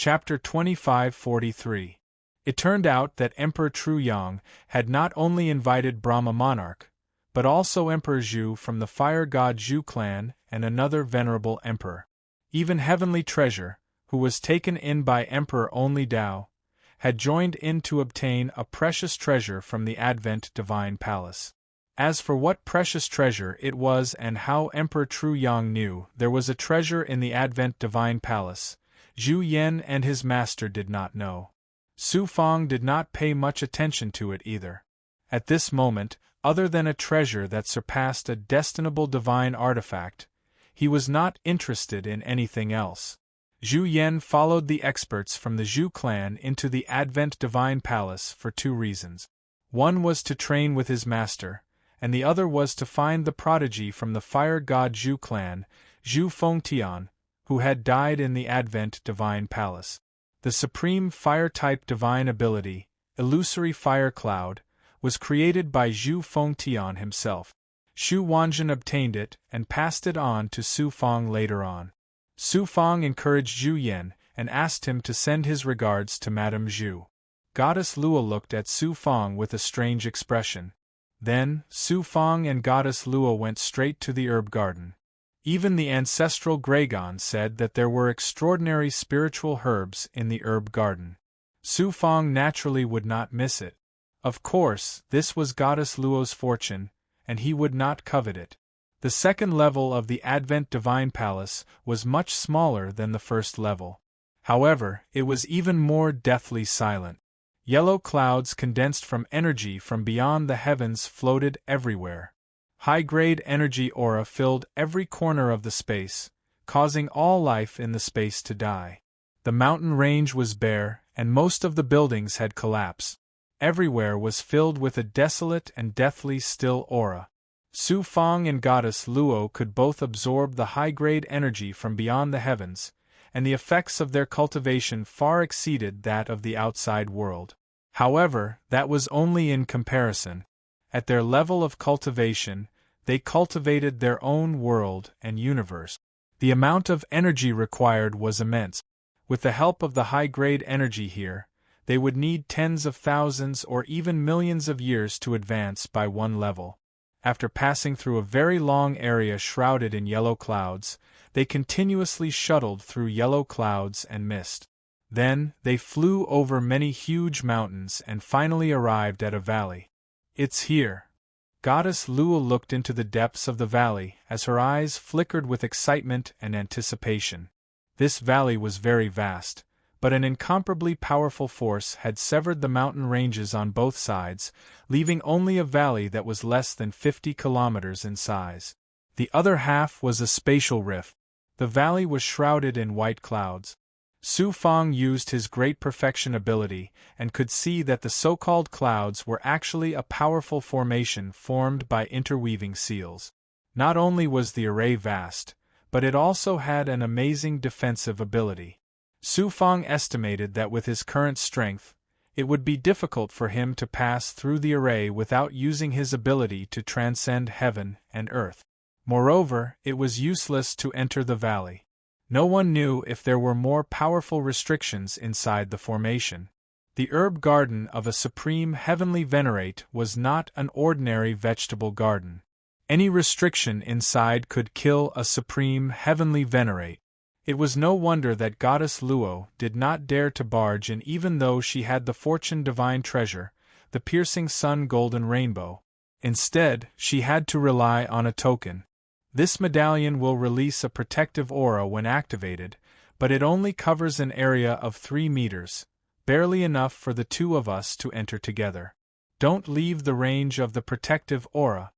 Chapter 2543. It turned out that Emperor Truyang had not only invited Brahma monarch, but also Emperor Zhu from the fire god Zhu clan and another venerable emperor. Even Heavenly Treasure, who was taken in by Emperor Only Dao, had joined in to obtain a precious treasure from the Advent Divine Palace. As for what precious treasure it was and how Emperor Truyang knew there was a treasure in the Advent Divine Palace, Zhu Yan and his master did not know. Su Fang did not pay much attention to it either. At this moment, other than a treasure that surpassed a destinable divine artifact, he was not interested in anything else. Zhu Yan followed the experts from the Zhu clan into the Advent Divine Palace for two reasons. One was to train with his master, and the other was to find the prodigy from the fire god Zhu clan, Zhu Fengtian, who had died in the Advent Divine Palace. The supreme fire-type divine ability, Illusory Fire Cloud, was created by Zhu Fengtian himself. Xu Wanzhen obtained it and passed it on to Su Fang later on. Su Fang encouraged Zhu Yan and asked him to send his regards to Madame Zhu. Goddess Lua looked at Su Fang with a strange expression. Then, Su Fang and Goddess Lua went straight to the herb garden. Even the ancestral Graygon said that there were extraordinary spiritual herbs in the herb garden. Su Fang naturally would not miss it. Of course, this was Goddess Luo's fortune, and he would not covet it. The second level of the Advent Divine Palace was much smaller than the first level. However, it was even more deathly silent. Yellow clouds condensed from energy from beyond the heavens floated everywhere. High-grade energy aura filled every corner of the space, causing all life in the space to die. The mountain range was bare, and most of the buildings had collapsed. Everywhere was filled with a desolate and deathly still aura. Su Fang and Goddess Luo could both absorb the high-grade energy from beyond the heavens, and the effects of their cultivation far exceeded that of the outside world. However, that was only in comparison. At their level of cultivation, they cultivated their own world and universe. The amount of energy required was immense. With the help of the high-grade energy here, they would need tens of thousands or even millions of years to advance by one level. After passing through a very long area shrouded in yellow clouds, they continuously shuttled through yellow clouds and mist. Then, they flew over many huge mountains and finally arrived at a valley. "It's here." Goddess Lua looked into the depths of the valley as her eyes flickered with excitement and anticipation. This valley was very vast, but an incomparably powerful force had severed the mountain ranges on both sides, leaving only a valley that was less than 50 kilometers in size. The other half was a spatial rift. The valley was shrouded in white clouds. Su Fang used his great perfection ability and could see that the so-called clouds were actually a powerful formation formed by interweaving seals. Not only was the array vast, but it also had an amazing defensive ability. Su Fang estimated that with his current strength, it would be difficult for him to pass through the array without using his ability to transcend heaven and earth. Moreover, it was useless to enter the valley. No one knew if there were more powerful restrictions inside the formation. The herb garden of a supreme heavenly venerate was not an ordinary vegetable garden. Any restriction inside could kill a supreme heavenly venerate. It was no wonder that Goddess Luo did not dare to barge in even though she had the fortune divine treasure, the piercing sun golden rainbow. Instead, she had to rely on a token. This medallion will release a protective aura when activated, but it only covers an area of 3 meters, barely enough for the two of us to enter together. Don't leave the range of the protective aura.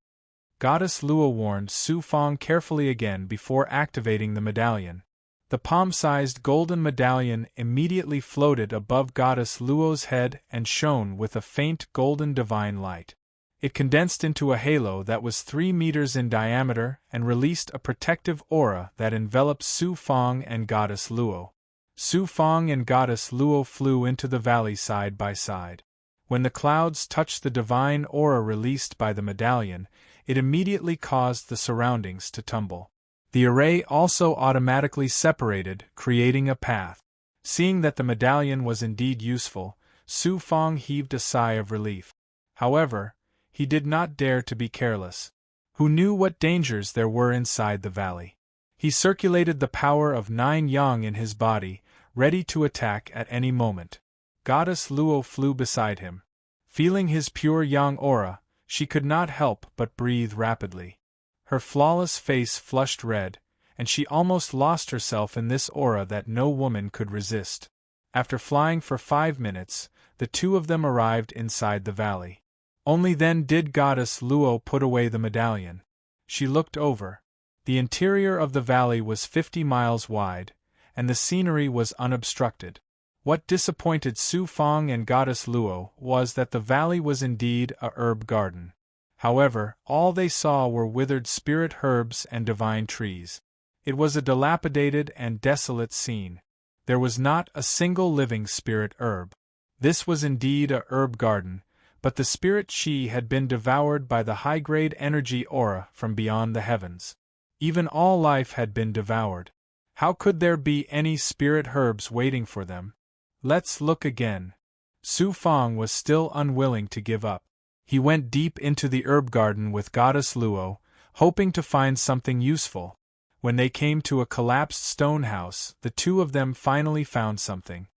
Goddess Lua warned Su Fang carefully again before activating the medallion. The palm-sized golden medallion immediately floated above Goddess Luo's head and shone with a faint golden divine light. It condensed into a halo that was 3 meters in diameter and released a protective aura that enveloped Su Fang and Goddess Luo. Su Fang and Goddess Luo flew into the valley side by side. When the clouds touched the divine aura released by the medallion, it immediately caused the surroundings to tumble. The array also automatically separated, creating a path. Seeing that the medallion was indeed useful, Su Fong heaved a sigh of relief. However, he did not dare to be careless. Who knew what dangers there were inside the valley? He circulated the power of 9 yang in his body, ready to attack at any moment. Goddess Luo flew beside him. Feeling his pure yang aura, she could not help but breathe rapidly. Her flawless face flushed red, and she almost lost herself in this aura that no woman could resist. After flying for 5 minutes, the two of them arrived inside the valley. Only then did Goddess Luo put away the medallion. She looked over. The interior of the valley was 50 miles wide, and the scenery was unobstructed. What disappointed Su Fong and Goddess Luo was that the valley was indeed a herb garden. However, all they saw were withered spirit herbs and divine trees. It was a dilapidated and desolate scene. There was not a single living spirit herb. This was indeed a herb garden, but the spirit chi had been devoured by the high-grade energy aura from beyond the heavens. Even all life had been devoured. How could there be any spirit herbs waiting for them? Let's look again. Su Fong was still unwilling to give up. He went deep into the herb garden with Goddess Luo, hoping to find something useful. When they came to a collapsed stone house, the two of them finally found something.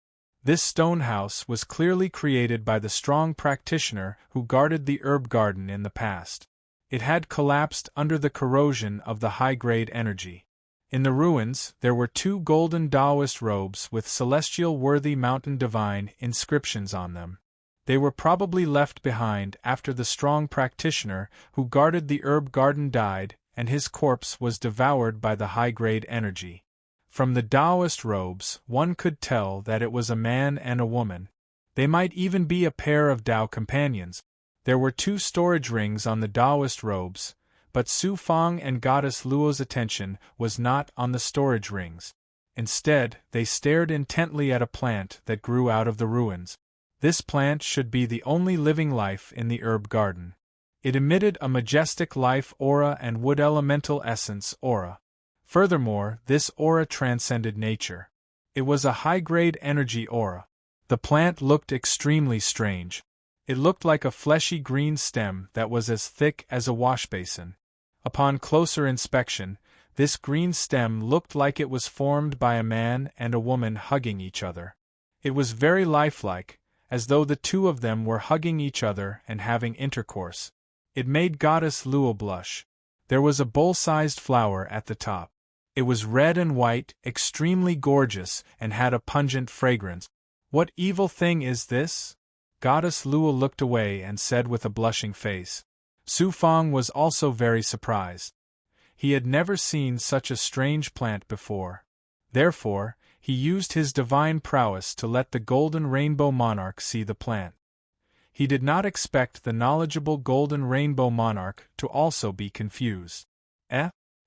This stone house was clearly created by the strong practitioner who guarded the herb garden in the past. It had collapsed under the corrosion of the high-grade energy. In the ruins, there were 2 golden Taoist robes with celestial worthy mountain divine inscriptions on them. They were probably left behind after the strong practitioner who guarded the herb garden died and his corpse was devoured by the high-grade energy. From the Taoist robes, one could tell that it was a man and a woman. They might even be a pair of Tao companions. There were 2 storage rings on the Taoist robes, but Su Fong and Goddess Luo's attention was not on the storage rings. Instead, they stared intently at a plant that grew out of the ruins. This plant should be the only living life in the herb garden. It emitted a majestic life aura and wood elemental essence aura. Furthermore, this aura transcended nature. It was a high-grade energy aura. The plant looked extremely strange. It looked like a fleshy green stem that was as thick as a washbasin. Upon closer inspection, this green stem looked like it was formed by a man and a woman hugging each other. It was very lifelike, as though the two of them were hugging each other and having intercourse. It made Goddess Luo blush. There was a bowl-sized flower at the top. It was red and white, extremely gorgeous, and had a pungent fragrance. What evil thing is this? Goddess Luo looked away and said with a blushing face. Su Fong was also very surprised. He had never seen such a strange plant before. Therefore, he used his divine prowess to let the golden rainbow monarch see the plant. He did not expect the knowledgeable golden rainbow monarch to also be confused.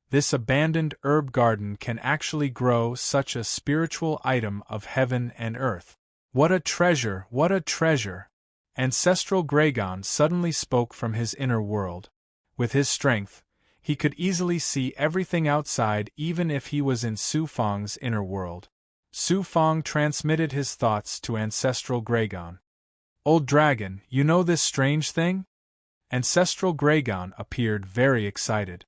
This abandoned herb garden can actually grow such a spiritual item of heaven and earth. What a treasure, what a treasure! Ancestral Gragon suddenly spoke from his inner world. With his strength, he could easily see everything outside even if he was in Su Fong's inner world. Su Fong transmitted his thoughts to Ancestral Gragon. Old dragon, you know this strange thing? Ancestral Gragon appeared very excited.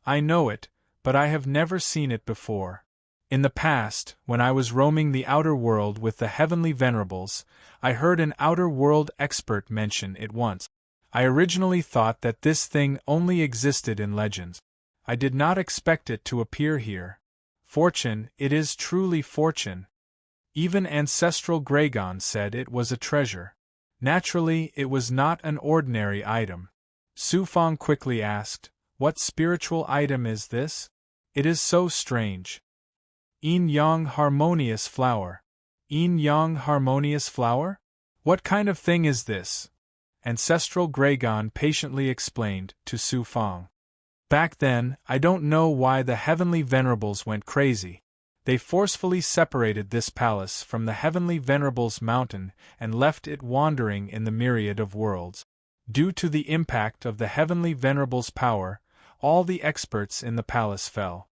I know it, but I have never seen it before. In the past, when I was roaming the outer world with the heavenly venerables, I heard an outer world expert mention it once. I originally thought that this thing only existed in legends. I did not expect it to appear here. Fortune, it is truly fortune. Even Ancestral Gragon said it was a treasure. Naturally, it was not an ordinary item. Su Fong quickly asked, "What spiritual item is this? It is so strange." Yin-yang harmonious flower. Yin-yang harmonious flower? What kind of thing is this? Ancestral Gragon patiently explained to Su Fong. Back then, I don't know why the heavenly venerables went crazy. They forcefully separated this palace from the heavenly venerables mountain and left it wandering in the myriad of worlds. Due to the impact of the heavenly venerables' power, all the experts in the palace fell.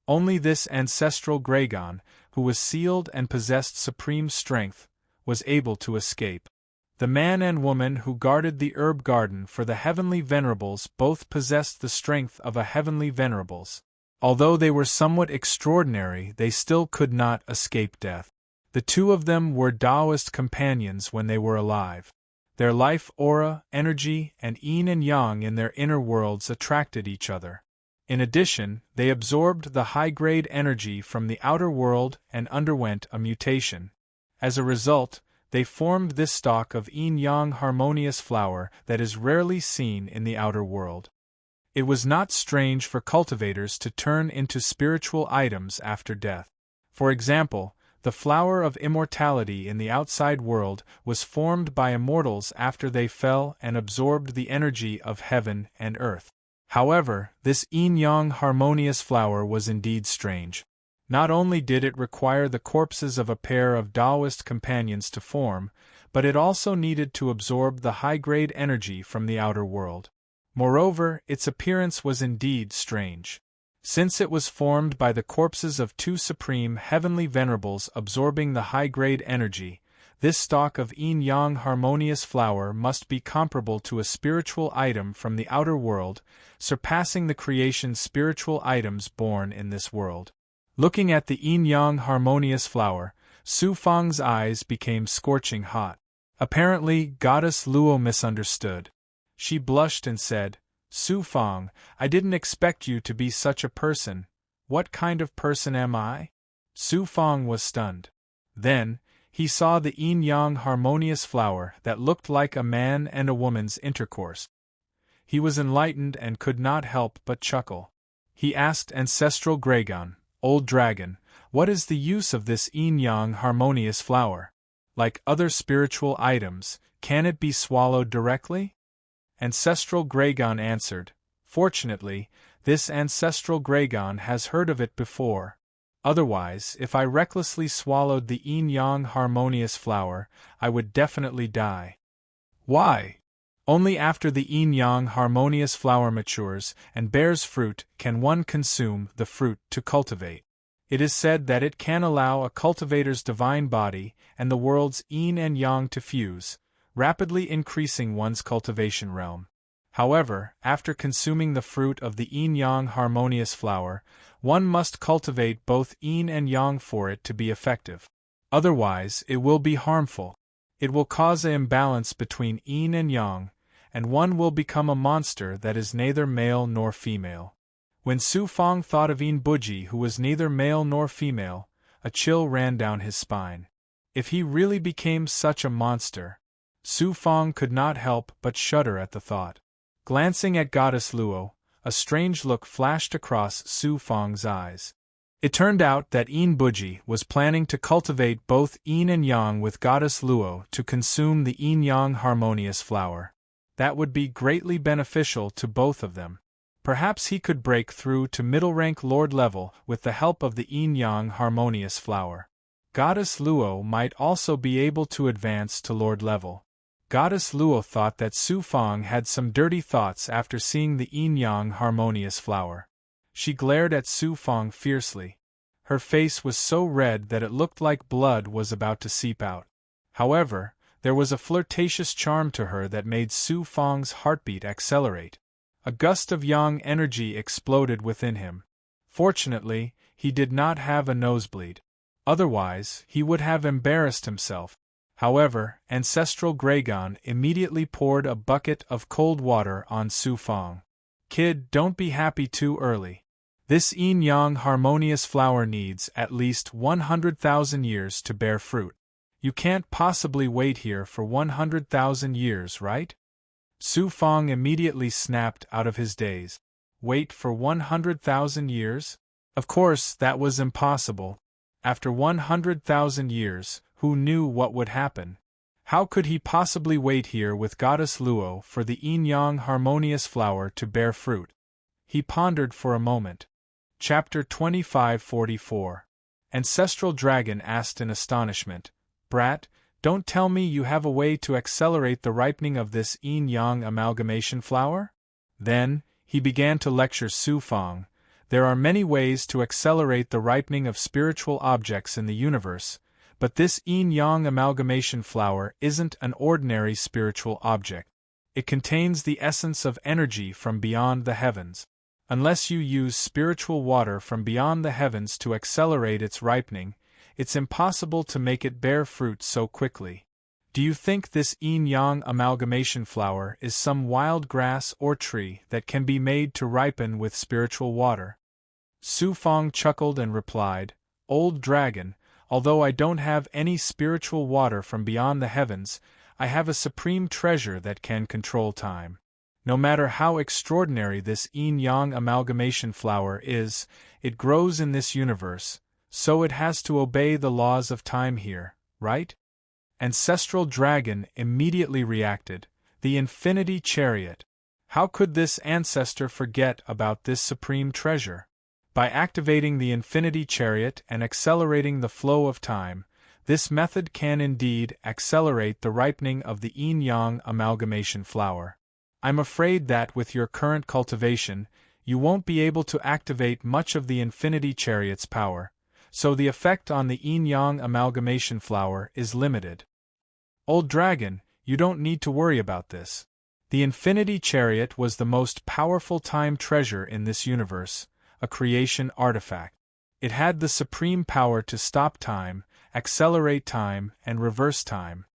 Only this Ancestral Gragon, who was sealed and possessed supreme strength, was able to escape. The man and woman who guarded the herb garden for the heavenly venerables both possessed the strength of a heavenly venerables. Although they were somewhat extraordinary, they still could not escape death. The two of them were Taoist companions when they were alive. Their life aura, energy, and yin and yang in their inner worlds attracted each other. In addition, they absorbed the high-grade energy from the outer world and underwent a mutation. As a result, they formed this stalk of yin-yang harmonious flower that is rarely seen in the outer world. It was not strange for cultivators to turn into spiritual items after death. For example, the flower of immortality in the outside world was formed by immortals after they fell and absorbed the energy of heaven and earth. However, this yin-yang harmonious flower was indeed strange. Not only did it require the corpses of a pair of Taoist companions to form, but it also needed to absorb the high-grade energy from the outer world. Moreover, its appearance was indeed strange. Since it was formed by the corpses of two supreme heavenly venerables absorbing the high-grade energy, this stalk of yin-yang harmonious flower must be comparable to a spiritual item from the outer world, surpassing the creation's spiritual items born in this world. Looking at the yin-yang harmonious flower, Su Fang's eyes became scorching hot. Apparently, Goddess Luo misunderstood. She blushed and said, "Su Fang, I didn't expect you to be such a person. What kind of person am I?" Su Fang was stunned. Then, he saw the yin-yang harmonious flower that looked like a man and a woman's intercourse. He was enlightened and could not help but chuckle. He asked Ancestral Dragon, "Old Dragon, what is the use of this yin-yang harmonious flower? Like other spiritual items, can it be swallowed directly?" Ancestral Dragon answered, "Fortunately, this Ancestral Dragon has heard of it before. Otherwise, if I recklessly swallowed the yin-yang harmonious flower, I would definitely die." "Why?" "Only after the yin-yang harmonious flower matures and bears fruit can one consume the fruit to cultivate. It is said that it can allow a cultivator's divine body and the world's yin and yang to fuse, rapidly increasing one's cultivation realm. However, after consuming the fruit of the yin-yang harmonious flower, one must cultivate both yin and yang for it to be effective. Otherwise, it will be harmful. It will cause an imbalance between yin and yang, and one will become a monster that is neither male nor female." When Su Fang thought of Yin Buji, who was neither male nor female, a chill ran down his spine. If he really became such a monster, Su Fang could not help but shudder at the thought. Glancing at Goddess Luo, a strange look flashed across Su Fang's eyes. It turned out that Yin Buji was planning to cultivate both yin and yang with Goddess Luo to consume the yin-yang harmonious flower. That would be greatly beneficial to both of them. Perhaps he could break through to middle-rank lord level with the help of the yin-yang harmonious flower. Goddess Luo might also be able to advance to lord level. Goddess Luo thought that Su Fang had some dirty thoughts after seeing the yin-yang harmonious flower. She glared at Su Fang fiercely. Her face was so red that it looked like blood was about to seep out. However, there was a flirtatious charm to her that made Su Fang's heartbeat accelerate. A gust of yang energy exploded within him. Fortunately, he did not have a nosebleed. Otherwise, he would have embarrassed himself. However, Ancestral Dragon immediately poured a bucket of cold water on Su Fang. "Kid, don't be happy too early. This yin-yang harmonious flower needs at least 100,000 years to bear fruit. You can't possibly wait here for 100,000 years, right?" Su Fang immediately snapped out of his daze. Wait for 100,000 years? Of course, that was impossible. After 100,000 years, who knew what would happen? How could he possibly wait here with Goddess Luo for the yin-yang harmonious flower to bear fruit? He pondered for a moment. Chapter 2544. Ancestral Dragon asked in astonishment, "Brat, don't tell me you have a way to accelerate the ripening of this yin-yang amalgamation flower?" Then, he began to lecture Su Fang. There are many ways to accelerate the ripening of spiritual objects in the universe, but this yin-yang amalgamation flower isn't an ordinary spiritual object. It contains the essence of energy from beyond the heavens. Unless you use spiritual water from beyond the heavens to accelerate its ripening, it's impossible to make it bear fruit so quickly. Do you think this yin-yang amalgamation flower is some wild grass or tree that can be made to ripen with spiritual water? Su Fang chuckled and replied, "Old dragon, although I don't have any spiritual water from beyond the heavens, I have a supreme treasure that can control time. No matter how extraordinary this yin-yang amalgamation flower is, it grows in this universe, so it has to obey the laws of time here, right?" Ancestral Dragon immediately reacted, "The Infinity Chariot. How could this ancestor forget about this supreme treasure? By activating the Infinity Chariot and accelerating the flow of time, this method can indeed accelerate the ripening of the yin-yang amalgamation flower. I'm afraid that with your current cultivation, you won't be able to activate much of the Infinity Chariot's power, so the effect on the yin-yang amalgamation flower is limited. Old dragon, you don't need to worry about this. The Infinity Chariot was the most powerful time treasure in this universe, a creation artifact. It had the supreme power to stop time, accelerate time, and reverse time.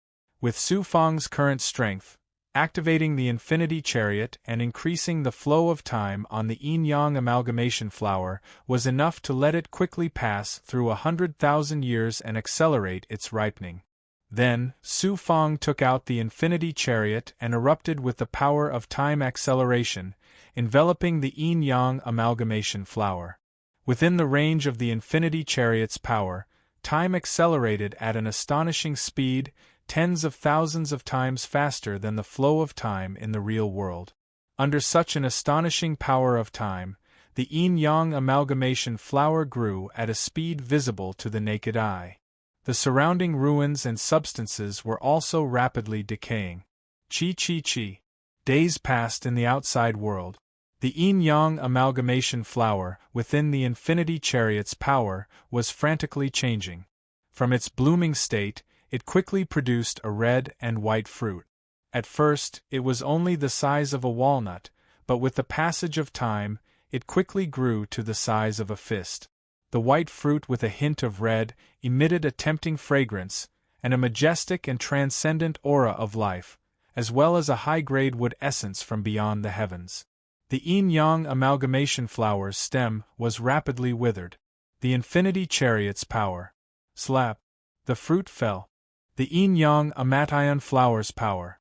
With Su Fang's current strength, activating the Infinity Chariot and increasing the flow of time on the yin-yang amalgamation flower was enough to let it quickly pass through 100,000 years and accelerate its ripening. Then, Su Fang took out the Infinity Chariot and erupted with the power of time acceleration, enveloping the yin-yang amalgamation flower. Within the range of the Infinity Chariot's power, time accelerated at an astonishing speed, tens of thousands of times faster than the flow of time in the real world. Under such an astonishing power of time, the yin-yang amalgamation flower grew at a speed visible to the naked eye. The surrounding ruins and substances were also rapidly decaying. Chi. Days passed in the outside world. The yin-yang amalgamation flower, within the Infinity Chariot's power, was frantically changing. From its blooming state, it quickly produced a red and white fruit. At first, it was only the size of a walnut, but with the passage of time, it quickly grew to the size of a fist. The white fruit with a hint of red emitted a tempting fragrance, and a majestic and transcendent aura of life, as well as a high-grade wood essence from beyond the heavens. The yin-yang amalgamation flower's stem was rapidly withered. The Infinity Chariot's power. Slap. The fruit fell. The yin-yang amalgamation flower's power.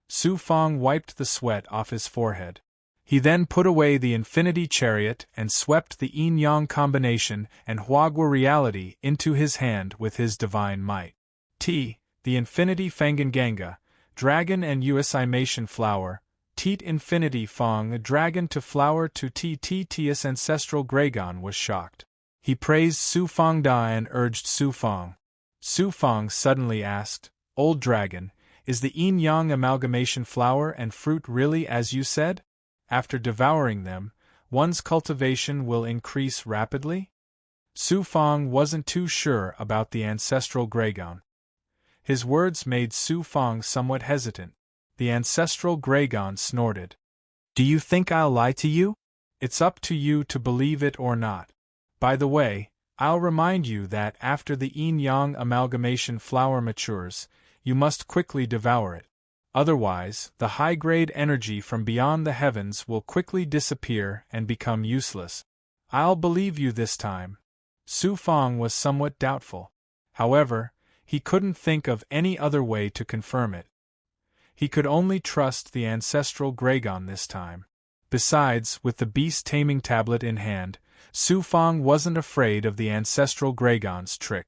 Su Fang wiped the sweat off his forehead. He then put away the Infinity Chariot and swept the yin-yang combination and Huagua reality into his hand with his divine might. The Infinity Fangenganga, Dragon and Usimation Flower, Teat Infinity Fang Dragon to Flower to Tius Ancestral Dragon was shocked. He praised Su Fang Da and urged Su Fang. Su Fang suddenly asked, "Old dragon, is the yin-yang amalgamation flower and fruit really as you said? After devouring them, one's cultivation will increase rapidly?" Su Fang wasn't too sure about the ancestral Dragon. His words made Su Fang somewhat hesitant. The ancestral Dragon snorted. "Do you think I'll lie to you? It's up to you to believe it or not. By the way, I'll remind you that after the yin-yang amalgamation flower matures, you must quickly devour it. Otherwise, the high-grade energy from beyond the heavens will quickly disappear and become useless. I'll believe you this time." Su Fang was somewhat doubtful. However, he couldn't think of any other way to confirm it. He could only trust the ancestral Dragon this time. Besides, with the beast-taming tablet in hand, Su Fang wasn't afraid of the ancestral Dragon's trick.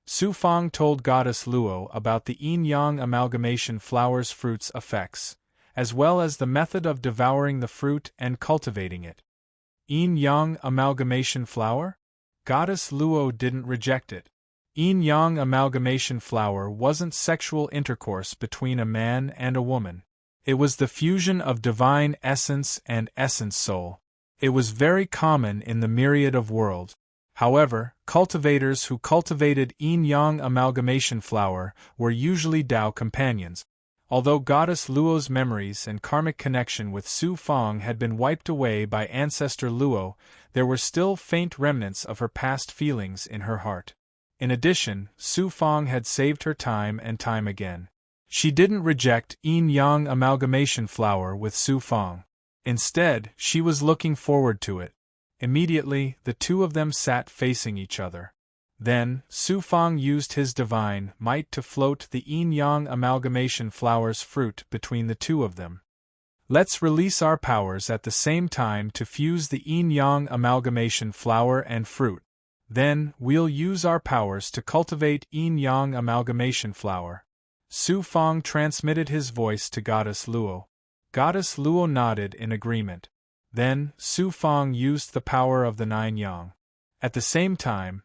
Su Fang told Goddess Luo about the yin-yang amalgamation flower's fruit's effects, as well as the method of devouring the fruit and cultivating it. Yin-yang amalgamation flower? Goddess Luo didn't reject it. Yin-yang amalgamation flower wasn't sexual intercourse between a man and a woman. It was the fusion of divine essence and essence soul. It was very common in the myriad of worlds. However, cultivators who cultivated yin-yang amalgamation flower were usually Tao companions. Although goddess Luo's memories and karmic connection with Su Fang had been wiped away by ancestor Luo, there were still faint remnants of her past feelings in her heart. In addition, Su Fang had saved her time and time again. She didn't reject yin-yang amalgamation flower with Su Fang. Instead, she was looking forward to it. Immediately, the two of them sat facing each other. Then, Su Fang used his divine might to float the yin-yang amalgamation flower's fruit between the two of them. Let's release our powers at the same time to fuse the yin-yang amalgamation flower and fruit. Then, we'll use our powers to cultivate yin-yang amalgamation flower. Su Fang transmitted his voice to Goddess Luo. Goddess Luo nodded in agreement. Then, Su Fang used the power of the nine yang. At the same time,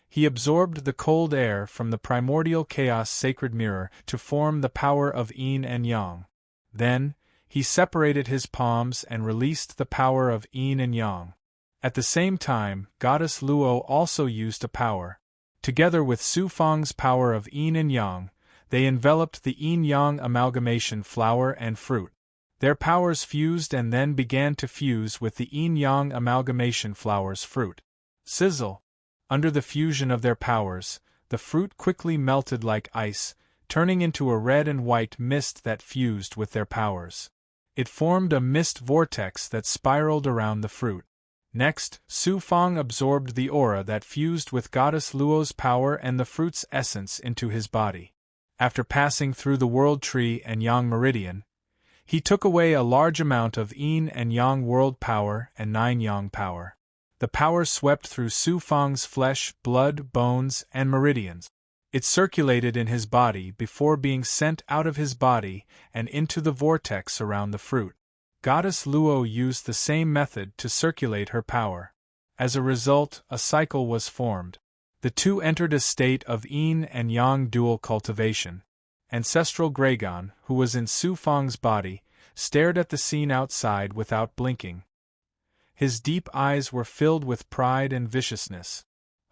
he absorbed the cold air from the primordial chaos sacred mirror to form the power of yin and yang. Then, he separated his palms and released the power of yin and yang. At the same time, Goddess Luo also used a power. Together with Su Fang's power of yin and yang, they enveloped the yin-yang amalgamation flower and fruit. Their powers fused and then began to fuse with the yin-yang amalgamation flower's fruit. Sizzle! Under the fusion of their powers, the fruit quickly melted like ice, turning into a red and white mist that fused with their powers. It formed a mist vortex that spiraled around the fruit. Next, Su Fang absorbed the aura that fused with Goddess Luo's power and the fruit's essence into his body. After passing through the World Tree and Yang Meridian, he took away a large amount of yin and yang world power and nine yang power. The power swept through Su Fang's flesh, blood, bones, and meridians. It circulated in his body before being sent out of his body and into the vortex around the fruit. Goddess Luo used the same method to circulate her power. As a result, a cycle was formed. The two entered a state of yin and yang dual cultivation. Ancestral Gragon, who was in Su Fang's body, stared at the scene outside without blinking. His deep eyes were filled with pride and viciousness.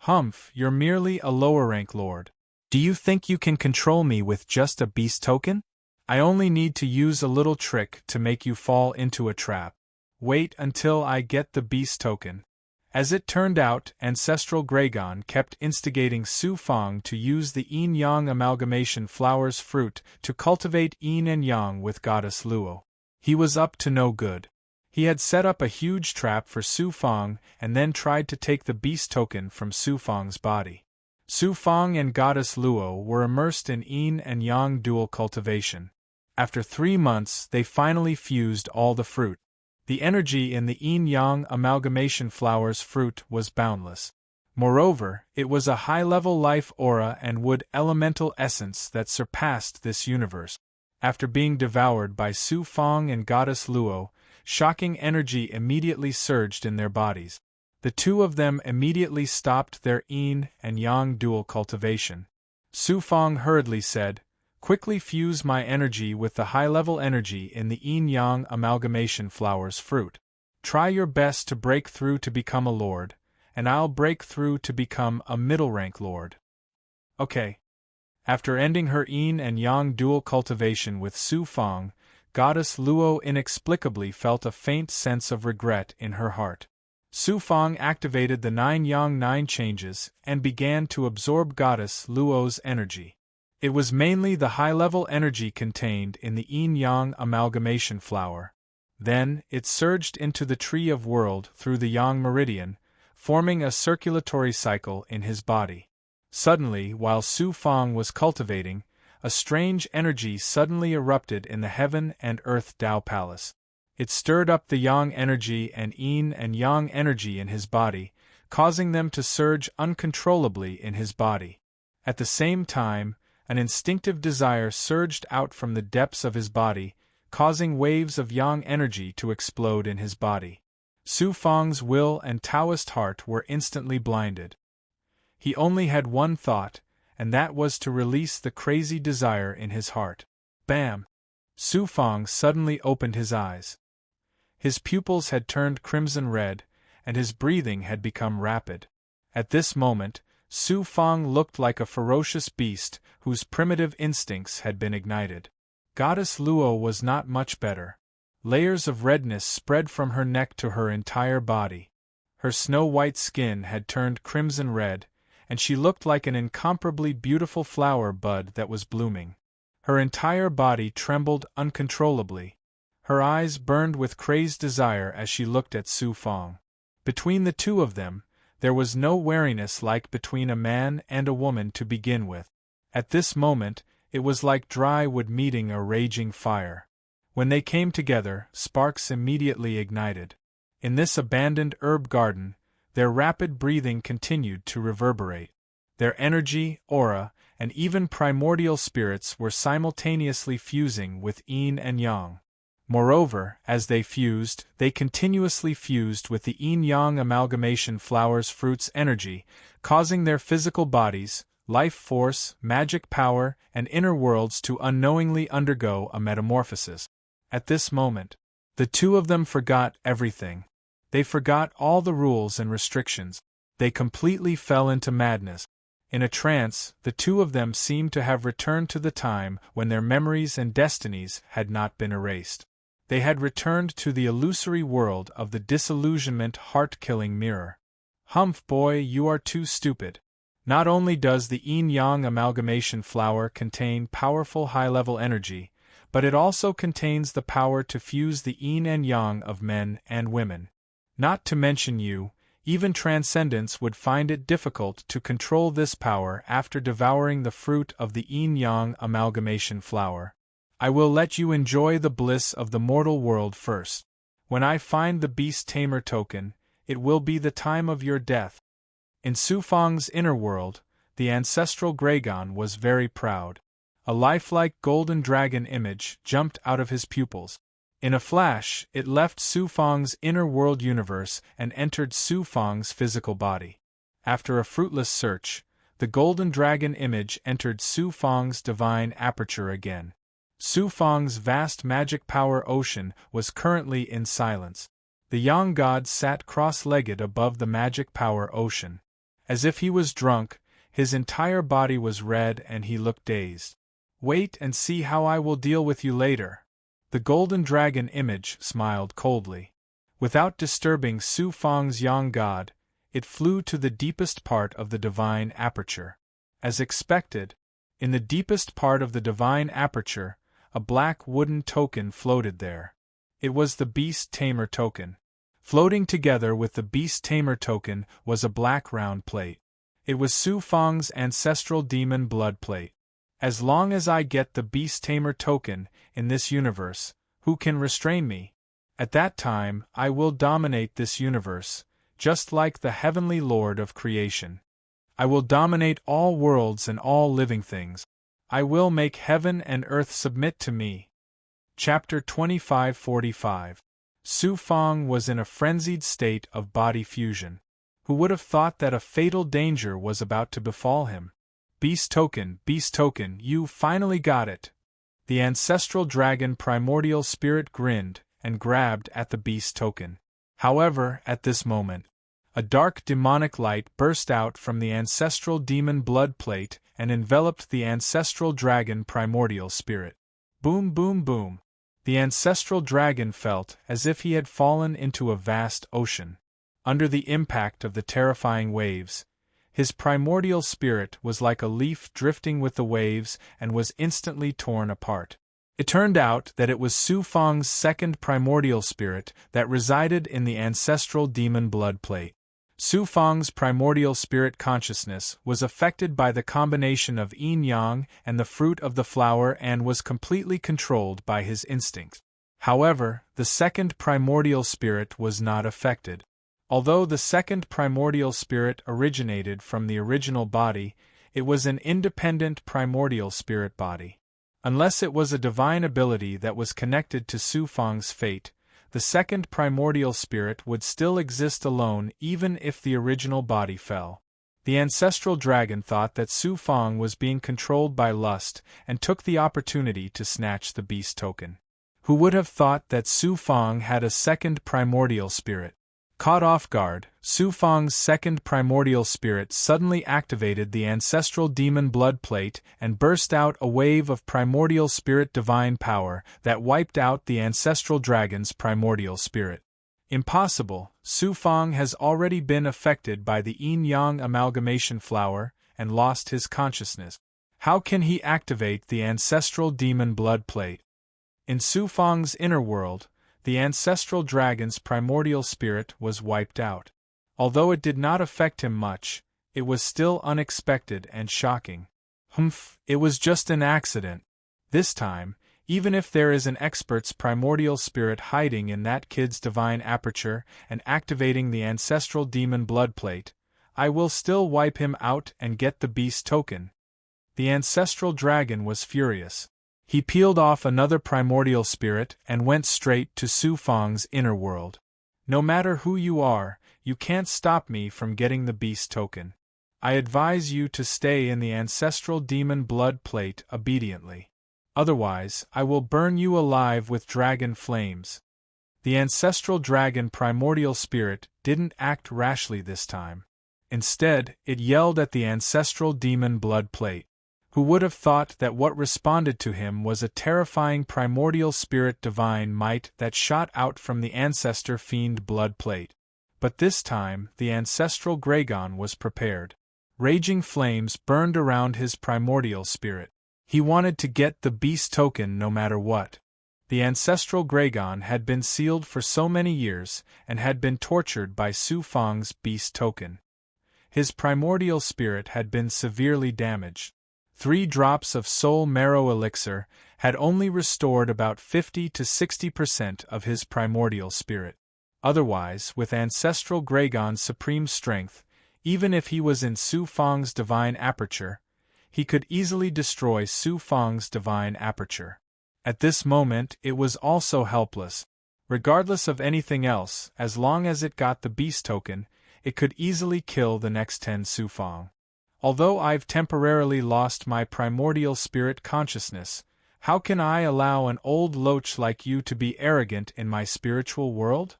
Humph, you're merely a lower-rank lord. Do you think you can control me with just a beast token? I only need to use a little trick to make you fall into a trap. Wait until I get the beast token. As it turned out, Ancestral Gragon kept instigating Su Fang to use the yin-yang amalgamation flower's fruit to cultivate yin and yang with Goddess Luo. He was up to no good. He had set up a huge trap for Su Fang and then tried to take the beast token from Su Fang's body. Su Fang and Goddess Luo were immersed in yin and yang dual cultivation. After 3 months, they finally fused all the fruit. The energy in the yin-yang amalgamation flower's fruit was boundless. Moreover, it was a high-level life aura and wood elemental essence that surpassed this universe. After being devoured by Su Fang and Goddess Luo, shocking energy immediately surged in their bodies. The two of them immediately stopped their yin and yang dual cultivation. Su Fang hurriedly said, "Quickly fuse my energy with the high-level energy in the yin-yang amalgamation flower's fruit. Try your best to break through to become a lord, and I'll break through to become a middle-rank lord." Okay. After ending her yin and yang dual cultivation with Su Fang, Goddess Luo inexplicably felt a faint sense of regret in her heart. Su Fang activated the 9 changes and began to absorb Goddess Luo's energy. It was mainly the high-level energy contained in the yin-yang amalgamation flower. Then, it surged into the Tree of World through the Yang Meridian, forming a circulatory cycle in his body. Suddenly, while Su Fang was cultivating, a strange energy suddenly erupted in the Heaven and Earth Tao Palace. It stirred up the yang energy and yin and yang energy in his body, causing them to surge uncontrollably in his body. At the same time, an instinctive desire surged out from the depths of his body, causing waves of yang energy to explode in his body. Su Fang's will and Taoist heart were instantly blinded. He only had one thought, and that was to release the crazy desire in his heart. Bam! Su Fang suddenly opened his eyes. His pupils had turned crimson red, and his breathing had become rapid. At this moment, Su Fang looked like a ferocious beast whose primitive instincts had been ignited. Goddess Luo was not much better. Layers of redness spread from her neck to her entire body. Her snow-white skin had turned crimson red, and she looked like an incomparably beautiful flower bud that was blooming. Her entire body trembled uncontrollably. Her eyes burned with crazed desire as she looked at Su Fang. Between the two of them, there was no wariness like between a man and a woman to begin with. At this moment, it was like dry wood meeting a raging fire. When they came together, sparks immediately ignited. In this abandoned herb garden, their rapid breathing continued to reverberate. Their energy, aura, and even primordial spirits were simultaneously fusing with yin and yang. Moreover, as they fused, they continuously fused with the yin-yang amalgamation flower's fruit's energy, causing their physical bodies, life force, magic power, and inner worlds to unknowingly undergo a metamorphosis. At this moment, the two of them forgot everything. They forgot all the rules and restrictions. They completely fell into madness. In a trance, the two of them seemed to have returned to the time when their memories and destinies had not been erased. They had returned to the illusory world of the disillusionment heart-killing mirror. Humph, boy, you are too stupid. Not only does the yin-yang amalgamation flower contain powerful high-level energy, but it also contains the power to fuse the yin and yang of men and women. Not to mention you, even transcendents would find it difficult to control this power after devouring the fruit of the yin-yang amalgamation flower. I will let you enjoy the bliss of the mortal world first. When I find the beast tamer token, it will be the time of your death. In Su Fang's inner world, the ancestral Gragon was very proud. A lifelike golden dragon image jumped out of his pupils. In a flash, it left Su Fang's inner world universe and entered Su Fang's physical body. After a fruitless search, the golden dragon image entered Su Fang's divine aperture again. Su Fang's vast magic power ocean was currently in silence. The Yang god sat cross-legged above the magic power ocean. As if he was drunk, his entire body was red and he looked dazed. Wait and see how I will deal with you later. The golden dragon image smiled coldly. Without disturbing Su Fang's Yang god, it flew to the deepest part of the divine aperture. As expected, in the deepest part of the divine aperture, a black wooden token floated there. It was the beast tamer token. Floating together with the beast tamer token was a black round plate. It was Su Fang's ancestral demon blood plate. As long as I get the beast tamer token in this universe, who can restrain me? At that time, I will dominate this universe, just like the heavenly Lord of creation. I will dominate all worlds and all living things. I will make heaven and earth submit to me. Chapter 2545. Su Fang was in a frenzied state of body fusion. Who would have thought that a fatal danger was about to befall him? Beast token, you finally got it. The ancestral dragon primordial spirit grinned and grabbed at the beast token. However, at this moment, a dark demonic light burst out from the ancestral demon blood plate and enveloped the ancestral dragon primordial spirit. Boom, boom, boom. The ancestral dragon felt as if he had fallen into a vast ocean. Under the impact of the terrifying waves, his primordial spirit was like a leaf drifting with the waves and was instantly torn apart. It turned out that it was Su Fang's second primordial spirit that resided in the ancestral demon blood plate. Su Fang's primordial spirit consciousness was affected by the combination of yin-yang and the fruit of the flower and was completely controlled by his instincts. However, the second primordial spirit was not affected. Although the second primordial spirit originated from the original body, it was an independent primordial spirit body. Unless it was a divine ability that was connected to Su Fang's fate, the second primordial spirit would still exist alone even if the original body fell. The ancestral dragon thought that Su Fang was being controlled by lust and took the opportunity to snatch the beast token. Who would have thought that Su Fang had a second primordial spirit? Caught off guard, Su Fang's second primordial spirit suddenly activated the ancestral demon blood plate and burst out a wave of primordial spirit divine power that wiped out the ancestral dragon's primordial spirit. Impossible, Su Fang has already been affected by the yin-yang amalgamation flower and lost his consciousness. How can he activate the ancestral demon blood plate? In Su Fang's inner world, the ancestral dragon's primordial spirit was wiped out. Although it did not affect him much, it was still unexpected and shocking. It was just an accident. This time, even if there is an expert's primordial spirit hiding in that kid's divine aperture and activating the ancestral demon blood plate, I will still wipe him out and get the beast token. The ancestral dragon was furious. He peeled off another primordial spirit and went straight to Su Fang's inner world. No matter who you are, you can't stop me from getting the beast token. I advise you to stay in the ancestral demon blood plate obediently. Otherwise, I will burn you alive with dragon flames. The ancestral dragon primordial spirit didn't act rashly this time. Instead, it yelled at the ancestral demon blood plate. Who would have thought that what responded to him was a terrifying primordial spirit divine might that shot out from the ancestor fiend blood plate? But this time, the ancestral Gragon was prepared. Raging flames burned around his primordial spirit. He wanted to get the beast token no matter what. The ancestral Gragon had been sealed for so many years and had been tortured by Su Fang's beast token. His primordial spirit had been severely damaged. 3 drops of soul marrow elixir had only restored about 50 to 60% of his primordial spirit. Otherwise, with ancestral Gragon's supreme strength, even if he was in Su Fang's divine aperture, he could easily destroy Su Fang's divine aperture. At this moment it was also helpless. Regardless of anything else, as long as it got the beast token, it could easily kill the next 10 Su Fang. Although I've temporarily lost my primordial spirit consciousness, how can I allow an old loach like you to be arrogant in my spiritual world?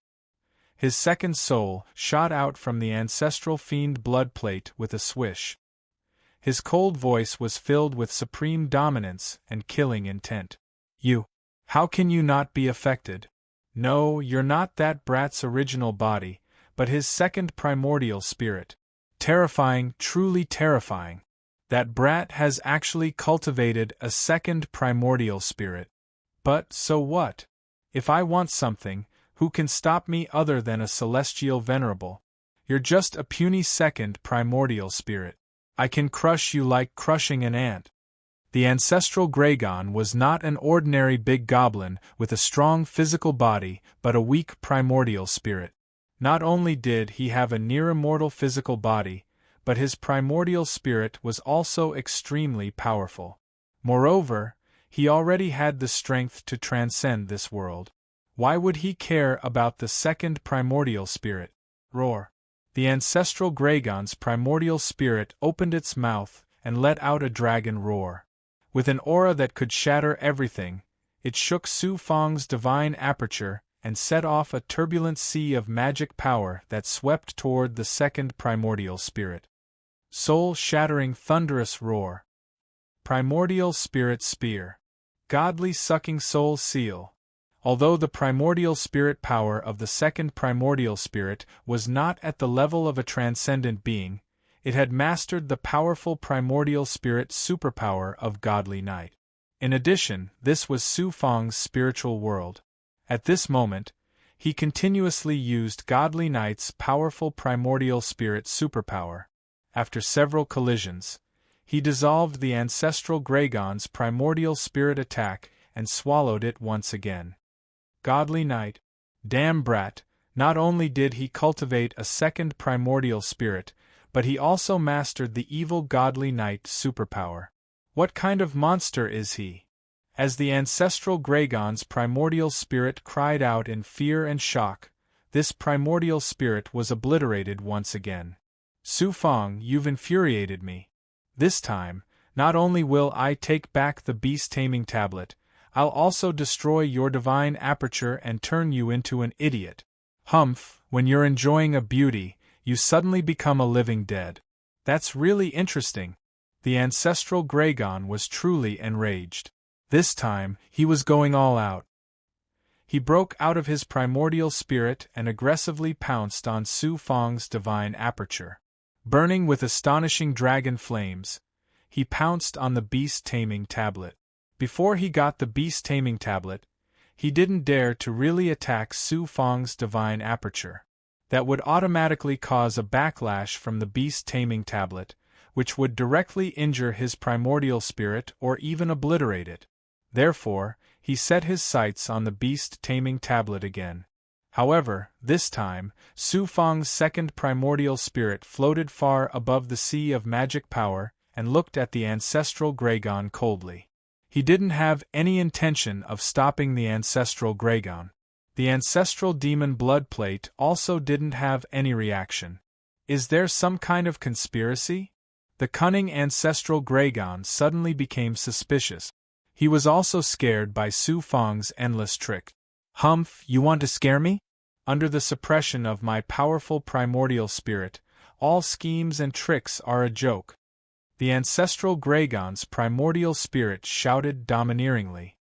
His second soul shot out from the ancestral fiend blood plate with a swish. His cold voice was filled with supreme dominance and killing intent. How can you not be affected? No, you're not that brat's original body, but his second primordial spirit. Terrifying, truly terrifying. That brat has actually cultivated a second primordial spirit. But so what? If I want something, who can stop me other than a celestial venerable? You're just a puny second primordial spirit. I can crush you like crushing an ant. The ancestral Gragon was not an ordinary big goblin with a strong physical body but a weak primordial spirit. Not only did he have a near-immortal physical body, but his primordial spirit was also extremely powerful. Moreover, he already had the strength to transcend this world. Why would he care about the second primordial spirit? Roar! The ancestral Gragon's primordial spirit opened its mouth and let out a dragon roar. With an aura that could shatter everything, it shook Su Fang's divine aperture and set off a turbulent sea of magic power that swept toward the second primordial spirit. Soul-shattering thunderous roar. Primordial spirit spear. Godly sucking soul seal. Although the primordial spirit power of the second primordial spirit was not at the level of a transcendent being, it had mastered the powerful primordial spirit superpower of Godly Knight. In addition, this was Su Fang's spiritual world. At this moment, he continuously used Godly Knight's powerful primordial spirit superpower. After several collisions, he dissolved the ancestral Gragon's primordial spirit attack and swallowed it once again. Godly Knight, damn brat, not only did he cultivate a second primordial spirit, but he also mastered the evil Godly Knight superpower. What kind of monster is he? As the ancestral Gragon's primordial spirit cried out in fear and shock, this primordial spirit was obliterated once again. Su Fang, you've infuriated me. This time, not only will I take back the beast-taming tablet, I'll also destroy your divine aperture and turn you into an idiot. Humph, when you're enjoying a beauty, you suddenly become a living dead. That's really interesting. The ancestral Gragon was truly enraged. This time, he was going all out. He broke out of his primordial spirit and aggressively pounced on Su Fang's divine aperture. Burning with astonishing dragon flames, he pounced on the beast-taming tablet. Before he got the beast-taming tablet, he didn't dare to really attack Su Fang's divine aperture. That would automatically cause a backlash from the beast-taming tablet, which would directly injure his primordial spirit or even obliterate it. Therefore, he set his sights on the beast-taming tablet again. However, this time, Su Fang's second primordial spirit floated far above the sea of magic power and looked at the ancestral Gragon coldly. He didn't have any intention of stopping the ancestral Gragon. The ancestral demon blood plate also didn't have any reaction. Is there some kind of conspiracy? The cunning ancestral Gragon suddenly became suspicious. He was also scared by Su Fang's endless tricks. Humph, you want to scare me? Under the suppression of my powerful primordial spirit, all schemes and tricks are a joke. The ancestral Gragon's primordial spirit shouted domineeringly.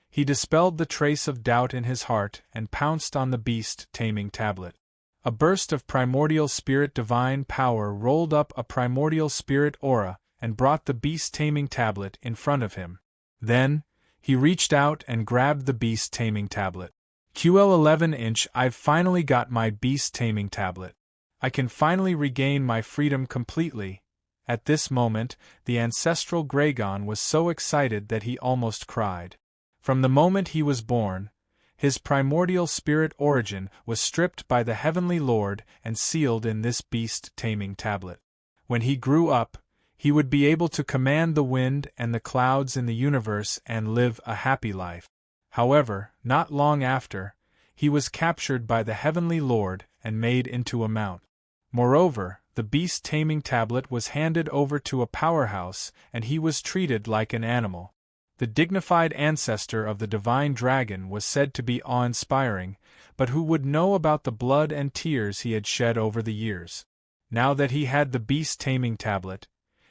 He dispelled the trace of doubt in his heart and pounced on the beast-taming tablet. A burst of primordial spirit divine power rolled up a primordial spirit aura and brought the beast-taming tablet in front of him. Then, he reached out and grabbed the beast-taming tablet. QL 11-inch, I've finally got my beast-taming tablet. I can finally regain my freedom completely. At this moment, the ancestral Gragon was so excited that he almost cried. From the moment he was born, his primordial spirit origin was stripped by the Heavenly Lord and sealed in this beast-taming tablet. When he grew up, he would be able to command the wind and the clouds in the universe and live a happy life. However, not long after, he was captured by the Heavenly Lord and made into a mount. Moreover, the beast-taming tablet was handed over to a powerhouse and he was treated like an animal. The dignified ancestor of the divine dragon was said to be awe-inspiring, but who would know about the blood and tears he had shed over the years? Now that he had the beast-taming tablet,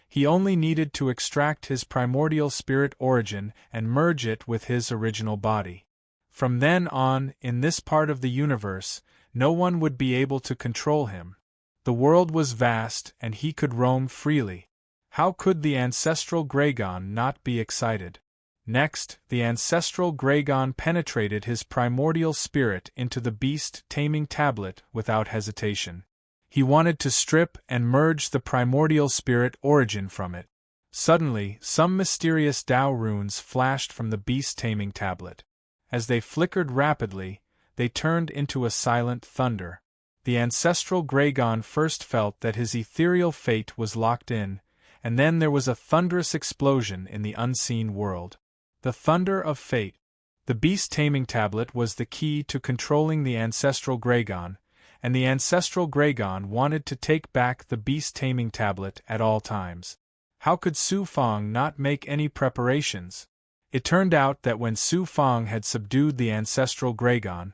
he only needed to extract his primordial spirit origin and merge it with his original body. From then on, in this part of the universe, no one would be able to control him. The world was vast and he could roam freely. How could the ancestral Gragon not be excited? Next, the ancestral Gragon penetrated his primordial spirit into the beast-taming tablet without hesitation. He wanted to strip and merge the primordial spirit origin from it. Suddenly, some mysterious Tao runes flashed from the beast-taming tablet. As they flickered rapidly, they turned into a silent thunder. The ancestral Gragon first felt that his ethereal fate was locked in, and then there was a thunderous explosion in the unseen world. The thunder of fate. The beast-taming tablet was the key to controlling the ancestral Gragon, and the ancestral Gragon wanted to take back the beast-taming tablet at all times. How could Su Fang not make any preparations? It turned out that when Su Fang had subdued the ancestral Gragon,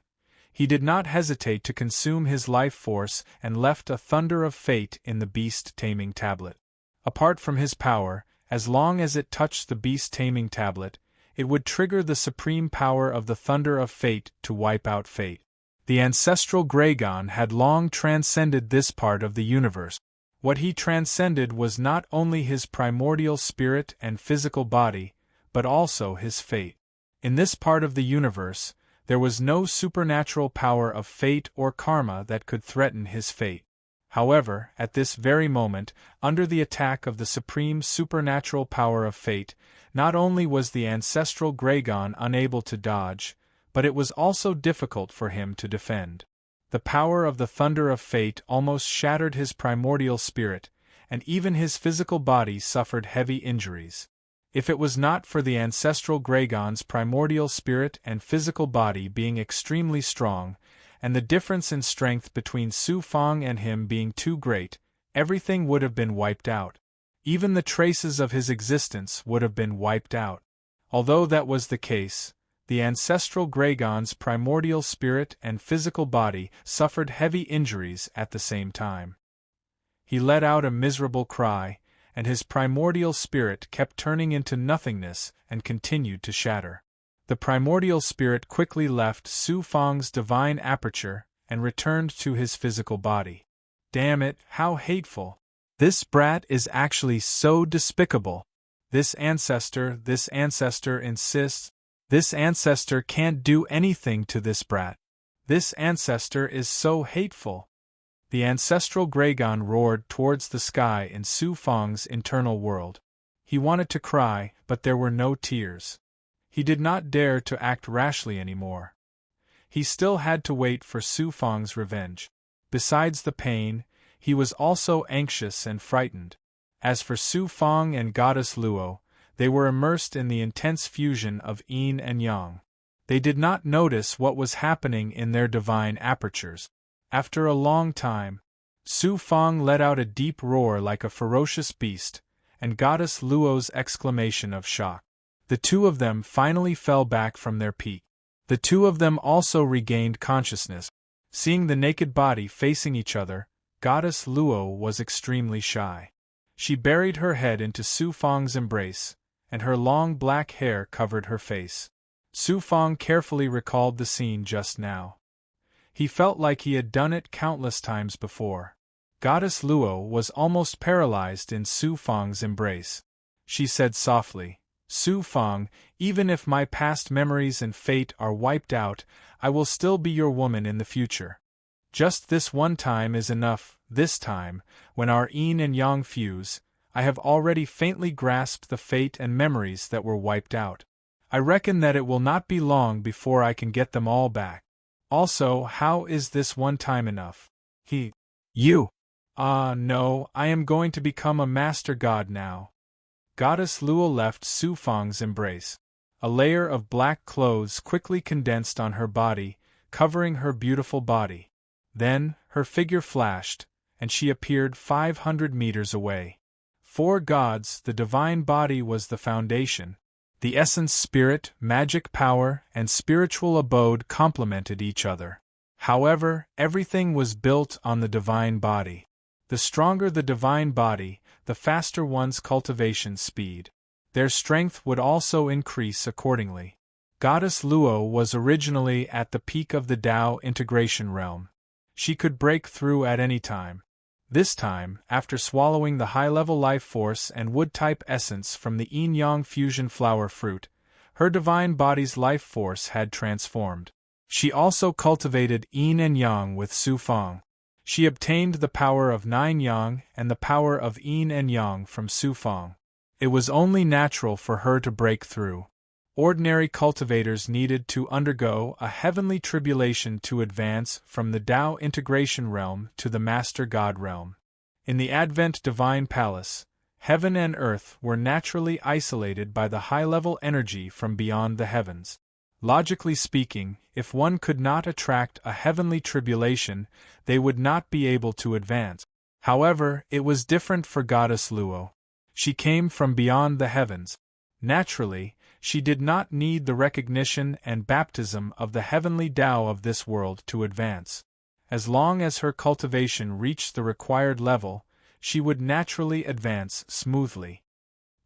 he did not hesitate to consume his life force and left a thunder of fate in the beast-taming tablet. Apart from his power, as long as it touched the beast-taming tablet, it would trigger the supreme power of the thunder of fate to wipe out fate. The ancestral Gragon had long transcended this part of the universe. What he transcended was not only his primordial spirit and physical body, but also his fate. In this part of the universe, there was no supernatural power of fate or karma that could threaten his fate. However, at this very moment, under the attack of the supreme supernatural power of fate, not only was the ancestral Gragon unable to dodge, but it was also difficult for him to defend. The power of the thunder of fate almost shattered his primordial spirit, and even his physical body suffered heavy injuries. If it was not for the ancestral Gragon's primordial spirit and physical body being extremely strong, and the difference in strength between Su Fang and him being too great, everything would have been wiped out. Even the traces of his existence would have been wiped out. Although that was the case, the ancestral Gragon's primordial spirit and physical body suffered heavy injuries at the same time. He let out a miserable cry, and his primordial spirit kept turning into nothingness and continued to shatter. The primordial spirit quickly left Su Fang's divine aperture and returned to his physical body. Damn it, how hateful! This brat is actually so despicable. This ancestor insists. This ancestor can't do anything to this brat. This ancestor is so hateful. The ancestral Gragon roared towards the sky in Su Fang's internal world. He wanted to cry, but there were no tears. He did not dare to act rashly anymore. He still had to wait for Su Fang's revenge. Besides the pain, he was also anxious and frightened. As for Su Fang and Goddess Luo, they were immersed in the intense fusion of yin and yang. They did not notice what was happening in their divine apertures. After a long time, Su Fang let out a deep roar like a ferocious beast, and Goddess Luo's exclamation of shock. The two of them finally fell back from their peak. The two of them also regained consciousness. Seeing the naked body facing each other, Goddess Luo was extremely shy. She buried her head into Su Fang's embrace, and her long black hair covered her face. Su Fang carefully recalled the scene just now. He felt like he had done it countless times before. Goddess Luo was almost paralyzed in Su Fang's embrace. She said softly, "Su Fang, even if my past memories and fate are wiped out, I will still be your woman in the future. Just this one time is enough. This time, when our yin and yang fuse, I have already faintly grasped the fate and memories that were wiped out. I reckon that it will not be long before I can get them all back. Also, how is this one time enough? You. No, I am going to become a master god now." Goddess Luo left Su Fang's embrace. A layer of black clothes quickly condensed on her body, covering her beautiful body. Then, her figure flashed, and she appeared 500 meters away. For gods, the divine body was the foundation. The essence, spirit, magic power, and spiritual abode complemented each other. However, everything was built on the divine body. The stronger the divine body, the faster one's cultivation speed. Their strength would also increase accordingly. Goddess Luo was originally at the peak of the Tao integration realm. She could break through at any time. This time, after swallowing the high-level life force and wood-type essence from the yin-yang fusion flower fruit, her divine body's life force had transformed. She also cultivated yin and yang with Su Fang. She obtained the power of 9 yang and the power of yin and yang from Su Fang. It was only natural for her to break through. Ordinary cultivators needed to undergo a heavenly tribulation to advance from the Tao integration realm to the Master God realm. In the Advent Divine Palace, heaven and earth were naturally isolated by the high-level energy from beyond the heavens. Logically speaking, if one could not attract a heavenly tribulation, they would not be able to advance. However, it was different for Goddess Luo. She came from beyond the heavens. Naturally, she did not need the recognition and baptism of the heavenly Tao of this world to advance. As long as her cultivation reached the required level, she would naturally advance smoothly.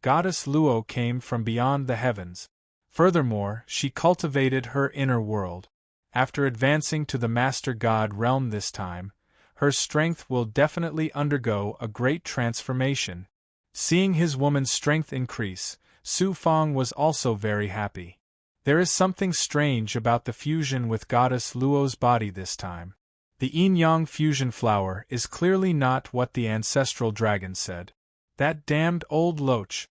Goddess Luo came from beyond the heavens. Furthermore, she cultivated her inner world. After advancing to the Master God realm this time, her strength will definitely undergo a great transformation. Seeing his woman's strength increase, Su Fang was also very happy. There is something strange about the fusion with Goddess Luo's body this time. The yin-yang fusion flower is clearly not what the ancestral dragon said. That damned old loach.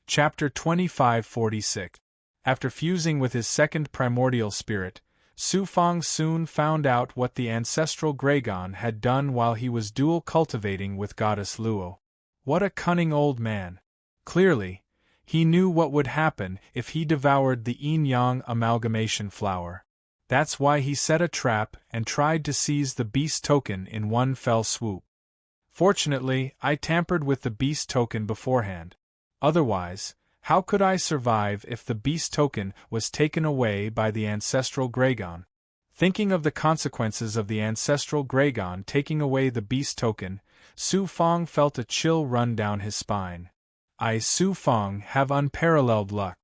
Chapter 2546. After fusing with his second primordial spirit, Su Fang soon found out what the ancestral Gragon had done while he was dual cultivating with Goddess Luo. What a cunning old man! Clearly, he knew what would happen if he devoured the yin-yang amalgamation flower. That's why he set a trap and tried to seize the beast token in one fell swoop. Fortunately, I tampered with the beast token beforehand. Otherwise, How could I survive if the beast token was taken away by the ancestral Gragon? Thinking of the consequences of the ancestral Gragon taking away the beast token, Su Fong felt a chill run down his spine. I, Su Fong, have unparalleled luck.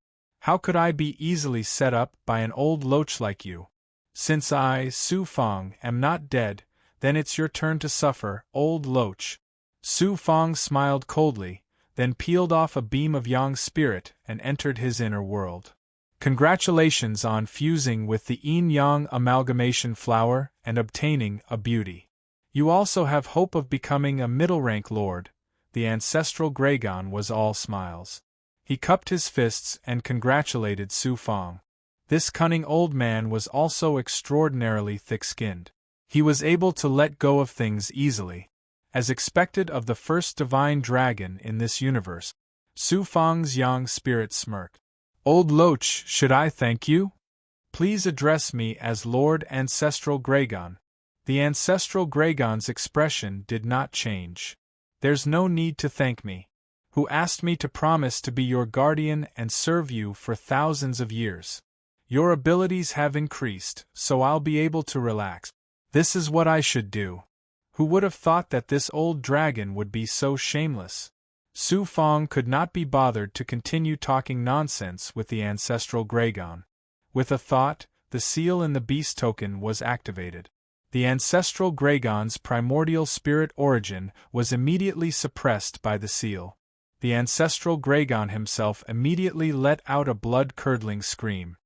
How could I be easily set up by an old loach like you? Since I, Su Fong, am not dead, then it's your turn to suffer, old loach. Su Fong smiled coldly, then peeled off a beam of Yang's spirit and entered his inner world. Congratulations on fusing with the yin-yang amalgamation flower and obtaining a beauty. You also have hope of becoming a middle-rank lord. The ancestral Gragon was all smiles. He cupped his fists and congratulated Su Fong. This cunning old man was also extraordinarily thick-skinned. He was able to let go of things easily. As expected of the first divine dragon in this universe, Su Fong's yang spirit smirked. Old Loach, should I thank you? Please address me as Lord Ancestral Gragon. The Ancestral Gragon's expression did not change. There's no need to thank me. Who asked me to promise to be your guardian and serve you for thousands of years? Your abilities have increased, so I'll be able to relax. This is what I should do. Who would have thought that this old dragon would be so shameless? Su Fong could not be bothered to continue talking nonsense with the ancestral Gragon. With a thought, the seal in the beast token was activated. The ancestral Gragon's primordial spirit origin was immediately suppressed by the seal. The ancestral Gragon himself immediately let out a blood-curdling scream.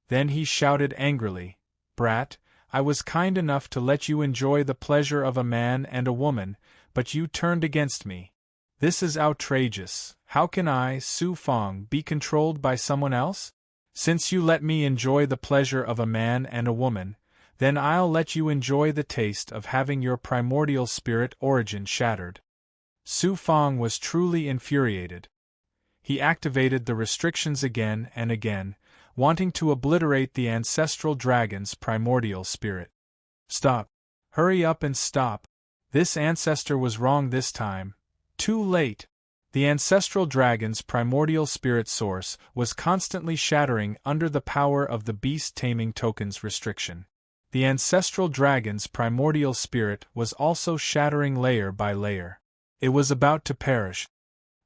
Then he shouted angrily, "Brat, I was kind enough to let you enjoy the pleasure of a man and a woman, but you turned against me. This is outrageous. How can I, Su Fong, be controlled by someone else? Since you let me enjoy the pleasure of a man and a woman, then I'll let you enjoy the taste of having your primordial spirit origin shattered." Su Fong was truly infuriated. He activated the restrictions again and again, wanting to obliterate the ancestral dragon's primordial spirit. Stop. Hurry up and stop. This ancestor was wrong this time. Too late. The ancestral dragon's primordial spirit source was constantly shattering under the power of the beast-taming token's restriction. The ancestral dragon's primordial spirit was also shattering layer by layer. It was about to perish.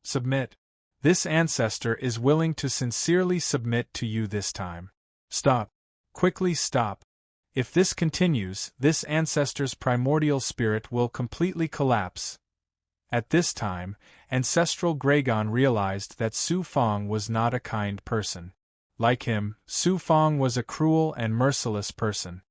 Submit. This ancestor is willing to sincerely submit to you this time. Stop. Quickly stop. If this continues, this ancestor's primordial spirit will completely collapse. At this time, ancestral Gragon realized that Su Fong was not a kind person. Like him, Su Fong was a cruel and merciless person.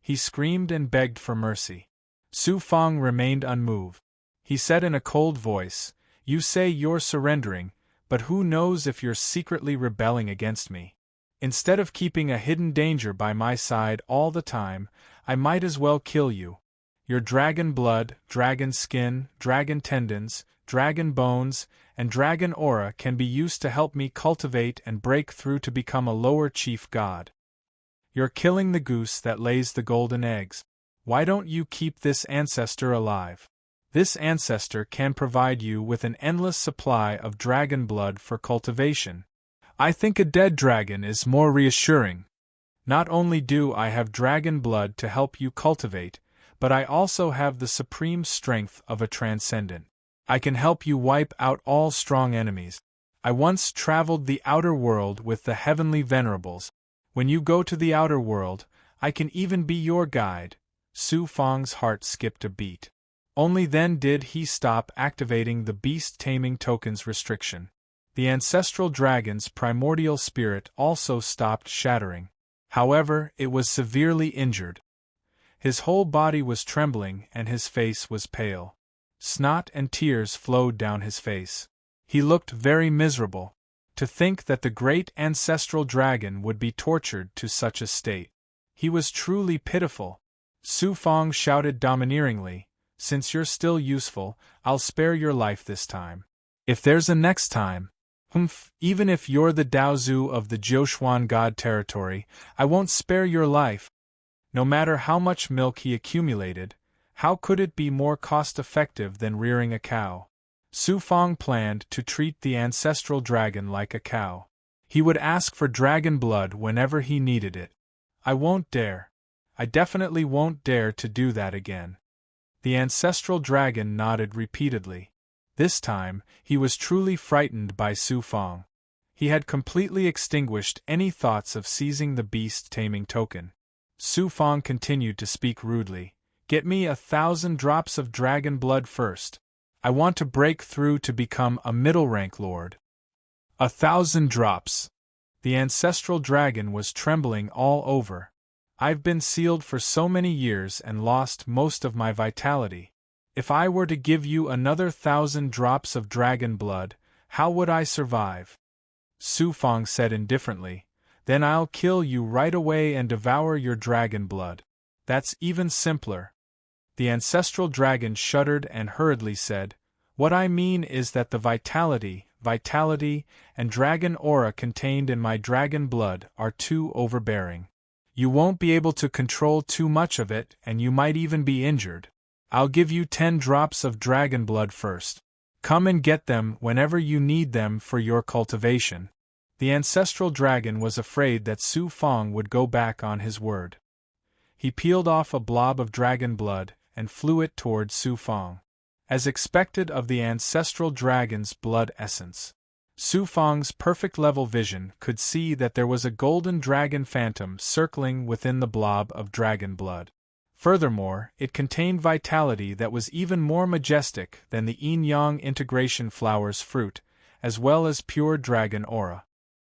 He screamed and begged for mercy. Su Fong remained unmoved. He said in a cold voice, "You say you're surrendering, but who knows if you're secretly rebelling against me? Instead of keeping a hidden danger by my side all the time, I might as well kill you. Your dragon blood, dragon skin, dragon tendons, dragon bones, and dragon aura can be used to help me cultivate and break through to become a lower chief god. You're killing the goose that lays the golden eggs. Why don't you keep this ancestor alive? This ancestor can provide you with an endless supply of dragon blood for cultivation. I think a dead dragon is more reassuring. Not only do I have dragon blood to help you cultivate, but I also have the supreme strength of a transcendent. I can help you wipe out all strong enemies. I once traveled the outer world with the heavenly venerables. When you go to the outer world, I can even be your guide." Su Fong's heart skipped a beat. Only then did he stop activating the beast-taming token's restriction. The ancestral dragon's primordial spirit also stopped shattering. However, it was severely injured. His whole body was trembling and his face was pale. Snot and tears flowed down his face. He looked very miserable. To think that the great ancestral dragon would be tortured to such a state. He was truly pitiful. Su Fong shouted domineeringly, "Since you're still useful, I'll spare your life this time. If there's a next time, even if you're the Daozu of the Jiuquan God territory, I won't spare your life." No matter how much milk he accumulated, how could it be more cost-effective than rearing a cow? Su Fang planned to treat the ancestral dragon like a cow. He would ask for dragon blood whenever he needed it. I won't dare. I definitely won't dare to do that again. The ancestral dragon nodded repeatedly. This time, he was truly frightened by Su Fang. He had completely extinguished any thoughts of seizing the beast-taming token. Su Fang continued to speak rudely. Get me 1,000 drops of dragon blood first. I want to break through to become a middle-rank lord. 1,000 drops. The ancestral dragon was trembling all over. I've been sealed for so many years and lost most of my vitality. If I were to give you another 1,000 drops of dragon blood, how would I survive? Su Fang said indifferently. Then I'll kill you right away and devour your dragon blood. That's even simpler. The ancestral dragon shuddered and hurriedly said, What I mean is that the vitality, and dragon aura contained in my dragon blood are too overbearing. You won't be able to control too much of it, and you might even be injured. I'll give you 10 drops of dragon blood first. Come and get them whenever you need them for your cultivation. The ancestral dragon was afraid that Su Fang would go back on his word. He peeled off a blob of dragon blood and flew it toward Su Fang. As expected of the ancestral dragon's blood essence, Su Fang's perfect-level vision could see that there was a golden dragon phantom circling within the blob of dragon blood. Furthermore, it contained vitality that was even more majestic than the yin-yang integration flower's fruit, as well as pure dragon aura.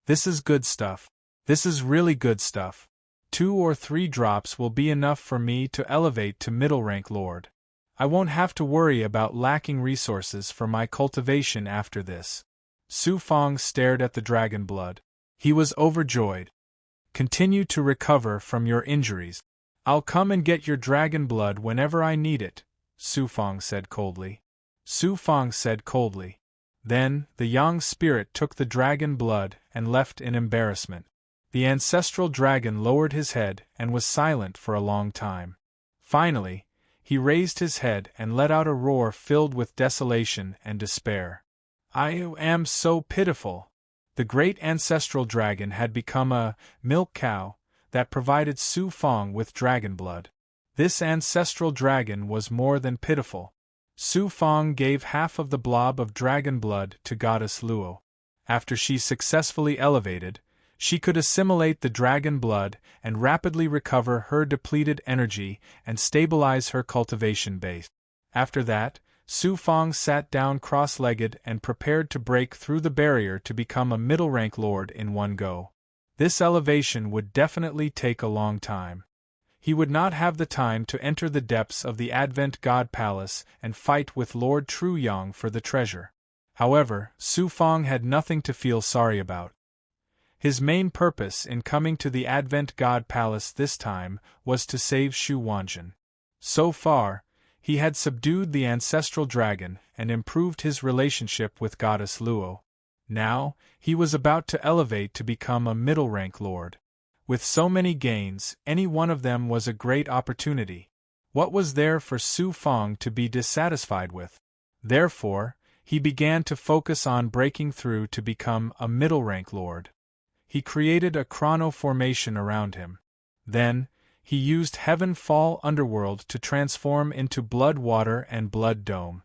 This is good stuff. This is really good stuff. 2 or 3 drops will be enough for me to elevate to middle-rank lord. I won't have to worry about lacking resources for my cultivation after this. Su Fang stared at the dragon blood. He was overjoyed. Continue to recover from your injuries. I'll come and get your dragon blood whenever I need it, Su Fang said coldly. Su Fang said coldly. Then, the yang spirit took the dragon blood and left in embarrassment. The ancestral dragon lowered his head and was silent for a long time. Finally, he raised his head and let out a roar filled with desolation and despair. I am so pitiful. The great ancestral dragon had become a milk cow that provided Su Fang with dragon blood. This ancestral dragon was more than pitiful. Su Fang gave half of the blob of dragon blood to goddess Luo. After she successfully elevated, she could assimilate the dragon blood and rapidly recover her depleted energy and stabilize her cultivation base. After that, Su Fang sat down cross-legged and prepared to break through the barrier to become a middle-rank lord in one go. This elevation would definitely take a long time. He would not have the time to enter the depths of the Advent God Palace and fight with Lord Truyang for the treasure. However, Su Fang had nothing to feel sorry about. His main purpose in coming to the Advent God Palace this time was to save Shu Wanjin. So far, he had subdued the ancestral dragon and improved his relationship with goddess Luo. Now, he was about to elevate to become a middle-rank lord. With so many gains, any one of them was a great opportunity. What was there for Su Fang to be dissatisfied with? Therefore, he began to focus on breaking through to become a middle-rank lord. He created a chrono formation around him. Then, he used Heaven Fall Underworld to transform into Blood Water and Blood Dome.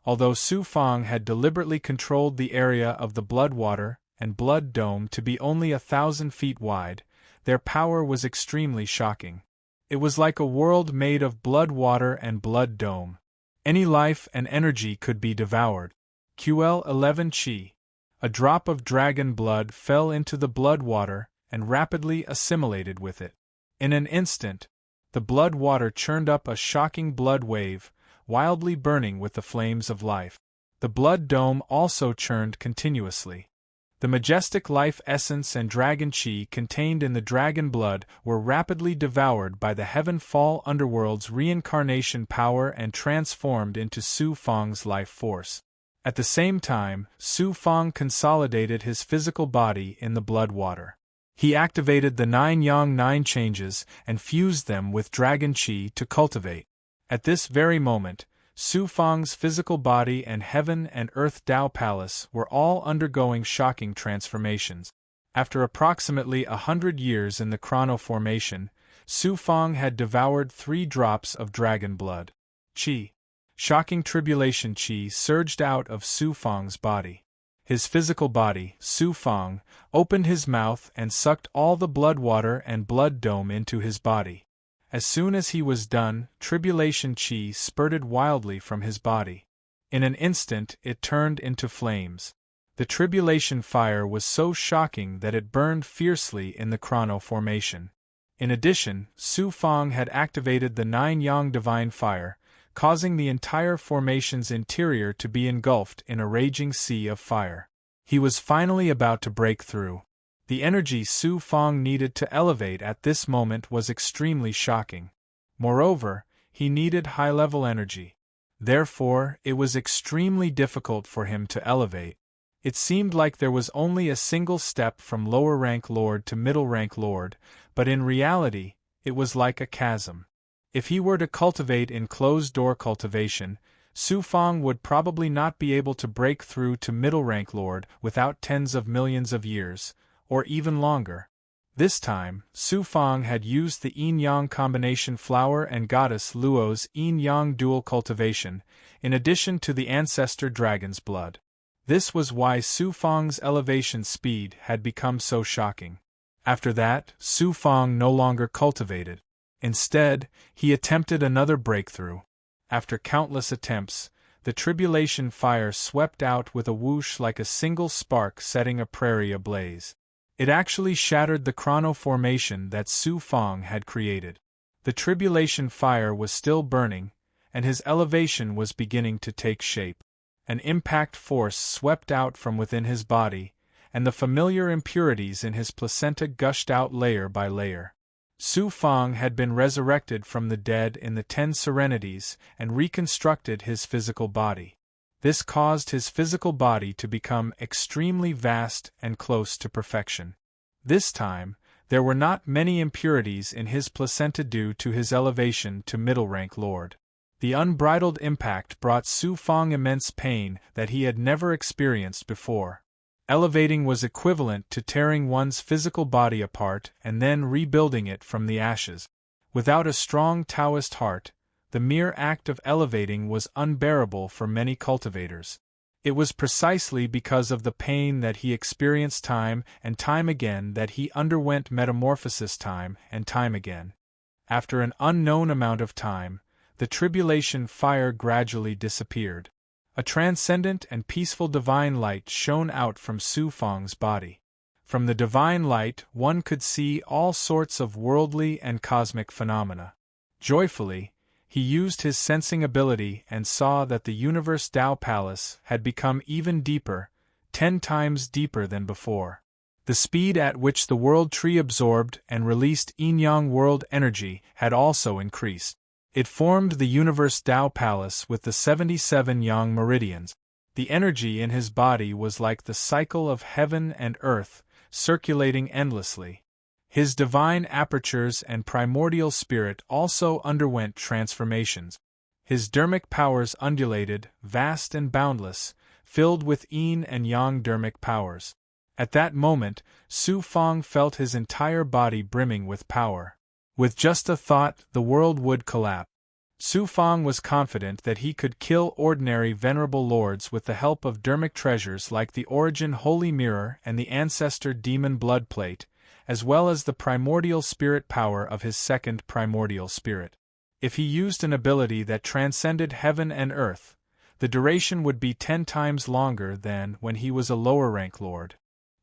Although Su Fang had deliberately controlled the area of the Blood Water and Blood Dome to be only 1,000 feet wide, their power was extremely shocking. It was like a world made of blood water and blood dome. Any life and energy could be devoured. QL11 Chi. A drop of dragon blood fell into the blood water and rapidly assimilated with it. In an instant, the blood water churned up a shocking blood wave, wildly burning with the flames of life. The blood dome also churned continuously. The majestic life essence and dragon chi contained in the dragon blood were rapidly devoured by the Heaven Fall Underworld's reincarnation power and transformed into Su Fang's life force. At the same time, Su Fang consolidated his physical body in the blood water. He activated the 9 Yang 9 changes and fused them with dragon chi to cultivate. At this very moment, Su Fang's physical body and heaven and earth Tao Palace were all undergoing shocking transformations. After approximately 100 years in the chrono formation, Su Fang had devoured 3 drops of dragon blood. Qi. Shocking tribulation qi surged out of Su Fang's body. His physical body, Su Fang, opened his mouth and sucked all the blood water and blood dome into his body. As soon as he was done, tribulation qi spurted wildly from his body. In an instant it turned into flames. The tribulation fire was so shocking that it burned fiercely in the chrono formation. In addition, Su Fang had activated the 9-yang divine fire, causing the entire formation's interior to be engulfed in a raging sea of fire. He was finally about to break through. The energy Su Fang needed to elevate at this moment was extremely shocking. Moreover, he needed high-level energy. Therefore, it was extremely difficult for him to elevate. It seemed like there was only a single step from lower-rank lord to middle-rank lord, but in reality, it was like a chasm. If he were to cultivate in closed-door cultivation, Su Fang would probably not be able to break through to middle-rank lord without tens of millions of years, or even longer. This time, Su Fang had used the yin-yang combination flower and goddess Luo's yin-yang dual cultivation, in addition to the ancestor dragon's blood. This was why Su Fang's elevation speed had become so shocking. After that, Su Fang no longer cultivated. Instead, he attempted another breakthrough. After countless attempts, the tribulation fire swept out with a whoosh like a single spark setting a prairie ablaze. It actually shattered the chrono formation that Su Fang had created. The tribulation fire was still burning, and his elevation was beginning to take shape. An impact force swept out from within his body, and the familiar impurities in his placenta gushed out layer by layer. Su Fang had been resurrected from the dead in the 10 serenities and reconstructed his physical body. This caused his physical body to become extremely vast and close to perfection. This time, there were not many impurities in his placenta due to his elevation to middle-rank lord. The unbridled impact brought Su Fang immense pain that he had never experienced before. Elevating was equivalent to tearing one's physical body apart and then rebuilding it from the ashes. Without a strong Taoist heart, the mere act of elevating was unbearable for many cultivators. It was precisely because of the pain that he experienced time and time again that he underwent metamorphosis time and time again. After an unknown amount of time, the tribulation fire gradually disappeared. A transcendent and peaceful divine light shone out from Su Fang's body. From the divine light one could see all sorts of worldly and cosmic phenomena. Joyfully, he used his sensing ability and saw that the universe Tao Palace had become even deeper, 10 times deeper than before. The speed at which the world tree absorbed and released yin-yang world energy had also increased. It formed the universe Tao Palace with the 77 yang meridians. The energy in his body was like the cycle of heaven and earth, circulating endlessly. His divine apertures and primordial spirit also underwent transformations. His dermic powers undulated, vast and boundless, filled with yin and yang dermic powers. At that moment, Su Fang felt his entire body brimming with power. With just a thought, the world would collapse. Su Fang was confident that he could kill ordinary venerable lords with the help of dermic treasures like the Origin Holy Mirror and the Ancestor Demon Blood Plate, as well as the primordial spirit power of his second primordial spirit. If he used an ability that transcended heaven and earth, the duration would be 10 times longer than when he was a lower-rank lord.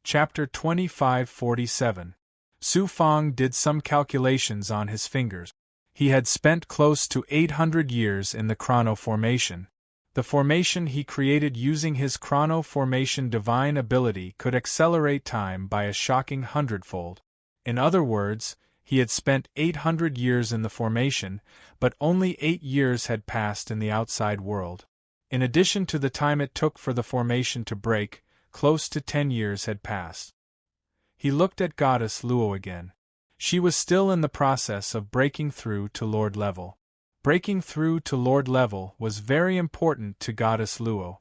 Chapter 2547. Su Fang did some calculations on his fingers. He had spent close to 800 years in the chrono formation. The formation he created using his chrono formation divine ability could accelerate time by a shocking hundredfold. In other words, he had spent 800 years in the formation, but only 8 years had passed in the outside world. In addition to the time it took for the formation to break, close to 10 years had passed. He looked at Goddess Luo again. She was still in the process of breaking through to Lord level. Breaking through to Lord level was very important to Goddess Luo.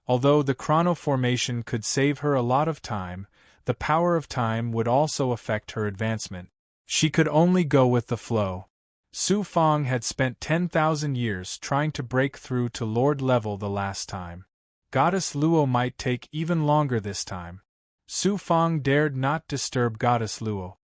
Although the chronoformation could save her a lot of time, the power of time would also affect her advancement. She could only go with the flow. Su Fang had spent 10,000 years trying to break through to Lord level the last time. Goddess Luo might take even longer this time. Su Fang dared not disturb Goddess Luo.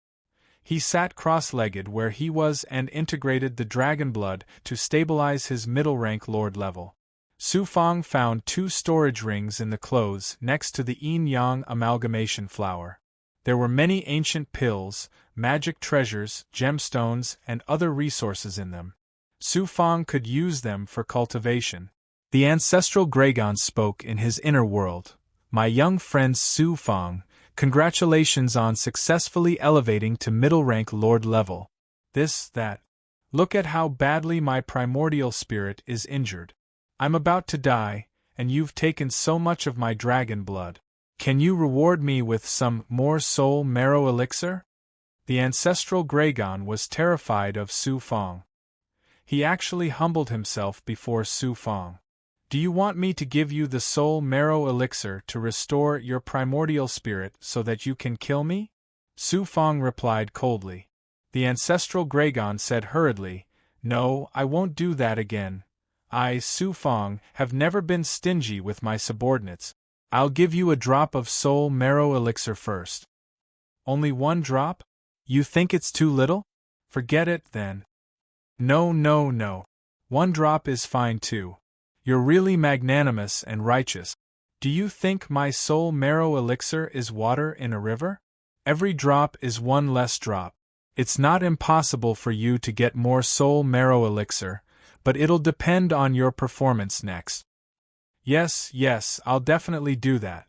He sat cross-legged where he was and integrated the dragon blood to stabilize his middle-rank Lord level. Su Fang found 2 storage rings in the clothes next to the yin-yang amalgamation flower. There were many ancient pills, magic treasures, gemstones, and other resources in them. Su Fang could use them for cultivation. The ancestral Gragon spoke in his inner world. "My young friend Su Fang, congratulations on successfully elevating to middle-rank Lord level. This, that. Look at how badly my primordial spirit is injured. I'm about to die, and you've taken so much of my dragon blood. Can you reward me with some more soul marrow elixir?" The ancestral Gragon was terrified of Su Fang. He actually humbled himself before Su Fang. "Do you want me to give you the soul marrow elixir to restore your primordial spirit so that you can kill me?" Su Fang replied coldly. The ancestral Gragon said hurriedly, "No, I won't do that again. I, Su Fang, have never been stingy with my subordinates. I'll give you a drop of soul marrow elixir first." "Only 1 drop? You think it's too little? Forget it, then." "No, no, no. 1 drop is fine too. You're really magnanimous and righteous. Do you think my soul marrow elixir is water in a river? Every drop is 1 less drop. It's not impossible for you to get more soul marrow elixir, but it'll depend on your performance next." Yes, I'll definitely do that."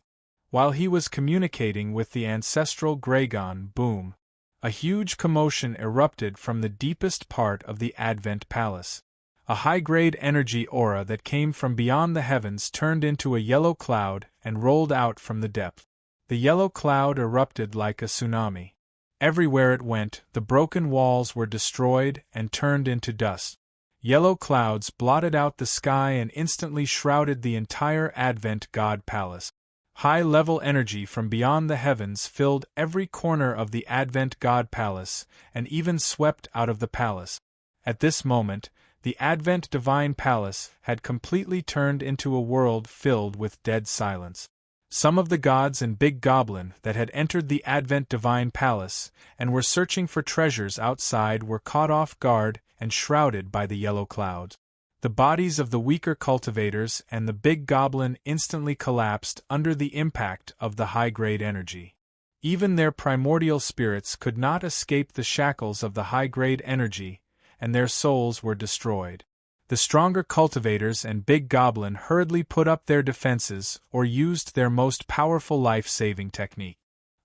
While he was communicating with the ancestral Gragon, boom! A huge commotion erupted from the deepest part of the Advent Palace. A high-grade energy aura that came from beyond the heavens turned into a yellow cloud and rolled out from the depth. The yellow cloud erupted like a tsunami. Everywhere it went, the broken walls were destroyed and turned into dust. Yellow clouds blotted out the sky and instantly shrouded the entire Advent God Palace. High-level energy from beyond the heavens filled every corner of the Advent God Palace and even swept out of the palace. At this moment, the Advent Divine Palace had completely turned into a world filled with dead silence. Some of the gods and big goblin that had entered the Advent Divine Palace and were searching for treasures outside were caught off guard and shrouded by the yellow clouds. The bodies of the weaker cultivators and the big goblin instantly collapsed under the impact of the high-grade energy. Even their primordial spirits could not escape the shackles of the high-grade energy, and their souls were destroyed. The stronger cultivators and big goblin hurriedly put up their defenses or used their most powerful life-saving technique.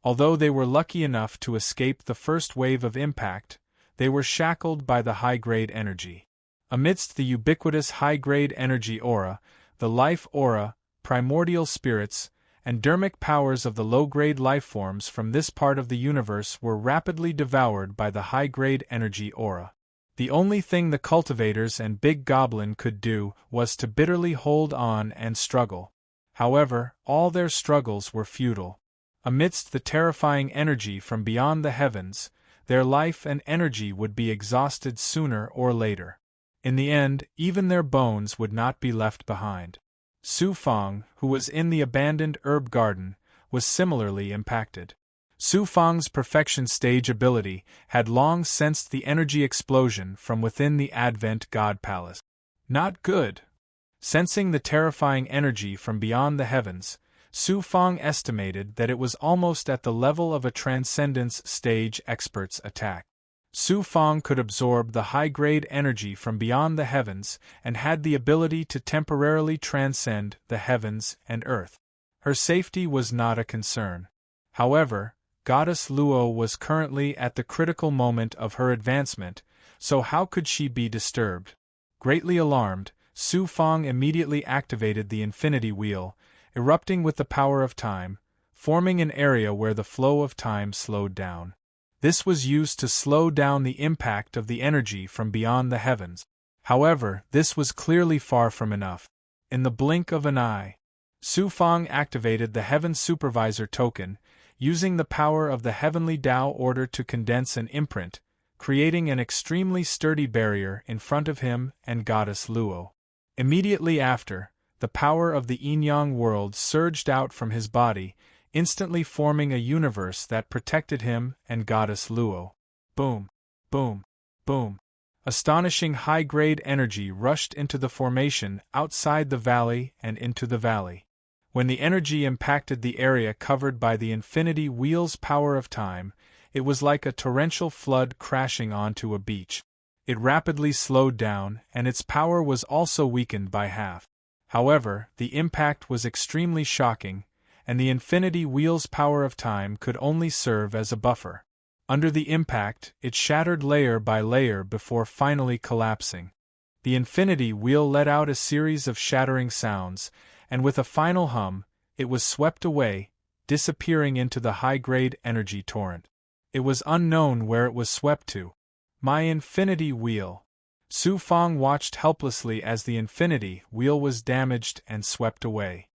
Although they were lucky enough to escape the first wave of impact, they were shackled by the high-grade energy. Amidst the ubiquitous high-grade energy aura, the life aura, primordial spirits, and dermic powers of the low-grade lifeforms from this part of the universe were rapidly devoured by the high-grade energy aura. The only thing the cultivators and big goblin could do was to bitterly hold on and struggle. However, all their struggles were futile. Amidst the terrifying energy from beyond the heavens, their life and energy would be exhausted sooner or later. In the end, even their bones would not be left behind. Su Fang, who was in the abandoned herb garden, was similarly impacted. Su Fang's perfection stage ability had long sensed the energy explosion from within the Advent God Palace. Not good. Sensing the terrifying energy from beyond the heavens, Su Fang estimated that it was almost at the level of a Transcendence Stage expert's attack. Su Fang could absorb the high-grade energy from beyond the heavens and had the ability to temporarily transcend the heavens and earth. Her safety was not a concern. However, Goddess Luo was currently at the critical moment of her advancement, so how could she be disturbed? Greatly alarmed, Su Fang immediately activated the Infinity Wheel, erupting with the power of time, forming an area where the flow of time slowed down. This was used to slow down the impact of the energy from beyond the heavens. However, this was clearly far from enough. In the blink of an eye, Su Fang activated the Heaven Supervisor token, using the power of the Heavenly Tao Order to condense an imprint, creating an extremely sturdy barrier in front of him and Goddess Luo. Immediately after, the power of the Yin-Yang world surged out from his body, instantly forming a universe that protected him and Goddess Luo. Boom, boom, boom. Astonishing high-grade energy rushed into the formation outside the valley and into the valley. When the energy impacted the area covered by the infinity wheel's power of time, it was like a torrential flood crashing onto a beach. It rapidly slowed down, and its power was also weakened by half. However, the impact was extremely shocking, and the infinity wheel's power of time could only serve as a buffer. Under the impact, it shattered layer by layer before finally collapsing. The infinity wheel let out a series of shattering sounds, and with a final hum, it was swept away, disappearing into the high-grade energy torrent. It was unknown where it was swept to. My infinity wheel. Su Fang watched helplessly as the infinity wheel was damaged and swept away.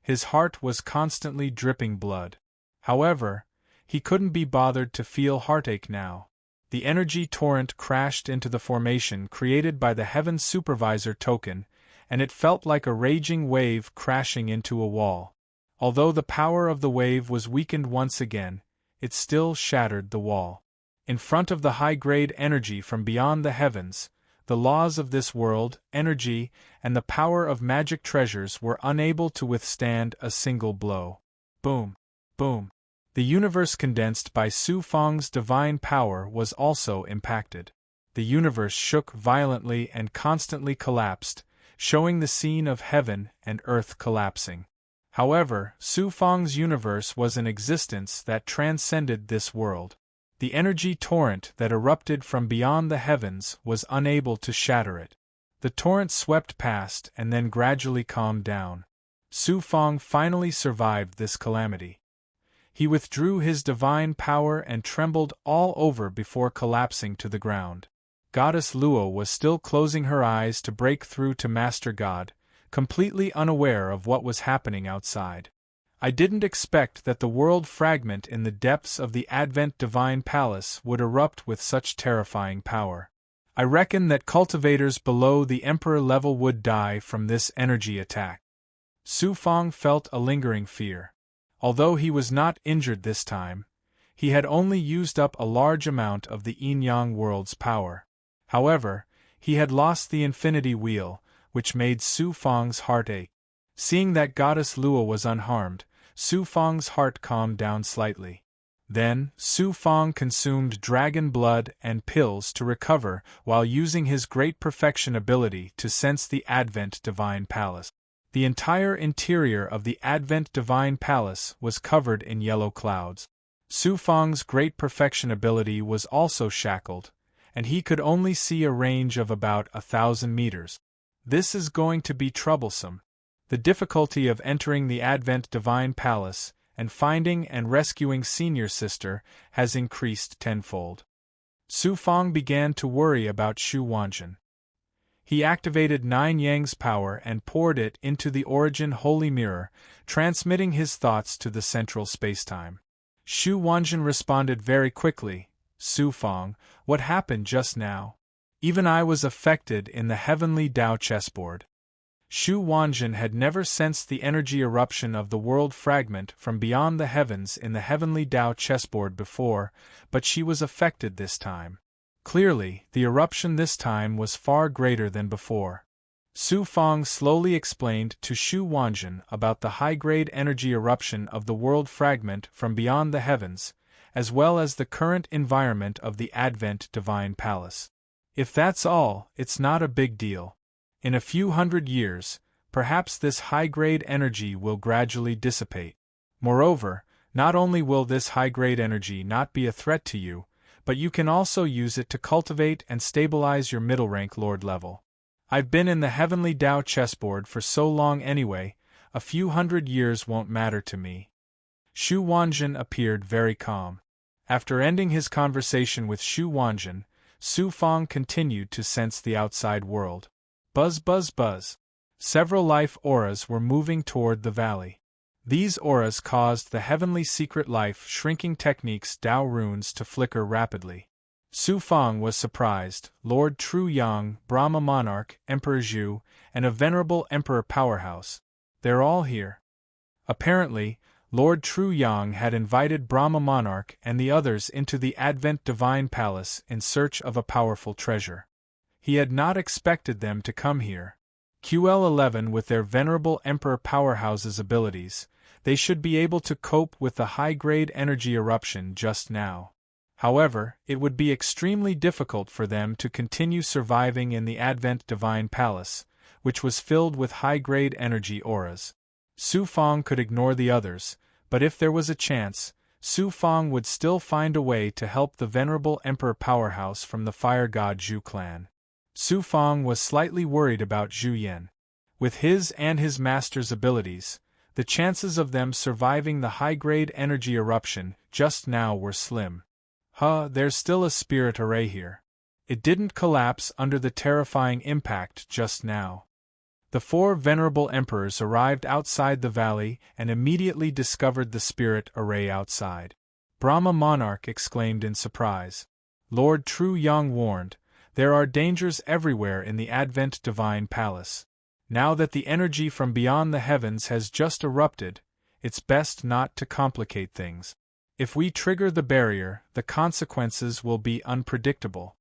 His heart was constantly dripping blood. However, he couldn't be bothered to feel heartache now. The energy torrent crashed into the formation created by the Heaven Supervisor token, and it felt like a raging wave crashing into a wall. Although the power of the wave was weakened once again, it still shattered the wall. In front of the high-grade energy from beyond the heavens, the laws of this world, energy, and the power of magic treasures were unable to withstand a single blow. Boom, boom. The universe condensed by Su Fang's divine power was also impacted. The universe shook violently and constantly collapsed, showing the scene of heaven and earth collapsing. However, Su Fang's universe was an existence that transcended this world. The energy torrent that erupted from beyond the heavens was unable to shatter it. The torrent swept past and then gradually calmed down. Su Fang finally survived this calamity. He withdrew his divine power and trembled all over before collapsing to the ground. Goddess Luo was still closing her eyes to break through to Master God, completely unaware of what was happening outside. I didn't expect that the world fragment in the depths of the Advent Divine Palace would erupt with such terrifying power. I reckon that cultivators below the Emperor level would die from this energy attack. Su Fang felt a lingering fear. Although he was not injured this time, he had only used up a large amount of the Yin-Yang world's power. However, he had lost the infinity wheel, which made Su Fang's heart ache. Seeing that Goddess Luo was unharmed, Su Fang's heart calmed down slightly. Then, Su Fang consumed dragon blood and pills to recover while using his great perfection ability to sense the Advent Divine Palace. The entire interior of the Advent Divine Palace was covered in yellow clouds. Su Fang's great perfection ability was also shackled, and he could only see a range of about 1,000 meters. This is going to be troublesome. The difficulty of entering the Advent Divine Palace and finding and rescuing Senior Sister has increased tenfold. Su Fang began to worry about Shu Wanjun. He activated Nine Yang's power and poured it into the Origin Holy Mirror, transmitting his thoughts to the central spacetime. Shu Wanjun responded very quickly. Su Fang, what happened just now? Even I was affected in the heavenly Tao chessboard. Shu Wanjun had never sensed the energy eruption of the world fragment from beyond the heavens in the heavenly Tao chessboard before, but she was affected this time. Clearly, the eruption this time was far greater than before. Su Fang slowly explained to Shu Wanjun about the high-grade energy eruption of the world fragment from beyond the heavens, as well as the current environment of the Advent Divine Palace. If that's all, it's not a big deal. In a few hundred years, perhaps this high-grade energy will gradually dissipate. Moreover, not only will this high-grade energy not be a threat to you, but you can also use it to cultivate and stabilize your middle-rank lord level. I've been in the heavenly Tao chessboard for so long anyway, a few hundred years won't matter to me. Shu Wanjun appeared very calm. After ending his conversation with Shu Wanjun, Su Fang continued to sense the outside world. Buzz buzz buzz. Several life auras were moving toward the valley. These auras caused the heavenly secret life shrinking techniques Dao runes to flicker rapidly. Su Fang was surprised. Lord Tru Yang, Brahma Monarch, Emperor Zhu, and a venerable Emperor Powerhouse. They're all here. Apparently, Lord Tru Yang had invited Brahma Monarch and the others into the Advent Divine Palace in search of a powerful treasure. He had not expected them to come here. QL11 with their venerable Emperor Powerhouse's abilities, they should be able to cope with the high-grade energy eruption just now. However, it would be extremely difficult for them to continue surviving in the Advent Divine Palace, which was filled with high-grade energy auras. Su Fang could ignore the others, but if there was a chance, Su Fang would still find a way to help the venerable Emperor Powerhouse from the Fire God Zhu clan. Su Fang was slightly worried about Zhu Yan. With his and his master's abilities, the chances of them surviving the high-grade energy eruption just now were slim. There's still a spirit array here. It didn't collapse under the terrifying impact just now. The four venerable emperors arrived outside the valley and immediately discovered the spirit array outside. Brahma Monarch exclaimed in surprise. Lord Tru Yang warned, there are dangers everywhere in the Advent Divine Palace. Now that the energy from beyond the heavens has just erupted, it's best not to complicate things. If we trigger the barrier, the consequences will be unpredictable.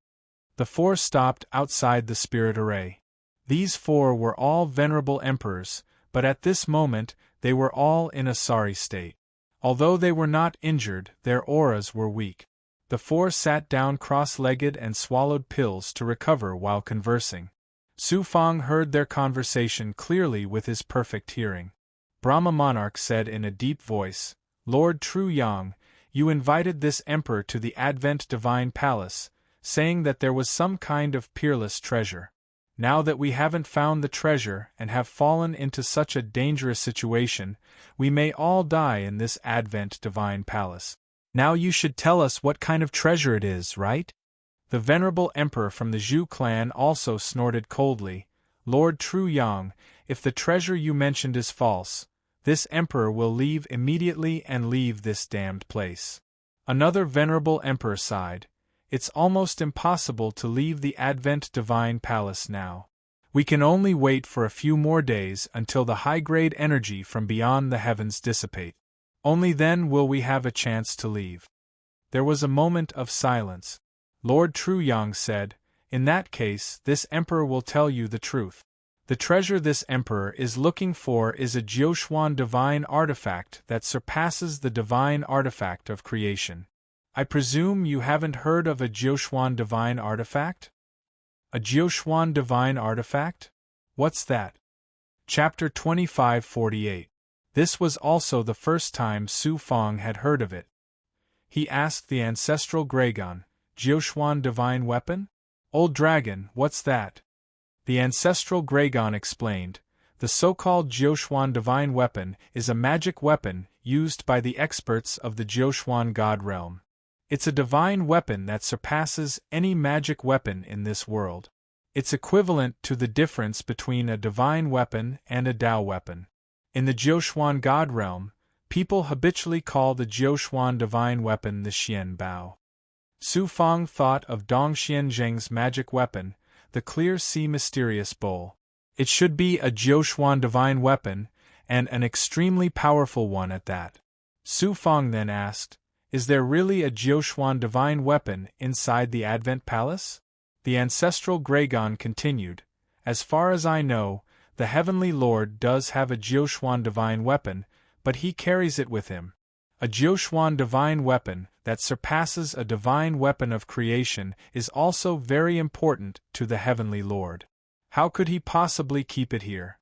The four stopped outside the spirit array. These four were all venerable emperors, but at this moment, they were all in a sorry state. Although they were not injured, their auras were weak. The four sat down cross-legged and swallowed pills to recover while conversing. Su Fang heard their conversation clearly with his perfect hearing. Brahma Monarch said in a deep voice, Lord Tru Yang, you invited this emperor to the Advent Divine Palace, saying that there was some kind of peerless treasure. Now that we haven't found the treasure and have fallen into such a dangerous situation, we may all die in this Advent Divine Palace. Now you should tell us what kind of treasure it is, right? The venerable emperor from the Zhu clan also snorted coldly. Lord Tru Yang, if the treasure you mentioned is false, this emperor will leave immediately and leave this damned place. Another venerable emperor sighed. It's almost impossible to leave the Advent Divine Palace now. We can only wait for a few more days until the high-grade energy from beyond the heavens dissipate. Only then will we have a chance to leave. There was a moment of silence. Lord Tru Yang said, in that case, this emperor will tell you the truth. The treasure this emperor is looking for is a Jiuxuan divine artifact that surpasses the divine artifact of creation. I presume you haven't heard of a Jiuxuan divine artifact? A Jiuxuan divine artifact? What's that? Chapter 2548. This was also the first time Su Fang had heard of it. He asked the ancestral Gragon, Jiuxuan divine weapon? Old dragon, what's that? The ancestral Gragon explained, the so-called Jiuxuan divine weapon is a magic weapon used by the experts of the Jiuxuan god realm. It's a divine weapon that surpasses any magic weapon in this world. It's equivalent to the difference between a divine weapon and a Dao weapon. In the Jiuxuan god realm, people habitually call the Jiuxuan divine weapon the Xian Bao. Su Fang thought of Dong Xianzheng's magic weapon, the clear sea mysterious bowl. It should be a Jiuxuan divine weapon, and an extremely powerful one at that. Su Fang then asked, is there really a Jiuxuan divine weapon inside the Advent Palace? The ancestral Gragon continued, as far as I know, the Heavenly Lord does have a Jiuxuan divine weapon, but he carries it with him. A Jiuxuan divine weapon that surpasses a divine weapon of creation is also very important to the Heavenly Lord. How could he possibly keep it here?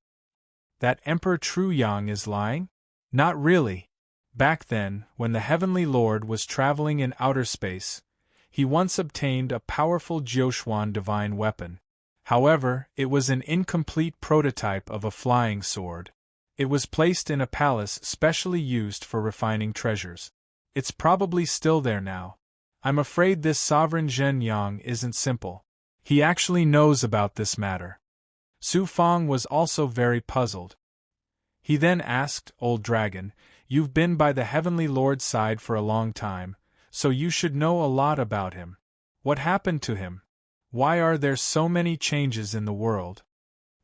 That Emperor Tru Yang is lying? Not really. Back then, when the Heavenly Lord was traveling in outer space, he once obtained a powerful Jiuxuan divine weapon. However, it was an incomplete prototype of a flying sword. It was placed in a palace specially used for refining treasures. It's probably still there now. I'm afraid this sovereign Zhen Yang isn't simple. He actually knows about this matter. Su Fang was also very puzzled. He then asked, Old Dragon, you've been by the Heavenly Lord's side for a long time, so you should know a lot about him. What happened to him? Why are there so many changes in the world?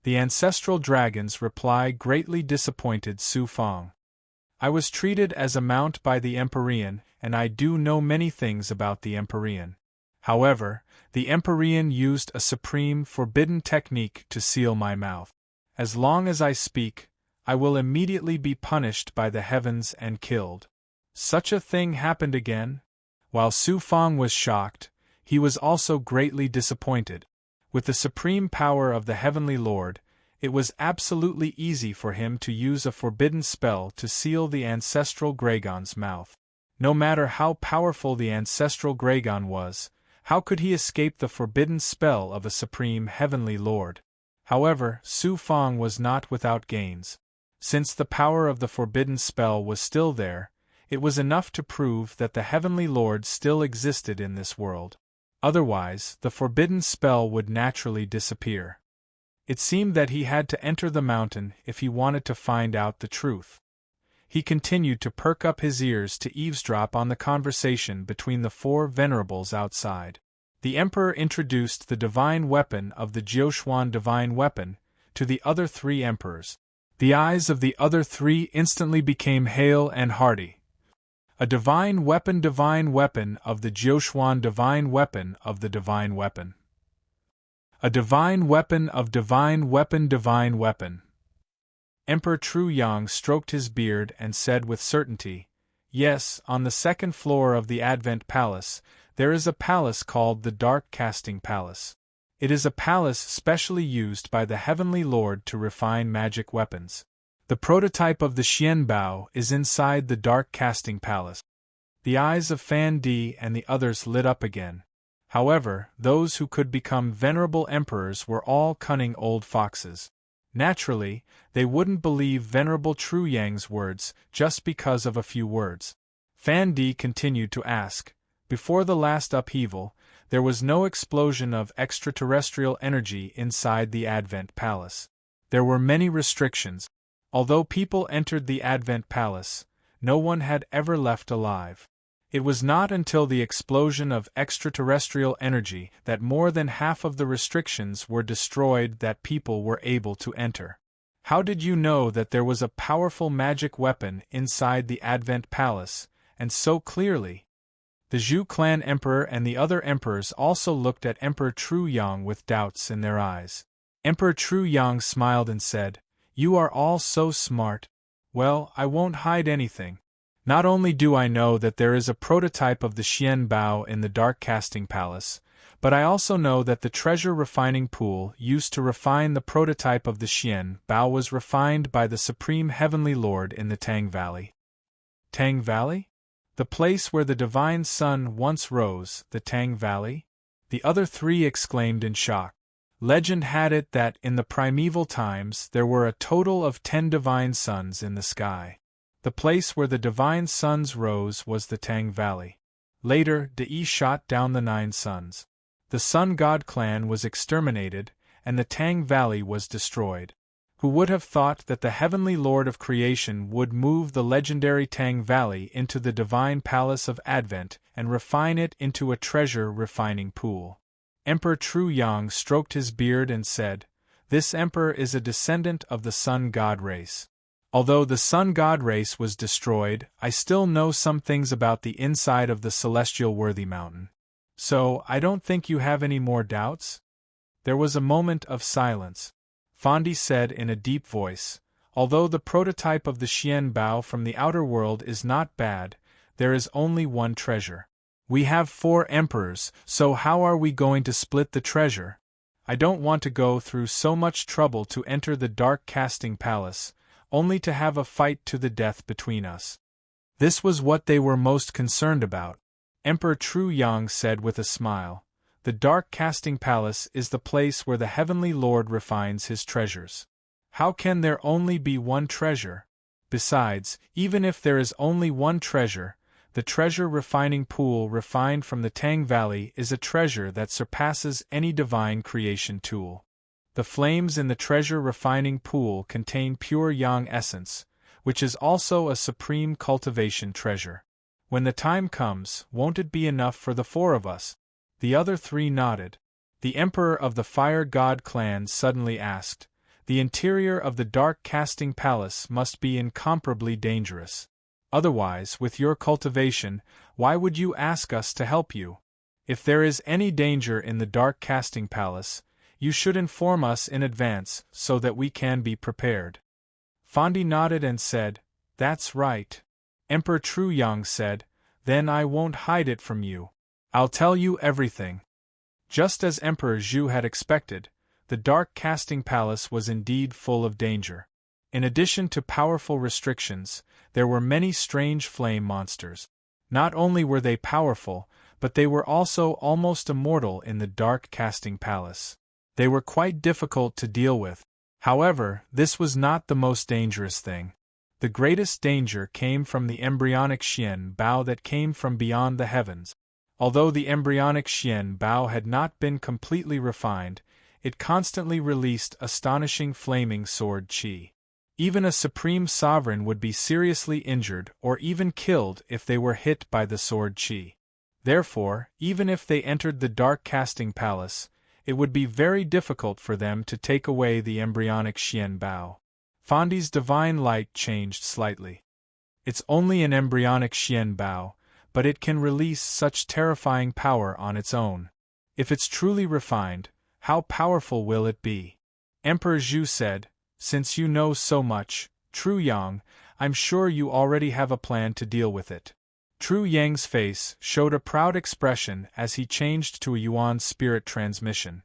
The ancestral dragon's reply greatly disappointed Su Fang. I was treated as a mount by the Empyrean, and I do know many things about the Empyrean. However, the Empyrean used a supreme forbidden technique to seal my mouth. As long as I speak, I will immediately be punished by the heavens and killed. Such a thing happened again? While Su Fang was shocked, he was also greatly disappointed. With the supreme power of the Heavenly Lord, it was absolutely easy for him to use a forbidden spell to seal the ancestral Gragon's mouth. No matter how powerful the ancestral Gragon was, how could he escape the forbidden spell of a supreme Heavenly Lord? However, Su Fang was not without gains. Since the power of the forbidden spell was still there, it was enough to prove that the Heavenly Lord still existed in this world. Otherwise, the forbidden spell would naturally disappear. It seemed that he had to enter the mountain if he wanted to find out the truth. He continued to perk up his ears to eavesdrop on the conversation between the four venerables outside. The Emperor introduced the divine weapon of the Jiuxuan divine weapon to the other three emperors. The eyes of the other three instantly became hale and hearty. A divine weapon of the Jiuxuan divine weapon of the divine weapon. A divine weapon of divine weapon. Emperor Tru Yang stroked his beard and said with certainty, Yes, on the second floor of the Advent Palace, there is a palace called the Dark Casting Palace. It is a palace specially used by the Heavenly Lord to refine magic weapons. The prototype of the Xian Bao is inside the Dark Casting Palace. The eyes of Fan Di and the others lit up again. However, those who could become venerable emperors were all cunning old foxes. Naturally, they wouldn't believe Venerable Tru Yang's words just because of a few words. Fan Di continued to ask, before the last upheaval, there was no explosion of extraterrestrial energy inside the Advent Palace. There were many restrictions. Although people entered the Advent Palace, no one had ever left alive. It was not until the explosion of extraterrestrial energy that more than half of the restrictions were destroyed that people were able to enter. How did you know that there was a powerful magic weapon inside the Advent Palace, and so clearly? The Zhu clan emperor and the other emperors also looked at Emperor Tru Yang with doubts in their eyes. Emperor Tru Yang smiled and said, You are all so smart. Well, I won't hide anything. Not only do I know that there is a prototype of the Xian Bao in the Dark Casting Palace, but I also know that the treasure refining pool used to refine the prototype of the Xian Bao was refined by the Supreme Heavenly Lord in the Tang Valley. Tang Valley? The place where the Divine Sun once rose, the Tang Valley? The other three exclaimed in shock. Legend had it that in the primeval times there were a total of 10 divine suns in the sky. The place where the divine suns rose was the Tang Valley. Later, Dai shot down the 9 suns. The Sun God clan was exterminated, and the Tang Valley was destroyed. Who would have thought that the Heavenly Lord of Creation would move the legendary Tang Valley into the Divine Palace of Advent and refine it into a treasure refining pool? Emperor Tru Yang stroked his beard and said, This emperor is a descendant of the Sun God race. Although the Sun God race was destroyed, I still know some things about the inside of the celestial worthy mountain. So, I don't think you have any more doubts? There was a moment of silence. Fondi said in a deep voice, Although the prototype of the Xian Bao from the outer world is not bad, there is only one treasure. We have 4 emperors, so how are we going to split the treasure? I don't want to go through so much trouble to enter the Dark Casting Palace, only to have a fight to the death between us. This was what they were most concerned about. Emperor Tru Yang said with a smile, The Dark Casting Palace is the place where the Heavenly Lord refines his treasures. How can there only be one treasure? Besides, even if there is only one treasure, The treasure refining pool refined from the Tang Valley is a treasure that surpasses any divine creation tool. The flames in the treasure refining pool contain pure yang essence, which is also a supreme cultivation treasure. When the time comes, won't it be enough for the four of us? The other three nodded. The emperor of the Fire God clan suddenly asked, "The interior of the dark casting palace must be incomparably dangerous. Otherwise, with your cultivation, why would you ask us to help you? If there is any danger in the dark casting palace, you should inform us in advance so that we can be prepared." Fondi nodded and said, "That's right." Emperor Truyang said, "Then I won't hide it from you. I'll tell you everything." Just as Emperor Zhu had expected, the dark casting palace was indeed full of danger. In addition to powerful restrictions, there were many strange flame monsters. Not only were they powerful, but they were also almost immortal in the dark casting palace. They were quite difficult to deal with. However, this was not the most dangerous thing. The greatest danger came from the embryonic Xian Bao that came from beyond the heavens. Although the embryonic Xian Bao had not been completely refined, it constantly released astonishing flaming sword qi. Even a supreme sovereign would be seriously injured or even killed if they were hit by the sword qi. Therefore, even if they entered the dark casting palace, it would be very difficult for them to take away the embryonic Xian Bao. Fondi's divine light changed slightly. It's only an embryonic Xian Bao, but it can release such terrifying power on its own. If it's truly refined, how powerful will it be? Emperor Zhu said, "Since you know so much, Truyang, I'm sure you already have a plan to deal with it." Truyang's face showed a proud expression as he changed to a Yuan spirit transmission.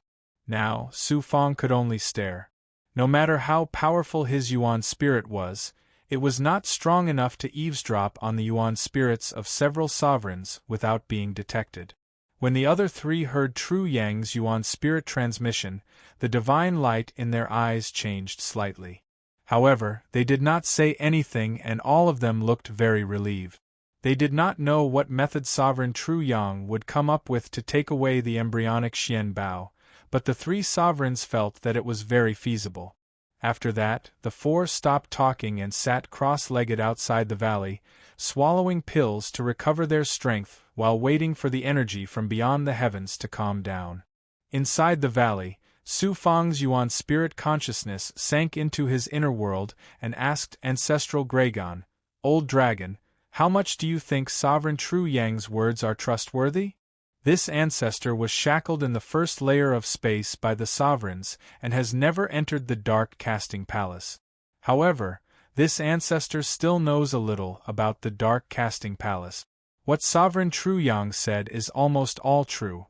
Now, Su Fang could only stare. No matter how powerful his Yuan spirit was, it was not strong enough to eavesdrop on the Yuan spirits of several sovereigns without being detected. When the other three heard Truyang's Yuan spirit transmission, the divine light in their eyes changed slightly. However, they did not say anything and all of them looked very relieved. They did not know what method Sovereign Truyang would come up with to take away the embryonic Xian Bao, but the three sovereigns felt that it was very feasible. After that, the four stopped talking and sat cross-legged outside the valley, swallowing pills to recover their strength while waiting for the energy from beyond the heavens to calm down. Inside the valley, Su Fang's Yuan spirit consciousness sank into his inner world and asked Ancestral Gragon, "Old Dragon, how much do you think Sovereign Truyang's words are trustworthy?" This ancestor was shackled in the first layer of space by the sovereigns and has never entered the dark casting palace. However, this ancestor still knows a little about the dark casting palace. What Sovereign Truyang said is almost all true.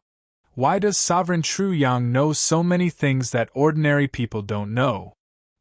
Why does Sovereign Truyang know so many things that ordinary people don't know?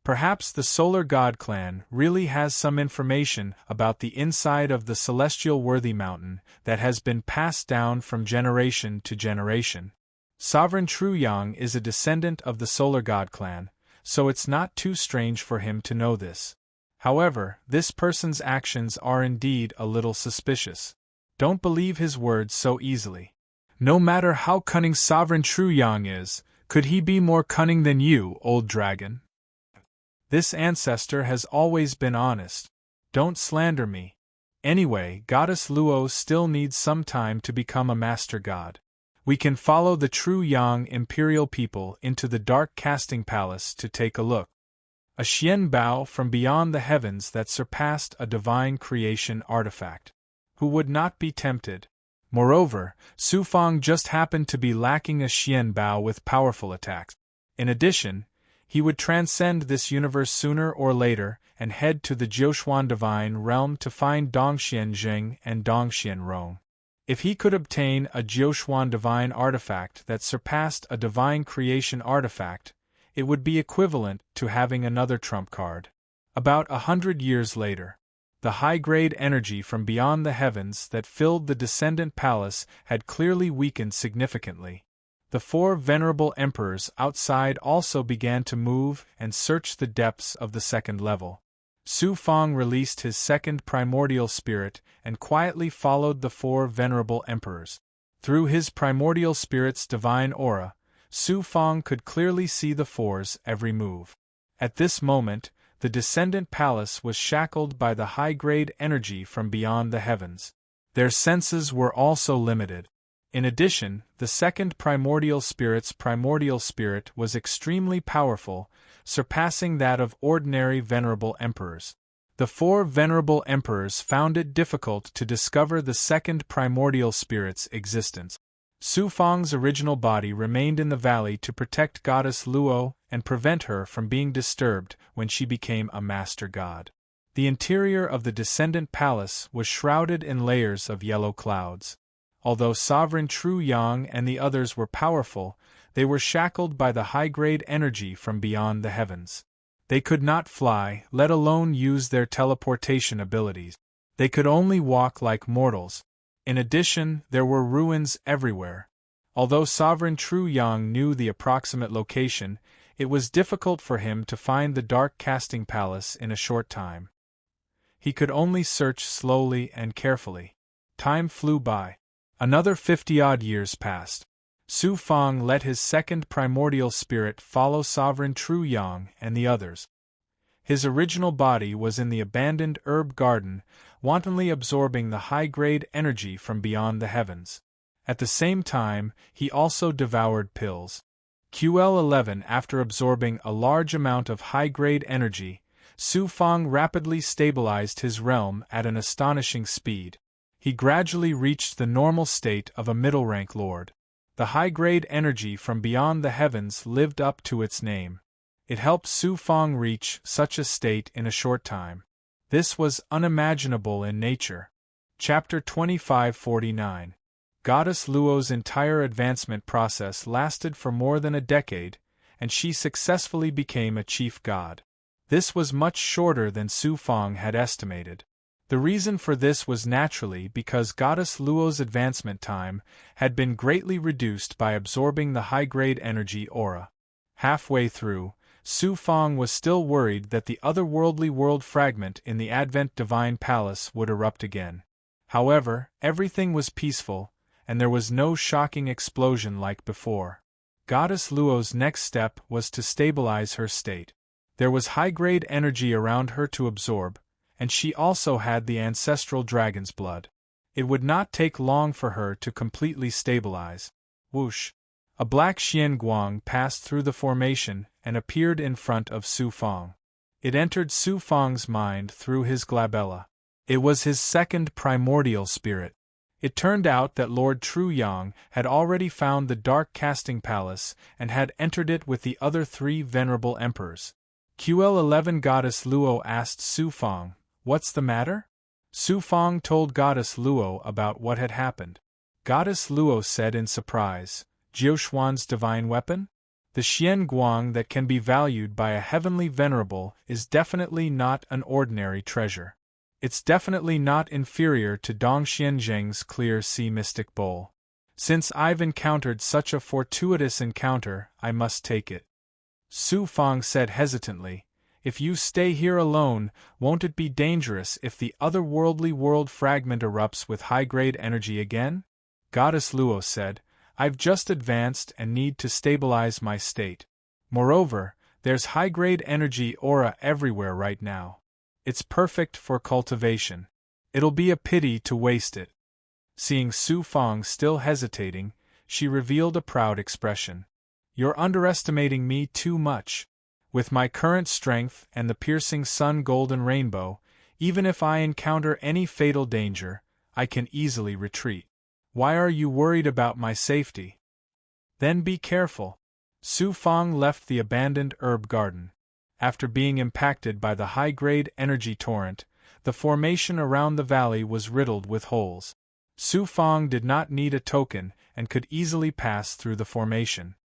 Perhaps the Solar God clan really has some information about the inside of the celestial worthy mountain that has been passed down from generation to generation. Sovereign Truyang is a descendant of the Solar God clan, so it's not too strange for him to know this. However, this person's actions are indeed a little suspicious. Don't believe his words so easily. No matter how cunning Sovereign Truyang is, could he be more cunning than you, old dragon? This ancestor has always been honest. Don't slander me. Anyway, Goddess Luo still needs some time to become a master god. We can follow the Truyang imperial people into the dark casting palace to take a look. A Xian Bao from beyond the heavens that surpassed a divine creation artifact. Who would not be tempted? Moreover, Su Fang just happened to be lacking a Xian Bao with powerful attacks. In addition, he would transcend this universe sooner or later and head to the Jiuxuan divine realm to find Dongxian Zheng and Dongxian Rong. If he could obtain a Jiuxuan divine artifact that surpassed a divine creation artifact, it would be equivalent to having another trump card. About 100 years later, the high-grade energy from beyond the heavens that filled the Descendant Palace had clearly weakened significantly. The four venerable emperors outside also began to move and search the depths of the second level. Su Fang released his second primordial spirit and quietly followed the four venerable emperors. Through his primordial spirit's divine aura, Su Fang could clearly see the four's every move. At this moment, the descendant palace was shackled by the high-grade energy from beyond the heavens. Their senses were also limited. In addition, the second primordial spirit's primordial spirit was extremely powerful, surpassing that of ordinary venerable emperors. The four venerable emperors found it difficult to discover the second primordial spirit's existence. Su Fang's original body remained in the valley to protect goddess Luo and prevent her from being disturbed when she became a master god. The interior of the descendant palace was shrouded in layers of yellow clouds. Although Sovereign True Yang and the others were powerful, they were shackled by the high-grade energy from beyond the heavens. They could not fly, let alone use their teleportation abilities. They could only walk like mortals. In addition, there were ruins everywhere. Although Sovereign True Yang knew the approximate location, it was difficult for him to find the dark casting palace in a short time. He could only search slowly and carefully. Time flew by. Another 50-odd years passed. Su Fang let his second primordial spirit follow Sovereign True Yang and the others. His original body was in the abandoned herb garden, wantonly absorbing the high-grade energy from beyond the heavens. At the same time, he also devoured pills. QL11. After absorbing a large amount of high-grade energy, Su Fang rapidly stabilized his realm at an astonishing speed. He gradually reached the normal state of a middle-rank lord. The high-grade energy from beyond the heavens lived up to its name. It helped Su Fang reach such a state in a short time. This was unimaginable in nature. Chapter 2549. Goddess Luo's entire advancement process lasted for more than a decade, and she successfully became a chief god. This was much shorter than Su Fang had estimated. The reason for this was naturally because Goddess Luo's advancement time had been greatly reduced by absorbing the high-grade energy aura. Halfway through, Su Fang was still worried that the otherworldly world fragment in the Advent Divine Palace would erupt again. However, everything was peaceful, and there was no shocking explosion like before. Goddess Luo's next step was to stabilize her state. There was high-grade energy around her to absorb, and she also had the ancestral dragon's blood. It would not take long for her to completely stabilize. Whoosh! A black Xian Guang passed through the formation and appeared in front of Su Fang. It entered Su Fang's mind through his glabella. It was his second primordial spirit. It turned out that Lord True Yang had already found the Dark Casting Palace and had entered it with the other three venerable emperors. QL11. Goddess Luo asked Su Fang, "What's the matter?" Su Fang told Goddess Luo about what had happened. Goddess Luo said in surprise, "Jiuxuan's divine weapon? The Xian Guang that can be valued by a heavenly venerable is definitely not an ordinary treasure. It's definitely not inferior to Dongxian Zheng's clear sea mystic bowl. Since I've encountered such a fortuitous encounter, I must take it." Su Fang said hesitantly, "If you stay here alone, won't it be dangerous if the otherworldly world fragment erupts with high-grade energy again?" Goddess Luo said, "I've just advanced and need to stabilize my state. Moreover, there's high-grade energy aura everywhere right now. It's perfect for cultivation. It'll be a pity to waste it." Seeing Su Fang still hesitating, she revealed a proud expression. "You're underestimating me too much. With my current strength and the piercing sun golden rainbow, even if I encounter any fatal danger, I can easily retreat. Why are you worried about my safety? Then be careful." Su Fang left the abandoned herb garden. After being impacted by the high-grade energy torrent, the formation around the valley was riddled with holes. Su Fang did not need a token and could easily pass through the formation.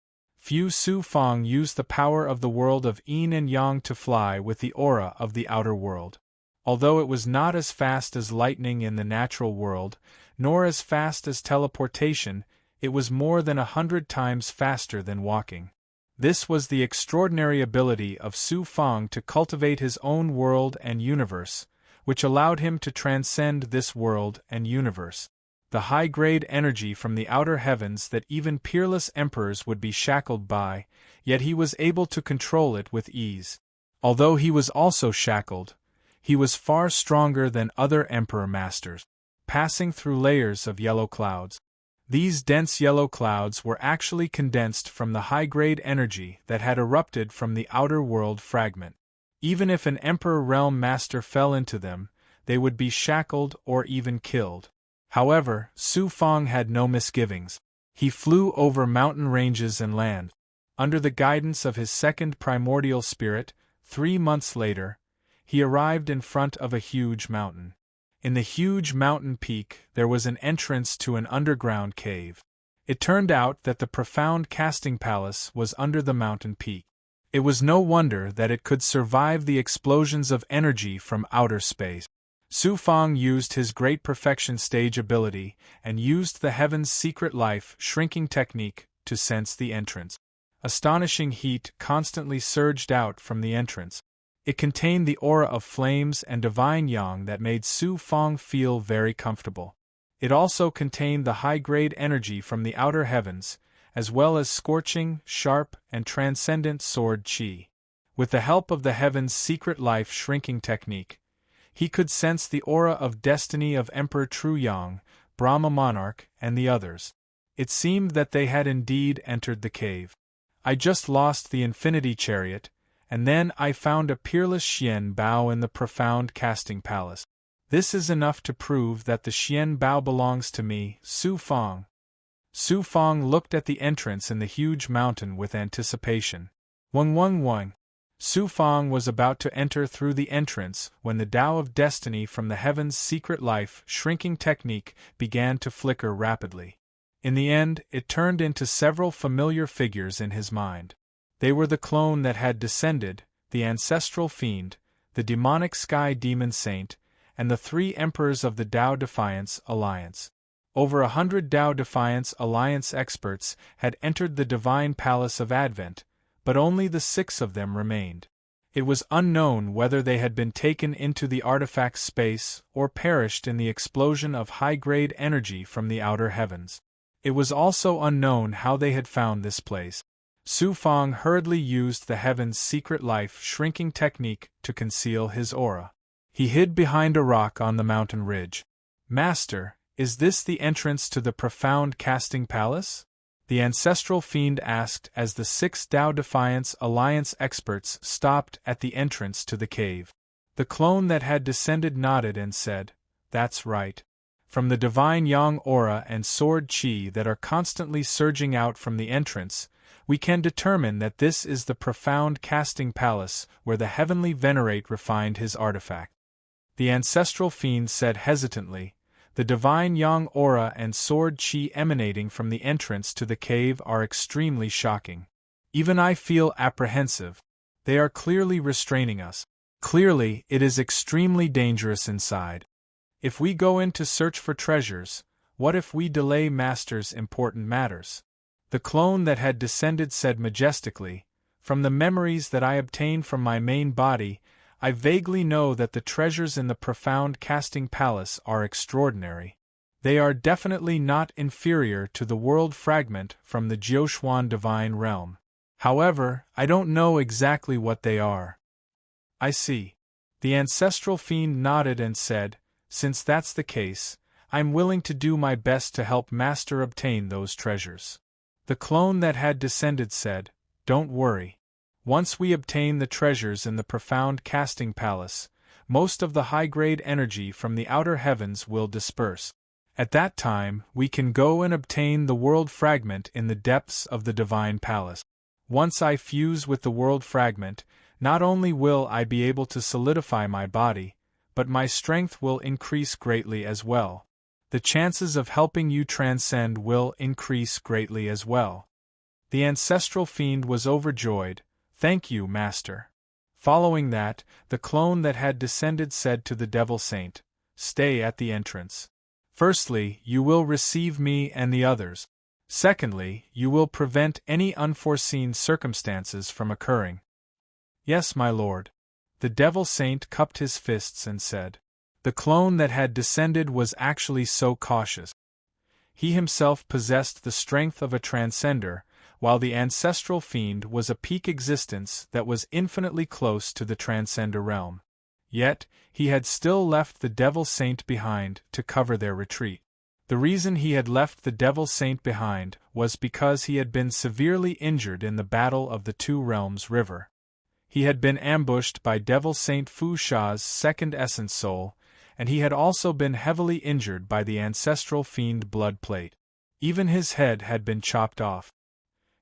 Su Fang used the power of the world of yin and yang to fly with the aura of the outer world. Although it was not as fast as lightning in the natural world, nor as fast as teleportation, it was more than 100 times faster than walking. This was the extraordinary ability of Su Fang to cultivate his own world and universe, which allowed him to transcend this world and universe. The high-grade energy from the outer heavens that even peerless emperors would be shackled by, yet he was able to control it with ease. Although he was also shackled, he was far stronger than other emperor masters, passing through layers of yellow clouds. These dense yellow clouds were actually condensed from the high-grade energy that had erupted from the outer world fragment. Even if an emperor realm master fell into them, they would be shackled or even killed. However, Su Fang had no misgivings. He flew over mountain ranges and land. Under the guidance of his second primordial spirit, 3 months later, he arrived in front of a huge mountain. In the huge mountain peak there was an entrance to an underground cave. It turned out that the profound casting palace was under the mountain peak. It was no wonder that it could survive the explosions of energy from outer space. Su Fang used his great perfection stage ability and used the heaven's secret life shrinking technique to sense the entrance. Astonishing heat constantly surged out from the entrance. It contained the aura of flames and divine yang that made Su Fang feel very comfortable. It also contained the high-grade energy from the outer heavens, as well as scorching, sharp, and transcendent sword qi. With the help of the heaven's secret life shrinking technique, he could sense the aura of destiny of Emperor True Yang, Brahma Monarch, and the others. It seemed that they had indeed entered the cave. I just lost the Infinity Chariot, and then I found a peerless Xian Bao in the profound casting palace. This is enough to prove that the Xian Bao belongs to me, Su Fang. Su Fang looked at the entrance in the huge mountain with anticipation. Wang. Su Fang was about to enter through the entrance when the Tao of Destiny from the heaven's secret life shrinking technique began to flicker rapidly. In the end, it turned into several familiar figures in his mind. They were the clone that had descended, the ancestral fiend, the demonic sky demon saint, and the 3 emperors of the Tao Defiance Alliance. Over 100 Tao Defiance Alliance experts had entered the divine palace of Advent, but only the 6 of them remained. It was unknown whether they had been taken into the artifact space or perished in the explosion of high-grade energy from the outer heavens. It was also unknown how they had found this place. Su Fang hurriedly used the heaven's secret life shrinking technique to conceal his aura. He hid behind a rock on the mountain ridge. "Master, is this the entrance to the profound casting palace?" the ancestral fiend asked as the 6 Tao Defiance Alliance experts stopped at the entrance to the cave. The clone that had descended nodded and said, "That's right. From the divine yang aura and sword qi that are constantly surging out from the entrance, we can determine that this is the profound casting palace where the heavenly venerate refined his artifact." The ancestral fiend said hesitantly, "The divine yang aura and sword qi emanating from the entrance to the cave are extremely shocking. Even I feel apprehensive. They are clearly restraining us. Clearly, it is extremely dangerous inside. If we go in to search for treasures, what if we delay Master's important matters?" The clone that had descended said majestically, "From the memories that I obtained from my main body, I vaguely know that the treasures in the profound casting palace are extraordinary. They are definitely not inferior to the world fragment from the Jiuxuan divine realm. However, I don't know exactly what they are." "I see." The ancestral fiend nodded and said, "Since that's the case, I'm willing to do my best to help Master obtain those treasures." The clone that had descended said, "Don't worry. Once we obtain the treasures in the profound casting palace, most of the high-grade energy from the outer heavens will disperse. At that time, we can go and obtain the world fragment in the depths of the divine palace. Once I fuse with the world fragment, not only will I be able to solidify my body, but my strength will increase greatly as well. The chances of helping you transcend will increase greatly as well." The ancestral fiend was overjoyed. "Thank you, Master." Following that, the clone that had descended said to the Devil Saint, "Stay at the entrance. Firstly, you will receive me and the others. Secondly, you will prevent any unforeseen circumstances from occurring. Yes, my lord. The devil saint cupped his fists and said. The clone that had descended was actually so cautious. He himself possessed the strength of a transcender, while the ancestral fiend was a peak existence that was infinitely close to the transcender realm. Yet, he had still left the devil saint behind to cover their retreat. The reason he had left the devil saint behind was because he had been severely injured in the Battle of the Two Realms River. He had been ambushed by Devil Saint Fu Sha's second essence soul, and he had also been heavily injured by the ancestral fiend blood plate. Even his head had been chopped off.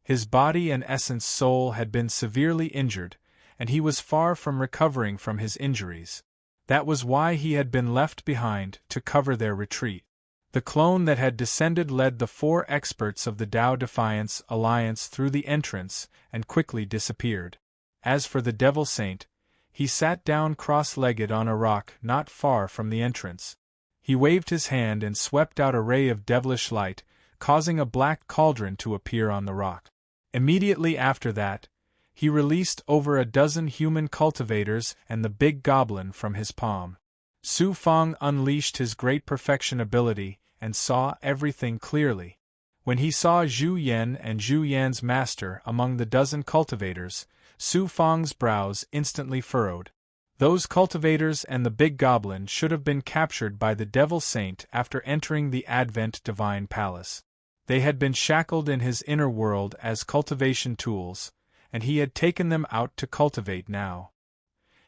His body and essence soul had been severely injured, and he was far from recovering from his injuries. That was why he had been left behind to cover their retreat. The clone that had descended led the 4 experts of the Tao Defiance Alliance through the entrance and quickly disappeared. As for the devil saint, he sat down cross-legged on a rock not far from the entrance. He waved his hand and swept out a ray of devilish light, causing a black cauldron to appear on the rock. Immediately after that, he released over a dozen human cultivators and the big goblin from his palm. Su Fang unleashed his great perfection ability and saw everything clearly. When he saw Zhu Yan and Zhu Yan's master among the dozen cultivators, Su Fang's brows instantly furrowed. Those cultivators and the big goblin should have been captured by the devil saint after entering the Advent Divine Palace. They had been shackled in his inner world as cultivation tools, and he had taken them out to cultivate now.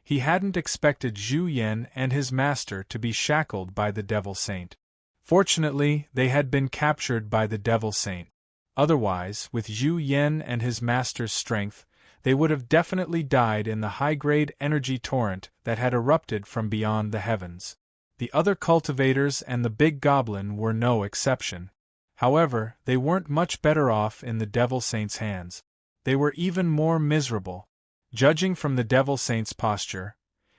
He hadn't expected Zhu Yan and his master to be shackled by the devil saint. Fortunately, they had been captured by the devil saint. Otherwise, with Zhu Yan and his master's strength, they would have definitely died in the high-grade energy torrent that had erupted from beyond the heavens. The other cultivators and the big goblin were no exception. However, they weren't much better off in the devil saint's hands. They were even more miserable. Judging from the devil saint's posture,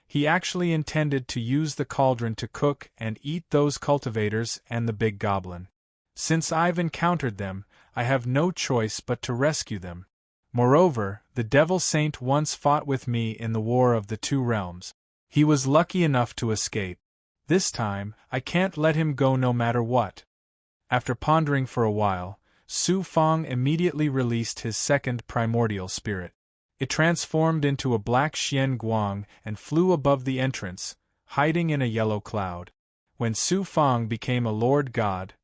he actually intended to use the cauldron to cook and eat those cultivators and the big goblin. Since I've encountered them, I have no choice but to rescue them. Moreover, the devil saint once fought with me in the War of the Two Realms. He was lucky enough to escape. This time, I can't let him go no matter what. After pondering for a while, Su Fang immediately released his second primordial spirit. It transformed into a black Xian Guang and flew above the entrance, hiding in a yellow cloud. When Su Fang became a Lord God,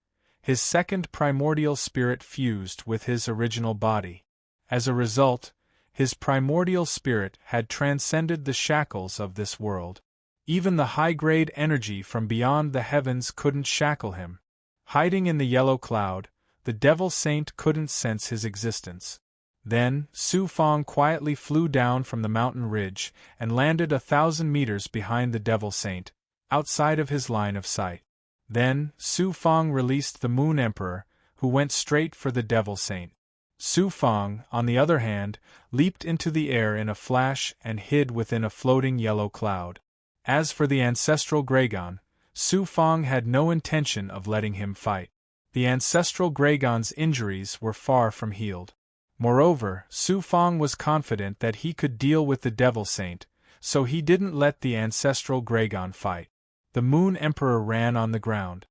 his second primordial spirit fused with his original body. As a result, his primordial spirit had transcended the shackles of this world. Even the high-grade energy from beyond the heavens couldn't shackle him. Hiding in the yellow cloud, the devil saint couldn't sense his existence. Then, Su Fang quietly flew down from the mountain ridge and landed 1,000 meters behind the devil saint, outside of his line of sight. Then, Su Fang released the Moon Emperor, who went straight for the devil saint. Su Fang, on the other hand, leaped into the air in a flash and hid within a floating yellow cloud. As for the ancestral Gregon, Su Fang had no intention of letting him fight. The ancestral Gregon's injuries were far from healed. Moreover, Su Fang was confident that he could deal with the devil saint, so he didn't let the ancestral Gregon fight. The Moon Emperor ran on the ground.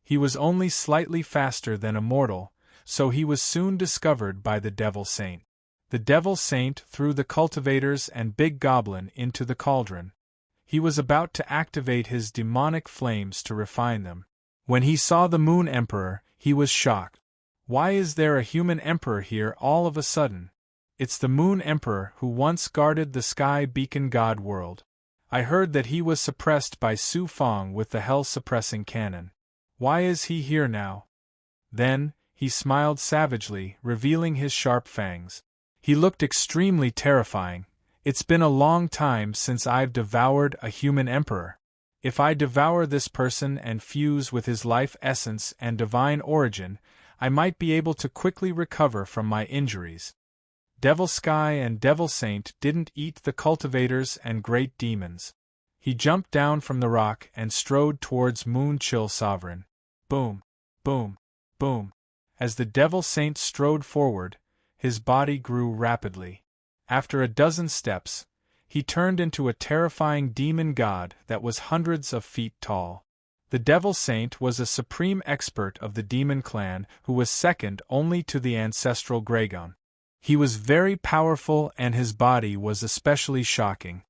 He was only slightly faster than a mortal, so he was soon discovered by the devil saint. The devil saint threw the cultivators and big goblin into the cauldron. He was about to activate his demonic flames to refine them. When he saw the Moon Emperor, he was shocked. Why is there a human emperor here all of a sudden? It's the Moon Emperor who once guarded the Sky Beacon God world. I heard that he was suppressed by Su Fang with the hell-suppressing cannon. Why is he here now? Then, he smiled savagely, revealing his sharp fangs. He looked extremely terrifying. It's been a long time since I've devoured a human emperor. If I devour this person and fuse with his life essence and divine origin, I might be able to quickly recover from my injuries. Devil Sky and Devil Saint didn't eat the cultivators and great demons. He jumped down from the rock and strode towards Moon Chill Sovereign. Boom! Boom! Boom! As the Devil Saint strode forward, his body grew rapidly. After a dozen steps, he turned into a terrifying demon god that was hundreds of feet tall. The Devil Saint was a supreme expert of the demon clan who was second only to the ancestral Gragon. He was very powerful and his body was especially shocking.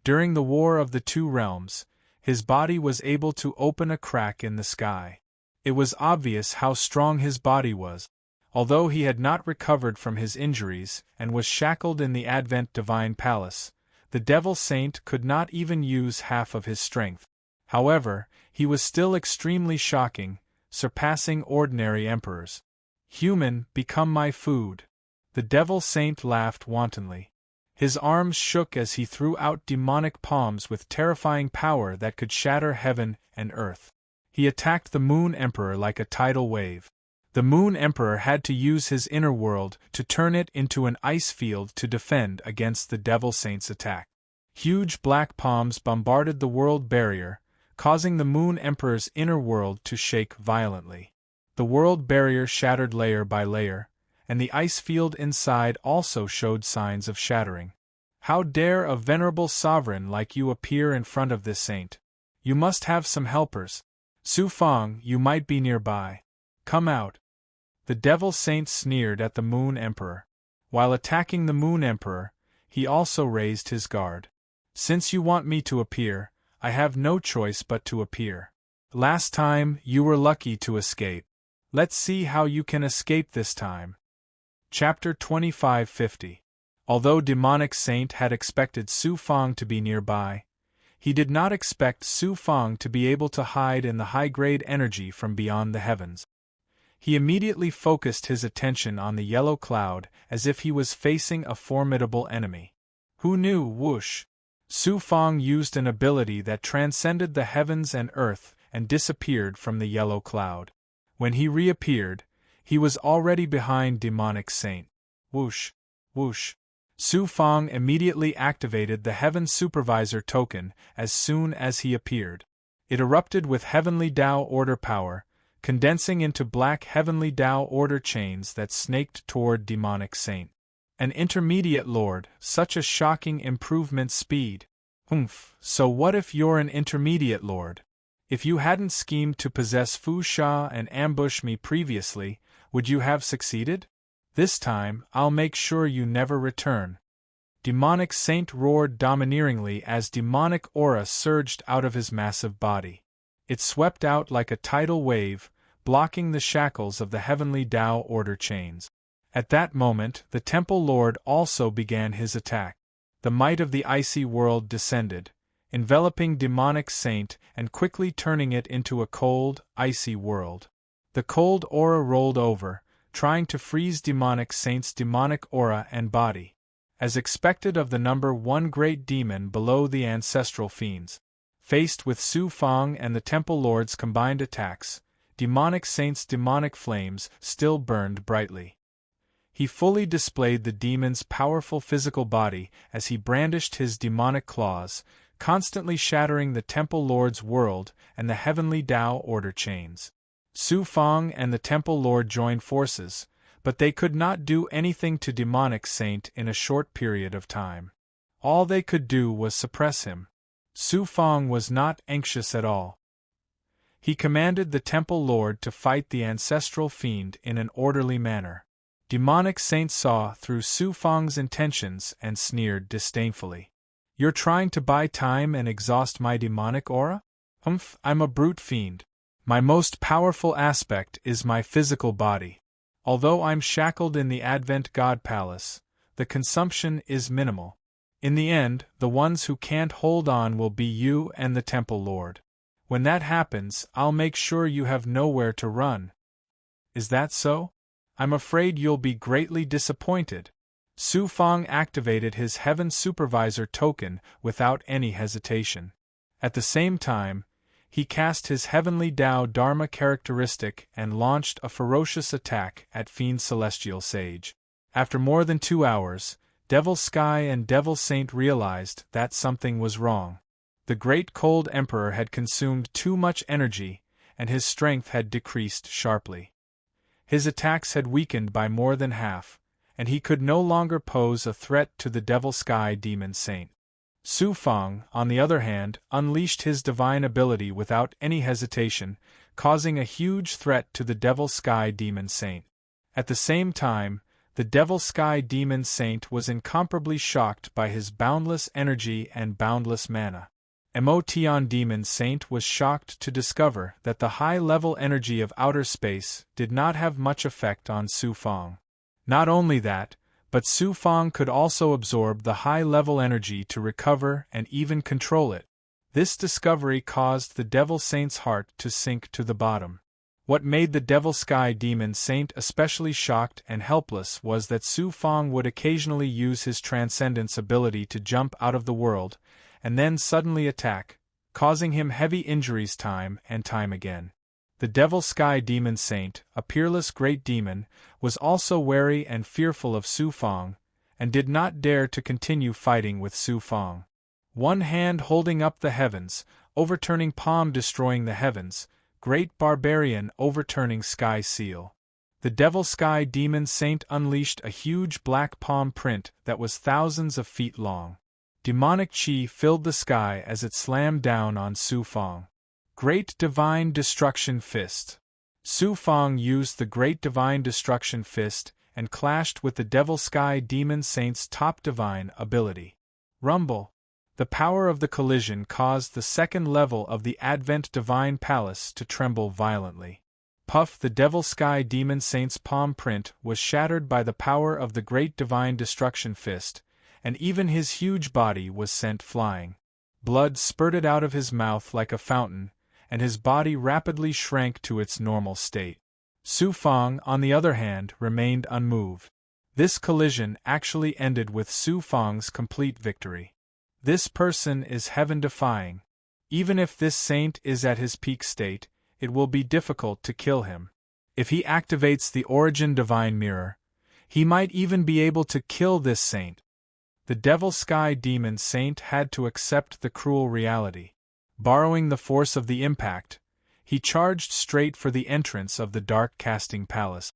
During the War of the Two Realms, his body was able to open a crack in the sky. It was obvious how strong his body was. Although he had not recovered from his injuries and was shackled in the Advent Divine Palace, the Devil Saint could not even use half of his strength. However, he was still extremely shocking, surpassing ordinary emperors. "Human, become my food." The Devil Saint laughed wantonly. His arms shook as he threw out demonic palms with terrifying power that could shatter heaven and earth. He attacked the Moon Emperor like a tidal wave. The Moon Emperor had to use his inner world to turn it into an ice field to defend against the Devil Saint's attack. Huge black palms bombarded the world barrier, causing the Moon Emperor's inner world to shake violently. The world barrier shattered layer by layer, and the ice field inside also showed signs of shattering. "How dare a venerable sovereign like you appear in front of this saint? You must have some helpers. Su Fang, you might be nearby. Come out." The Devil Saint sneered at the Moon Emperor. While attacking the Moon Emperor, he also raised his guard. "Since you want me to appear, I have no choice but to appear. Last time, you were lucky to escape. Let's see how you can escape this time." Chapter 2550. Although Demonic Saint had expected Su Fang to be nearby, he did not expect Su Fang to be able to hide in the high-grade energy from beyond the heavens. He immediately focused his attention on the yellow cloud as if he was facing a formidable enemy. Who knew? Whoosh! Su Fang used an ability that transcended the heavens and earth and disappeared from the yellow cloud. When he reappeared, he was already behind Demonic Saint. Whoosh! Whoosh! Su Fang immediately activated the Heaven Supervisor token as soon as he appeared. It erupted with Heavenly Tao Order power, condensing into black Heavenly Tao Order chains that snaked toward Demonic Saint. An intermediate lord, such a shocking improvement speed. So what if you're an intermediate lord? If you hadn't schemed to possess Fu Sha and ambush me previously, would you have succeeded? This time, I'll make sure you never return. Demonic Saint roared domineeringly as demonic aura surged out of his massive body. It swept out like a tidal wave, blocking the shackles of the Heavenly Tao Order chains. At that moment, the Temple Lord also began his attack. The might of the icy world descended, enveloping Demonic Saint and quickly turning it into a cold, icy world. The cold aura rolled over, trying to freeze Demonic Saint's demonic aura and body. As expected of the number one great demon below the ancestral fiends. Faced with Su Fang and the Temple Lord's combined attacks, Demonic Saint's demonic flames still burned brightly. He fully displayed the demon's powerful physical body as he brandished his demonic claws, constantly shattering the Temple Lord's world and the Heavenly Tao Order chains. Su Fang and the Temple Lord joined forces, but they could not do anything to Demonic Saint in a short period of time. All they could do was suppress him. Su Fang was not anxious at all. He commanded the Temple Lord to fight the ancestral fiend in an orderly manner. Demonic Saint saw through Su Fang's intentions and sneered disdainfully. "You're trying to buy time and exhaust my demonic aura? I'm a brute fiend. My most powerful aspect is my physical body. Although I'm shackled in the Advent God Palace, the consumption is minimal. In the end, the ones who can't hold on will be you and the Temple Lord. When that happens, I'll make sure you have nowhere to run." "Is that so? I'm afraid you'll be greatly disappointed." Su Fang activated his Heaven Supervisor token without any hesitation. At the same time, he cast his Heavenly Tao Dharma characteristic and launched a ferocious attack at Fiend Celestial Sage. After more than 2 hours, Devil Sky and Devil Saint realized that something was wrong. The Great Cold Emperor had consumed too much energy, and his strength had decreased sharply. His attacks had weakened by more than half, and he could no longer pose a threat to the Devil Sky Demon Saint. Su Fang, on the other hand, unleashed his divine ability without any hesitation, causing a huge threat to the Devil Sky Demon Saint. At the same time, the Devil Sky Demon Saint was incomparably shocked by his boundless energy and boundless mana. Emotion Demon Saint was shocked to discover that the high-level energy of outer space did not have much effect on Su Fang. Not only that, but Su Fang could also absorb the high-level energy to recover and even control it. This discovery caused the Devil Saint's heart to sink to the bottom. What made the Devil Sky Demon Saint especially shocked and helpless was that Su Fang would occasionally use his Transcendence ability to jump out of the world, and then suddenly attack, causing him heavy injuries time and time again. The Devil Sky Demon Saint, a peerless great demon, was also wary and fearful of Su Fang, and did not dare to continue fighting with Su Fang. One hand holding up the heavens, overturning palm destroying the heavens, great barbarian overturning sky seal. The Devil Sky Demon Saint unleashed a huge black palm print that was thousands of feet long. Demonic chi filled the sky as it slammed down on Su Fang. Great Divine Destruction Fist. Su Fang used the Great Divine Destruction Fist and clashed with the Devil Sky Demon Saint's top divine ability. Rumble. The power of the collision caused the second level of the Advent Divine Palace to tremble violently. Puff, the Devil Sky Demon Saint's palm print was shattered by the power of the Great Divine Destruction Fist, and even his huge body was sent flying. Blood spurted out of his mouth like a fountain, and his body rapidly shrank to its normal state. Su Fang, on the other hand, remained unmoved. This collision actually ended with Su Fang's complete victory. This person is heaven-defying. Even if this saint is at his peak state, it will be difficult to kill him. If he activates the Origin Divine Mirror, he might even be able to kill this saint. The Devil Sky Demon Saint had to accept the cruel reality. Borrowing the force of the impact, he charged straight for the entrance of the Dark Casting Palace.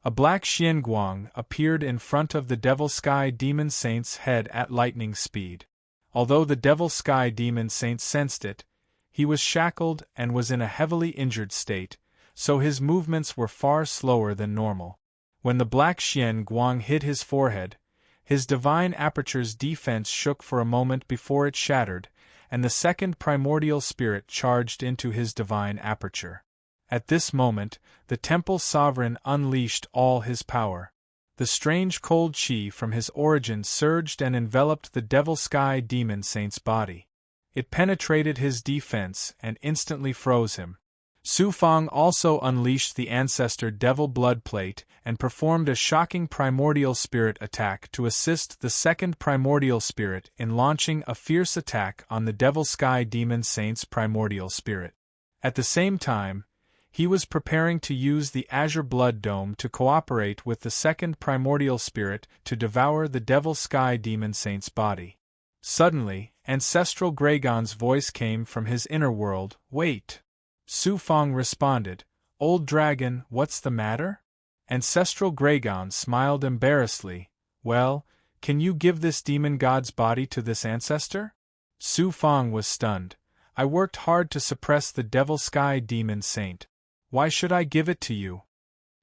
A black Xianguang appeared in front of the Devil Sky Demon Saint's head at lightning speed. Although the Devil Sky Demon Saint sensed it, he was shackled and was in a heavily injured state, so his movements were far slower than normal. When the black Xianguang hit his forehead, his divine aperture's defense shook for a moment before it shattered, and the second primordial spirit charged into his divine aperture. At this moment, the Temple Sovereign unleashed all his power. The strange cold chi from his origin surged and enveloped the Devil Sky Demon Saint's body. It penetrated his defense and instantly froze him. Su Fang also unleashed the Ancestor Devil Blood Plate and performed a shocking primordial spirit attack to assist the second primordial spirit in launching a fierce attack on the Devil Sky Demon Saint's primordial spirit. At the same time, he was preparing to use the Azure Blood Dome to cooperate with the second primordial spirit to devour the Devil Sky Demon Saint's body. Suddenly, Ancestral Gragon's voice came from his inner world. "Wait." Su Fang responded, "Old dragon, what's the matter?" Ancestral Gragon smiled embarrassedly. "Well, can you give this demon god's body to this ancestor?" Su Fang was stunned. "I worked hard to suppress the Devil Sky Demon Saint. Why should I give it to you?"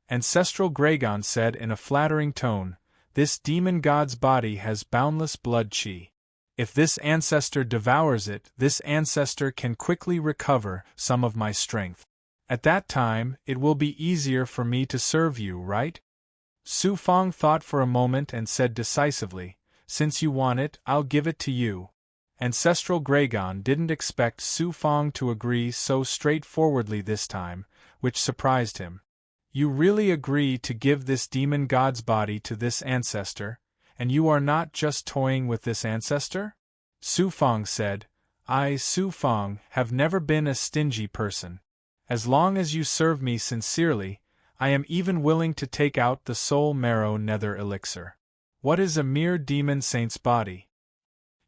Ancestral Gragon said in a flattering tone, "This demon god's body has boundless blood chi. If this ancestor devours it, this ancestor can quickly recover some of my strength. At that time, it will be easier for me to serve you, right?" Su Fang thought for a moment and said decisively, "Since you want it, I'll give it to you." Ancestral Gragon didn't expect Su Fang to agree so straightforwardly this time, which surprised him. "You really agree to give this demon god's body to this ancestor, and you are not just toying with this ancestor?" Su Fang said, "I, Su Fang, have never been a stingy person. As long as you serve me sincerely, I am even willing to take out the soul marrow nether elixir. What is a mere demon saint's body?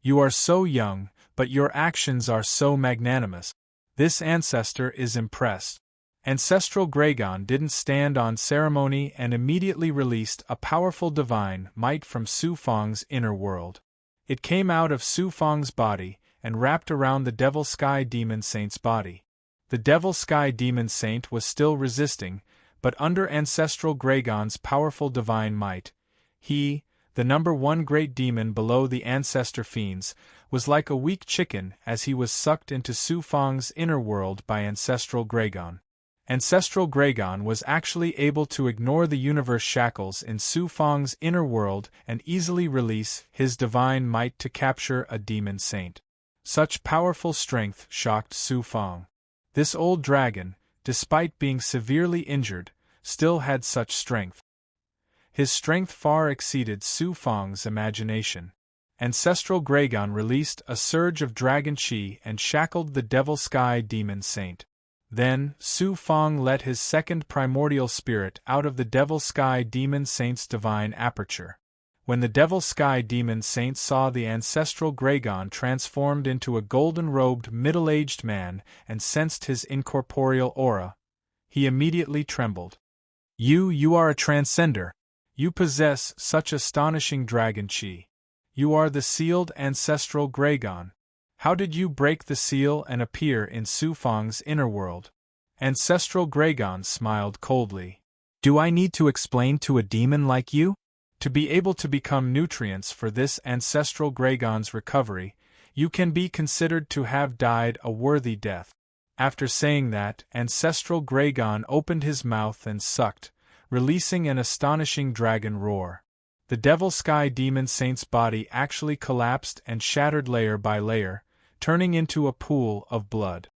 You are so young, but your actions are so magnanimous." This ancestor is impressed. Ancestral Gragon didn't stand on ceremony and immediately released a powerful divine might from Su Fang's inner world. It came out of Su Fang's body and wrapped around the Devil Sky Demon Saint's body. The Devil Sky Demon Saint was still resisting, but under Ancestral Gragon's powerful divine might, he, the number one great demon below the Ancestor Fiends, was like a weak chicken as he was sucked into Su Fang's inner world by Ancestral Gragon. Ancestral Gragon was actually able to ignore the universe shackles in Su Fang's inner world and easily release his divine might to capture a demon saint. Such powerful strength shocked Su Fang. This old dragon, despite being severely injured, still had such strength. His strength far exceeded Su Fang's imagination. Ancestral Gragon released a surge of dragon chi and shackled the Devil Sky Demon Saint. Then, Su Fang let his second primordial spirit out of the Devil Sky Demon Saint's divine aperture. When the Devil Sky Demon Saint saw the Ancestral Gragon transformed into a golden-robed middle-aged man and sensed his incorporeal aura, he immediately trembled. You are a transcender. You possess such astonishing dragon chi. You are the sealed Ancestral Gragon. How did you break the seal and appear in Su Fang's inner world? Ancestral Gragon smiled coldly. Do I need to explain to a demon like you? To be able to become nutrients for this Ancestral Gragon's recovery, you can be considered to have died a worthy death. After saying that, Ancestral Gragon opened his mouth and sucked, releasing an astonishing dragon roar. The Devil Sky Demon Saint's body actually collapsed and shattered layer by layer, turning into a pool of blood.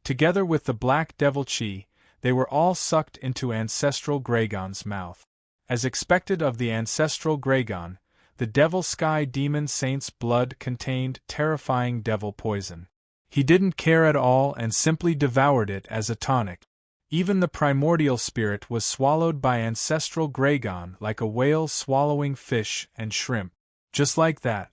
Together with the Black Devil Chi, they were all sucked into Ancestral Gragon's mouth. As expected of the Ancestral Gragon, the Devil Sky Demon Saint's blood contained terrifying devil poison. He didn't care at all and simply devoured it as a tonic. Even the primordial spirit was swallowed by Ancestral Gragon like a whale swallowing fish and shrimp. Just like that,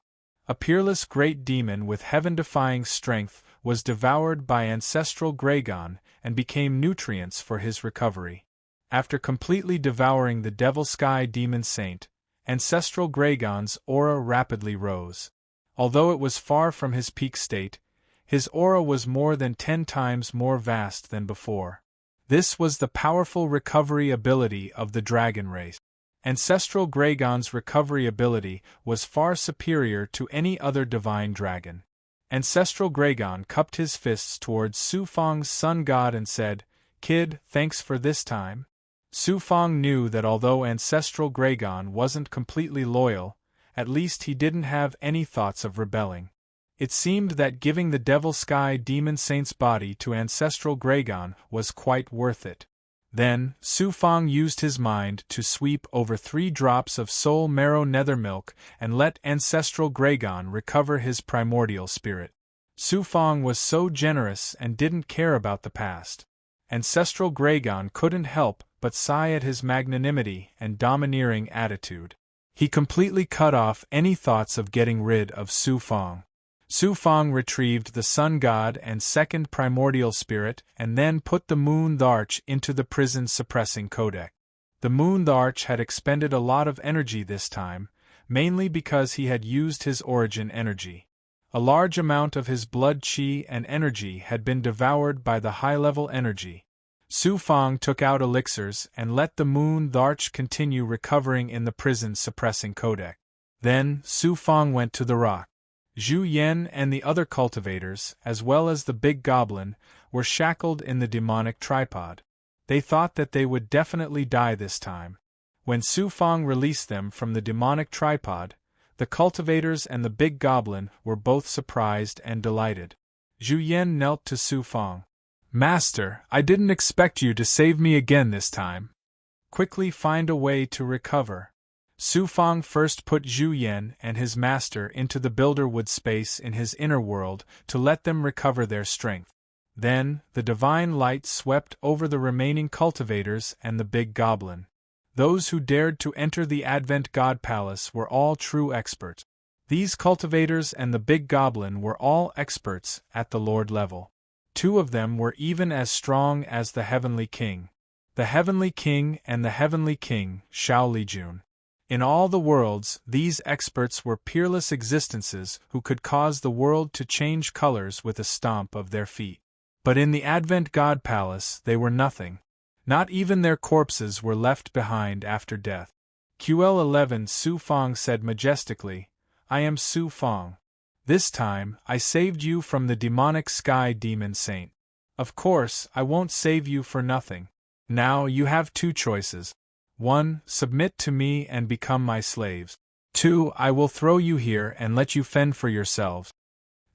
a peerless great demon with heaven-defying strength was devoured by Ancestral Gragon and became nutrients for his recovery. After completely devouring the Devil Sky Demon Saint, Ancestral Gragon's aura rapidly rose. Although it was far from his peak state, his aura was more than 10 times more vast than before. This was the powerful recovery ability of the dragon race. Ancestral Gragon's recovery ability was far superior to any other divine dragon. Ancestral Gragon cupped his fists towards Su Fang's sun god and said, "Kid, thanks for this time." Su Fang knew that although Ancestral Gragon wasn't completely loyal, at least he didn't have any thoughts of rebelling. It seemed that giving the Devil Sky Demon Saint's body to Ancestral Gragon was quite worth it. Then, Su Fang used his mind to sweep over 3 drops of soul marrow nether milk and let Ancestral Gragon recover his primordial spirit. Su Fang was so generous and didn't care about the past. Ancestral Gragon couldn't help but sigh at his magnanimity and domineering attitude. He completely cut off any thoughts of getting rid of Su Fang. Su Fang retrieved the sun god and second primordial spirit and then put the moon arch into the prison-suppressing codec. The moon arch had expended a lot of energy this time, mainly because he had used his origin energy. A large amount of his blood chi and energy had been devoured by the high-level energy. Su Fang took out elixirs and let the moon arch continue recovering in the prison-suppressing codec. Then, Su Fang went to the rock. Zhu Yan and the other cultivators, as well as the big goblin, were shackled in the demonic tripod. They thought that they would definitely die this time. When Su Fang released them from the demonic tripod, the cultivators and the big goblin were both surprised and delighted. Zhu Yan knelt to Su Fang. "Master, I didn't expect you to save me again this time. Quickly find a way to recover." Su Fang first put Zhu Yan and his master into the Builderwood space in his inner world to let them recover their strength. Then, the divine light swept over the remaining cultivators and the big goblin. Those who dared to enter the Advent God Palace were all true experts. These cultivators and the big goblin were all experts at the Lord level. Two of them were even as strong as the Heavenly King. The Heavenly King and the Heavenly King, Shao Lijun. In all the worlds, these experts were peerless existences who could cause the world to change colors with a stomp of their feet. But in the Advent God Palace, they were nothing. Not even their corpses were left behind after death. QL11 Su Fong said majestically, "I am Su Fong. This time, I saved you from the demonic sky demon saint. Of course, I won't save you for nothing. Now you have two choices. 1. Submit to me and become my slaves. 2. I will throw you here and let you fend for yourselves."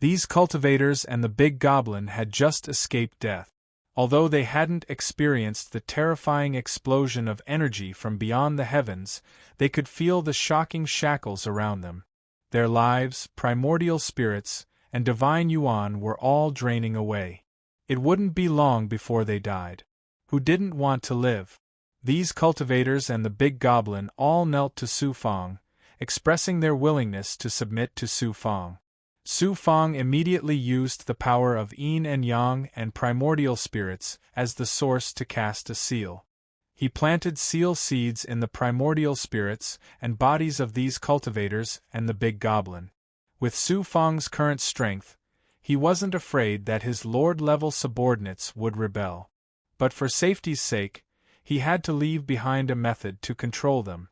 These cultivators and the big goblin had just escaped death. Although they hadn't experienced the terrifying explosion of energy from beyond the heavens, they could feel the shocking shackles around them. Their lives, primordial spirits, and divine yuan were all draining away. It wouldn't be long before they died. Who didn't want to live? These cultivators and the big goblin all knelt to Su Fong, expressing their willingness to submit to Su Fong. Su Fong immediately used the power of yin and yang and primordial spirits as the source to cast a seal. He planted seal seeds in the primordial spirits and bodies of these cultivators and the big goblin. With Su Fong's current strength, he wasn't afraid that his lord-level subordinates would rebel. But for safety's sake, he had to leave behind a method to control them.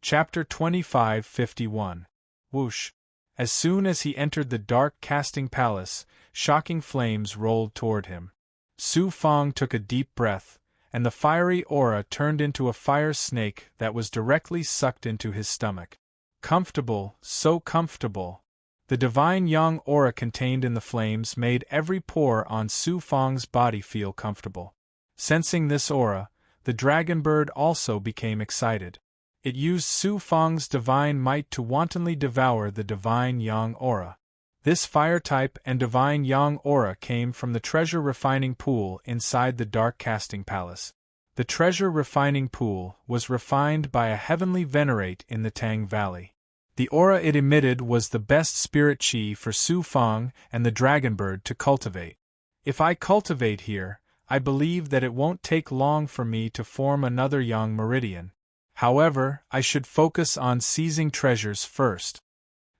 Chapter 25:51. Whoosh! As soon as he entered the dark casting palace, shocking flames rolled toward him. Su Fong took a deep breath, and the fiery aura turned into a fire snake that was directly sucked into his stomach. Comfortable, so comfortable. The divine yang aura contained in the flames made every pore on Su Fong's body feel comfortable. Sensing this aura, the dragon bird also became excited. It used Su Fong's divine might to wantonly devour the divine yang aura. This fire type and divine yang aura came from the treasure refining pool inside the dark casting palace. The treasure refining pool was refined by a heavenly venerate in the Tang Valley. The aura it emitted was the best spirit chi for Su Fong and the dragon bird to cultivate. If I cultivate here, I believe that it won't take long for me to form another yang meridian. However, I should focus on seizing treasures first.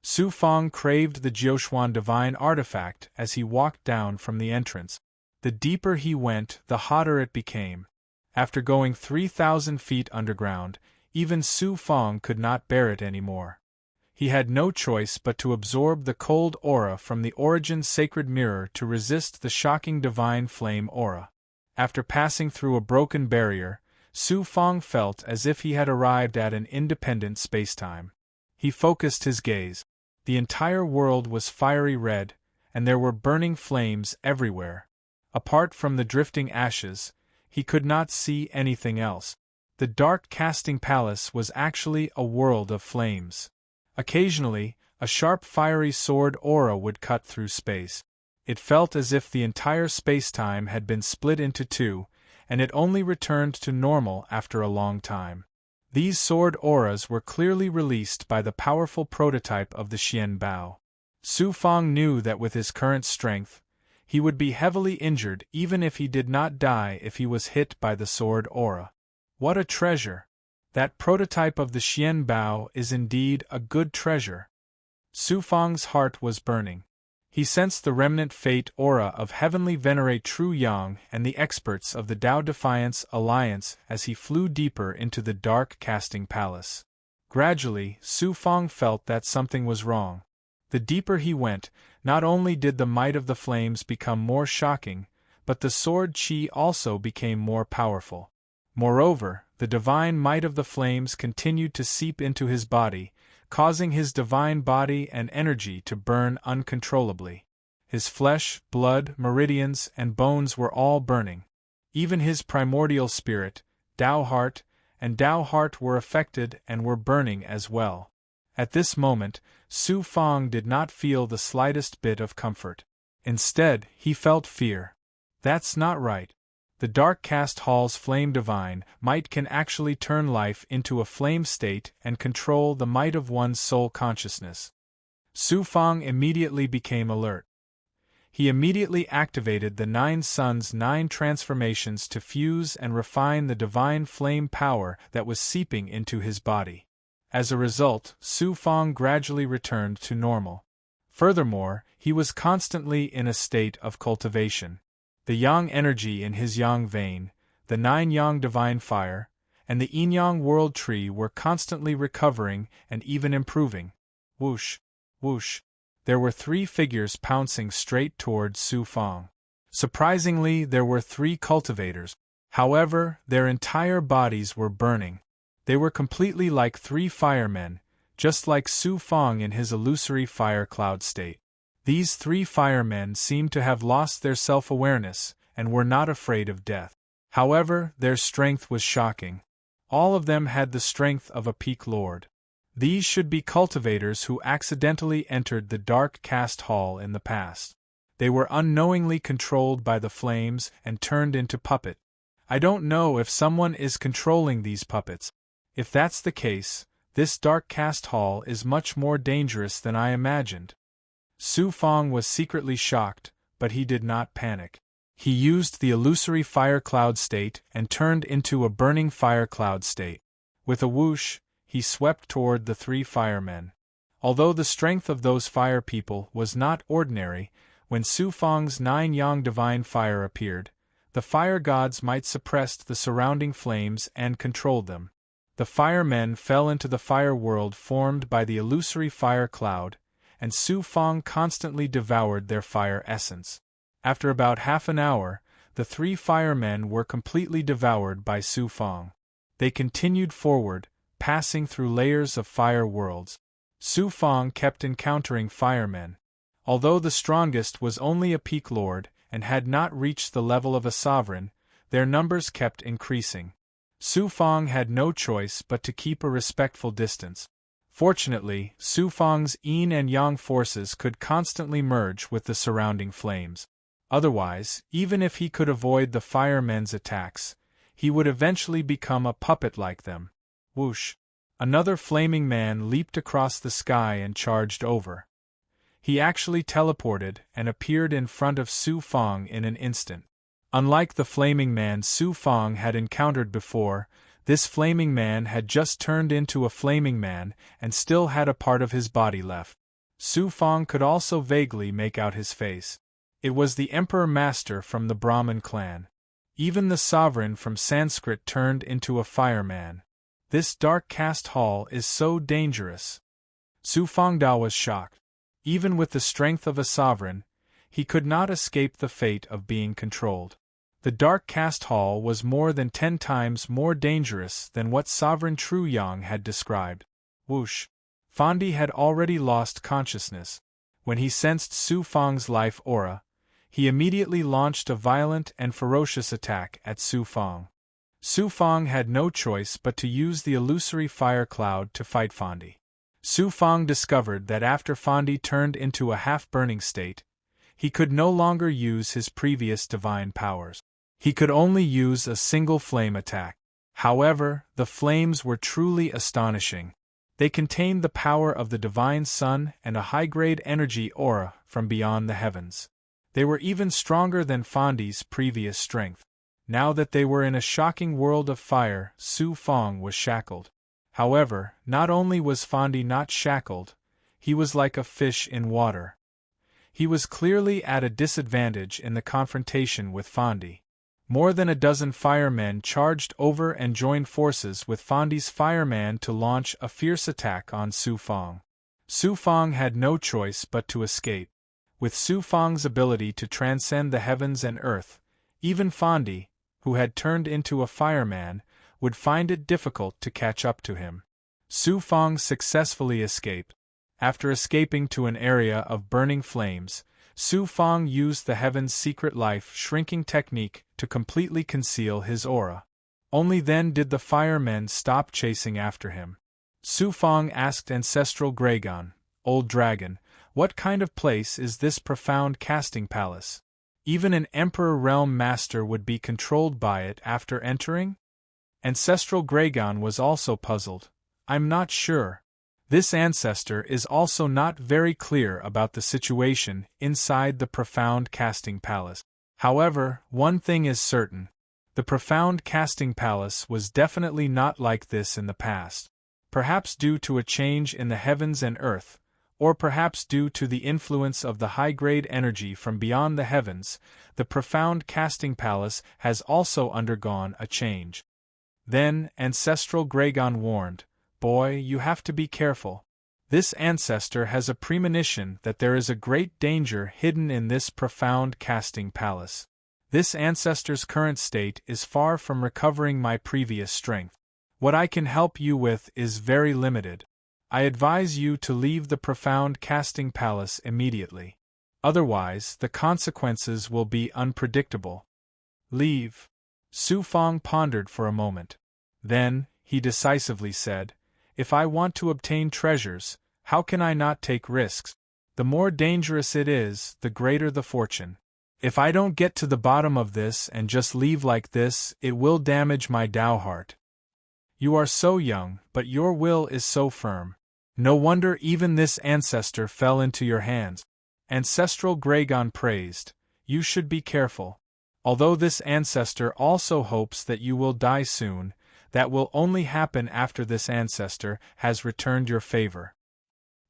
Su Fong craved the Jiuxuan divine artifact as he walked down from the entrance. The deeper he went, the hotter it became. After going 3,000 feet underground, even Su Fong could not bear it anymore. He had no choice but to absorb the cold aura from the Origin sacred mirror to resist the shocking divine flame aura. After passing through a broken barrier, Su Fong felt as if he had arrived at an independent spacetime. He focused his gaze. The entire world was fiery red, and there were burning flames everywhere. Apart from the drifting ashes, he could not see anything else. The dark casting palace was actually a world of flames. Occasionally, a sharp fiery sword aura would cut through space. It felt as if the entire spacetime had been split into two, and it only returned to normal after a long time. These sword auras were clearly released by the powerful prototype of the Xian Bao. Su Fong knew that with his current strength, he would be heavily injured even if he did not die if he was hit by the sword aura. What a treasure! That prototype of the Xian Bao is indeed a good treasure. Su Fong's heart was burning. He sensed the remnant fate aura of heavenly venerate True Yang and the experts of the Tao Defiance Alliance as he flew deeper into the dark casting palace. Gradually, Su Fong felt that something was wrong. The deeper he went, not only did the might of the flames become more shocking, but the sword chi also became more powerful. Moreover, the divine might of the flames continued to seep into his body, causing his divine body and energy to burn uncontrollably. His flesh, blood, meridians, and bones were all burning. Even his primordial spirit, Tao Heart, and Tao Heart were affected and were burning as well. At this moment, Su Fong did not feel the slightest bit of comfort. Instead, he felt fear. That's not right. The Dark Cast Hall's flame divine might can actually turn life into a flame state and control the might of one's soul consciousness. Su Fong immediately became alert. he immediately activated the 9 Suns' 9 transformations to fuse and refine the divine flame power that was seeping into his body. As a result, Su Fang gradually returned to normal. Furthermore, he was constantly in a state of cultivation. The yang energy in his yang vein, the 9 yang divine fire, and the yin-yang world tree were constantly recovering and even improving. Whoosh, whoosh. There were 3 figures pouncing straight toward Su Fang. Surprisingly, there were 3 cultivators. However, their entire bodies were burning. They were completely like 3 firemen, just like Su Fang in his illusory fire cloud state. These 3 firemen seemed to have lost their self-awareness and were not afraid of death. However, their strength was shocking. All of them had the strength of a peak lord. These should be cultivators who accidentally entered the dark caste hall in the past. They were unknowingly controlled by the flames and turned into puppet. I don't know if someone is controlling these puppets. If that's the case, this dark caste hall is much more dangerous than I imagined. Su Fang was secretly shocked, but he did not panic. He used the illusory fire cloud state and turned into a burning fire cloud state. With a whoosh, he swept toward the 3 firemen. Although the strength of those fire people was not ordinary, when Su Fang's 9 yang divine fire appeared, the fire gods might suppress the surrounding flames and control them. The firemen fell into the fire world formed by the illusory fire cloud, and Su Fang constantly devoured their fire essence. After about half an hour, the 3 firemen were completely devoured by Su Fang. They continued forward, passing through layers of fire worlds. Su Fang kept encountering firemen. Although the strongest was only a peak lord and had not reached the level of a sovereign, their numbers kept increasing. Su Fang had no choice but to keep a respectful distance. Fortunately, Su Fang's yin and yang forces could constantly merge with the surrounding flames. Otherwise, even if he could avoid the firemen's attacks, he would eventually become a puppet like them. Whoosh! Another flaming man leaped across the sky and charged over. He actually teleported and appeared in front of Su Fang in an instant. Unlike the flaming man Su Fang had encountered before, this flaming man had just turned into a flaming man and still had a part of his body left. Su Fang could also vaguely make out his face. It was the Emperor Master from the Brahmin clan. Even the sovereign from Sanskrit turned into a fireman. This dark caste hall is so dangerous. Su Fangdao was shocked. Even with the strength of a sovereign, he could not escape the fate of being controlled. The dark caste hall was more than 10 times more dangerous than what Sovereign Tru Yang had described. Whoosh! Fondi had already lost consciousness. When he sensed Su Fang's life aura, he immediately launched a violent and ferocious attack at Su Fang. Su Fang had no choice but to use the illusory fire cloud to fight Fondi. Su Fang discovered that after Fondi turned into a half-burning state, he could no longer use his previous divine powers. He could only use a single flame attack. However, the flames were truly astonishing. They contained the power of the divine sun and a high-grade energy aura from beyond the heavens. They were even stronger than Fondi's previous strength. Now that they were in a shocking world of fire, Su Fang was shackled. However, not only was Fondi not shackled, he was like a fish in water. He was clearly at a disadvantage in the confrontation with Fondi. More than a dozen firemen charged over and joined forces with Fondi's fireman to launch a fierce attack on Su Fang. Su Fang had no choice but to escape. With Su Fang's ability to transcend the heavens and earth, even Fondi, who had turned into a fireman, would find it difficult to catch up to him. Su Fang successfully escaped. After escaping to an area of burning flames, Su Fang used the Heaven's secret life shrinking technique to completely conceal his aura. Only then did the firemen stop chasing after him. Su Fang asked Ancestral Gragon, Old Dragon, what kind of place is this profound casting palace? Even an Emperor Realm Master would be controlled by it after entering? Ancestral Gragon was also puzzled. I'm not sure. This ancestor is also not very clear about the situation inside the profound casting palace. However, one thing is certain. The profound casting palace was definitely not like this in the past. Perhaps due to a change in the heavens and earth, or perhaps due to the influence of the high-grade energy from beyond the heavens, the profound casting palace has also undergone a change. Then, ancestral Gragon warned, "Boy, you have to be careful. This ancestor has a premonition that there is a great danger hidden in this profound casting palace. This ancestor's current state is far from recovering my previous strength. What I can help you with is very limited. I advise you to leave the profound casting palace immediately. Otherwise, the consequences will be unpredictable." "Leave." Su Fang pondered for a moment. Then, he decisively said, "If I want to obtain treasures, how can I not take risks? The more dangerous it is, the greater the fortune. If I don't get to the bottom of this and just leave like this, it will damage my Dao heart. You are so young, but your will is so firm. No wonder even this ancestor fell into your hands." Ancestral Gragon praised, "You should be careful. Although this ancestor also hopes that you will die soon, that will only happen after this ancestor has returned your favor.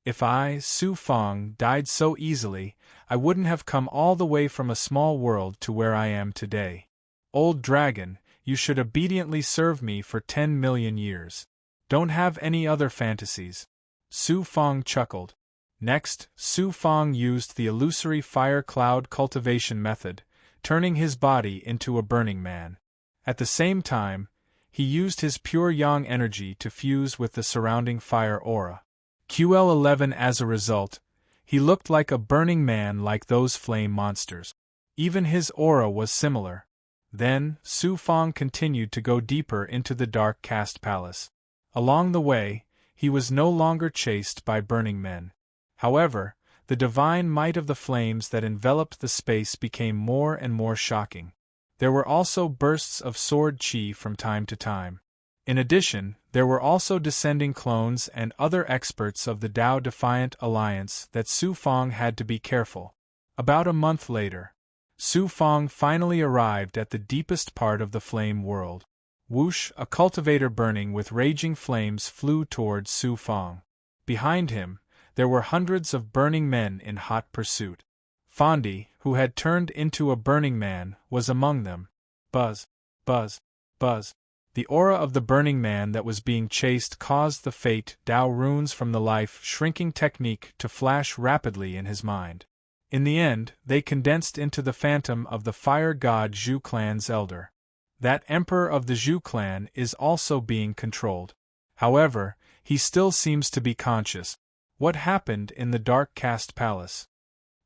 If I, Su Fang, died so easily, I wouldn't have come all the way from a small world to where I am today. Old dragon, you should obediently serve me for 10 million years. Don't have any other fantasies." Su Fang chuckled. Next, Su Fang used the illusory fire cloud cultivation method, turning his body into a burning man. At the same time, he used his pure yang energy to fuse with the surrounding fire aura. QL11 as a result, he looked like a burning man like those flame monsters. Even his aura was similar. Then, Su Fang continued to go deeper into the dark cast palace. Along the way, he was no longer chased by burning men. However, the divine might of the flames that enveloped the space became more and more shocking. There were also bursts of sword chi from time to time. In addition, there were also descending clones and other experts of the Dao Defiant Alliance that Su Fang had to be careful. About a month later, Su Fang finally arrived at the deepest part of the flame world. Whoosh, a cultivator burning with raging flames flew towards Su Fang. Behind him, there were hundreds of burning men in hot pursuit. Fondi, who had turned into a burning man, was among them. Buzz, buzz, buzz. The aura of the burning man that was being chased caused the fate Dao runes from the life-shrinking technique to flash rapidly in his mind. In the end, they condensed into the phantom of the fire god Zhu clan's elder. That emperor of the Zhu clan is also being controlled. However, he still seems to be conscious. What happened in the dark cast palace?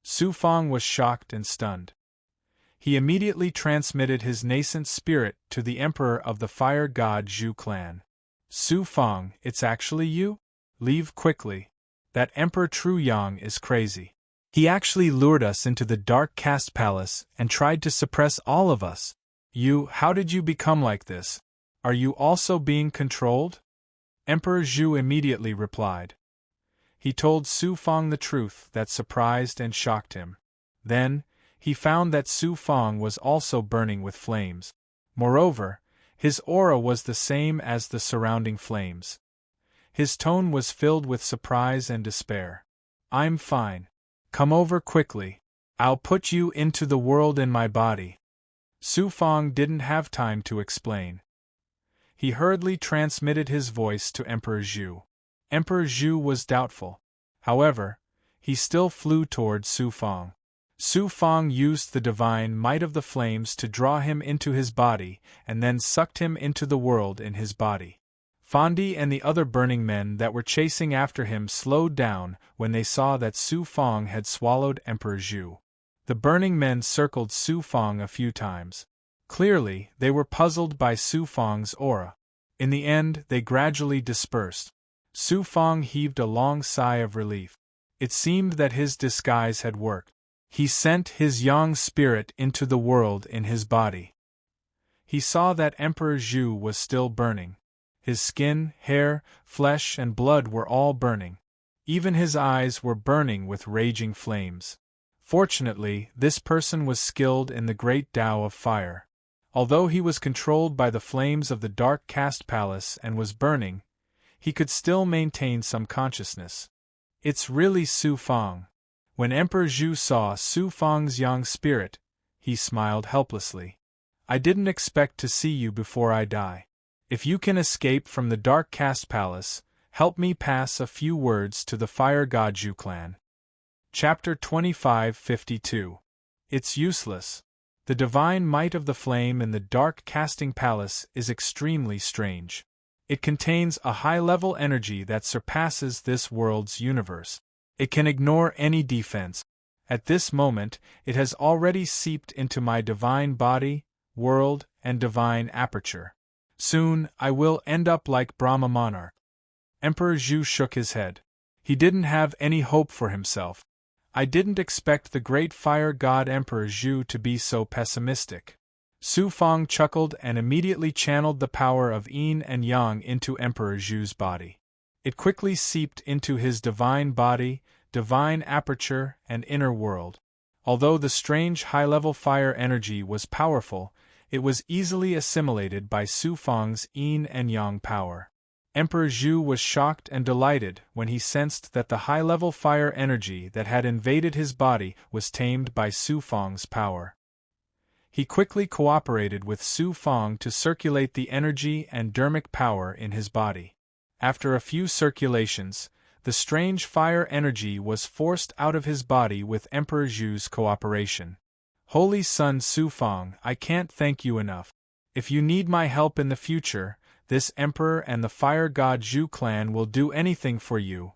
Su Fang was shocked and stunned. He immediately transmitted his nascent spirit to the emperor of the fire god Zhu clan. "Su Fang, it's actually you? Leave quickly. That Emperor True Yang is crazy. He actually lured us into the dark cast palace and tried to suppress all of us. How did you become like this? Are you also being controlled?" Emperor Zhu immediately replied. He told Su Fang the truth that surprised and shocked him. Then, he found that Su Fang was also burning with flames. Moreover, his aura was the same as the surrounding flames. His tone was filled with surprise and despair. "I'm fine. Come over quickly. I'll put you into the world in my body." Su Fang didn't have time to explain. He hurriedly transmitted his voice to Emperor Zhu. Emperor Zhu was doubtful. However, he still flew toward Su Fang. Su Fang used the divine might of the flames to draw him into his body and then sucked him into the world in his body. Fondi and the other burning men that were chasing after him slowed down when they saw that Su Fang had swallowed Emperor Zhu. The burning men circled Su Fang a few times. Clearly, they were puzzled by Su Fang's aura. In the end, they gradually dispersed. Su Fang heaved a long sigh of relief. It seemed that his disguise had worked. He sent his yang spirit into the world in his body. He saw that Emperor Zhu was still burning. His skin, hair, flesh, and blood were all burning. Even his eyes were burning with raging flames. Fortunately, this person was skilled in the great Tao of fire. Although he was controlled by the flames of the dark caste palace and was burning, he could still maintain some consciousness. It's really Su Fang. When Emperor Zhu saw Su Fang's young spirit, he smiled helplessly. I didn't expect to see you before I die. If you can escape from the dark caste palace, help me pass a few words to the fire god Zhu clan. Chapter 2552. It's useless. The divine might of the flame in the dark casting palace is extremely strange. It contains a high-level energy that surpasses this world's universe. It can ignore any defense. At this moment, it has already seeped into my divine body, world, and divine aperture. Soon, I will end up like Brahma monarch. Emperor Zhu shook his head. He didn't have any hope for himself. I didn't expect the great fire god Emperor Zhu to be so pessimistic. Su Fang chuckled and immediately channeled the power of yin and yang into Emperor Zhu's body. It quickly seeped into his divine body, divine aperture, and inner world. Although the strange high-level fire energy was powerful, it was easily assimilated by Su Fang's yin and yang power. Emperor Zhu was shocked and delighted when he sensed that the high-level fire energy that had invaded his body was tamed by Su Fang's power. He quickly cooperated with Su Fang to circulate the energy and dermic power in his body. After a few circulations, the strange fire energy was forced out of his body with Emperor Zhu's cooperation. Holy Son Su Fang, I can't thank you enough. If you need my help in the future, this Emperor and the fire god Zhu clan will do anything for you.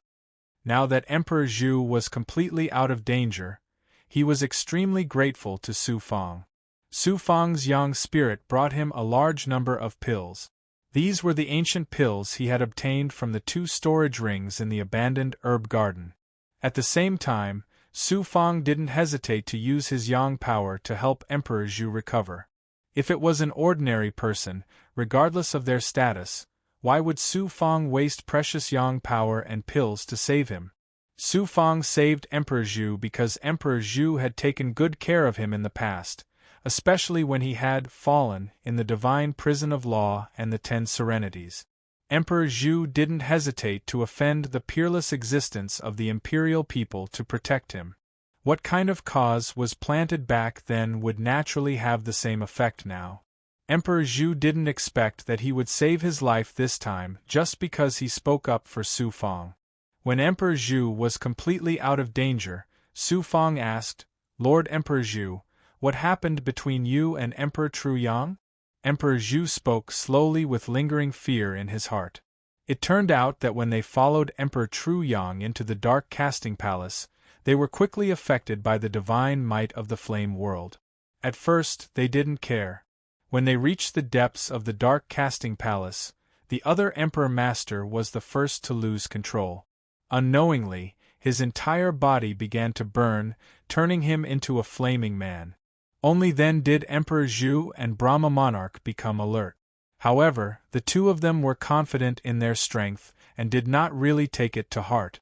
Now that Emperor Zhu was completely out of danger, he was extremely grateful to Su Fang. Su Fang's young spirit brought him a large number of pills. These were the ancient pills he had obtained from the 2 storage rings in the abandoned herb garden. At the same time, Su Fang didn't hesitate to use his yang power to help Emperor Zhu recover. If it was an ordinary person, regardless of their status, why would Su Fang waste precious yang power and pills to save him? Su Fang saved Emperor Zhu because Emperor Zhu had taken good care of him in the past, especially when he had fallen in the divine prison of law and the 10 serenities. Emperor Zhu didn't hesitate to offend the peerless existence of the imperial people to protect him. What kind of cause was planted back then would naturally have the same effect now. Emperor Zhu didn't expect that he would save his life this time just because he spoke up for Su Fang. When Emperor Zhu was completely out of danger, Su Fang asked, Lord Emperor Zhu, what happened between you and Emperor Truyang? Emperor Zhu spoke slowly with lingering fear in his heart. It turned out that when they followed Emperor Truyang into the dark casting palace, they were quickly affected by the divine might of the flame world. At first, they didn't care. When they reached the depths of the dark casting palace, the other Emperor Master was the first to lose control. Unknowingly, his entire body began to burn, turning him into a flaming man. Only then did Emperor Zhu and Brahma Monarch become alert. However, the two of them were confident in their strength and did not really take it to heart.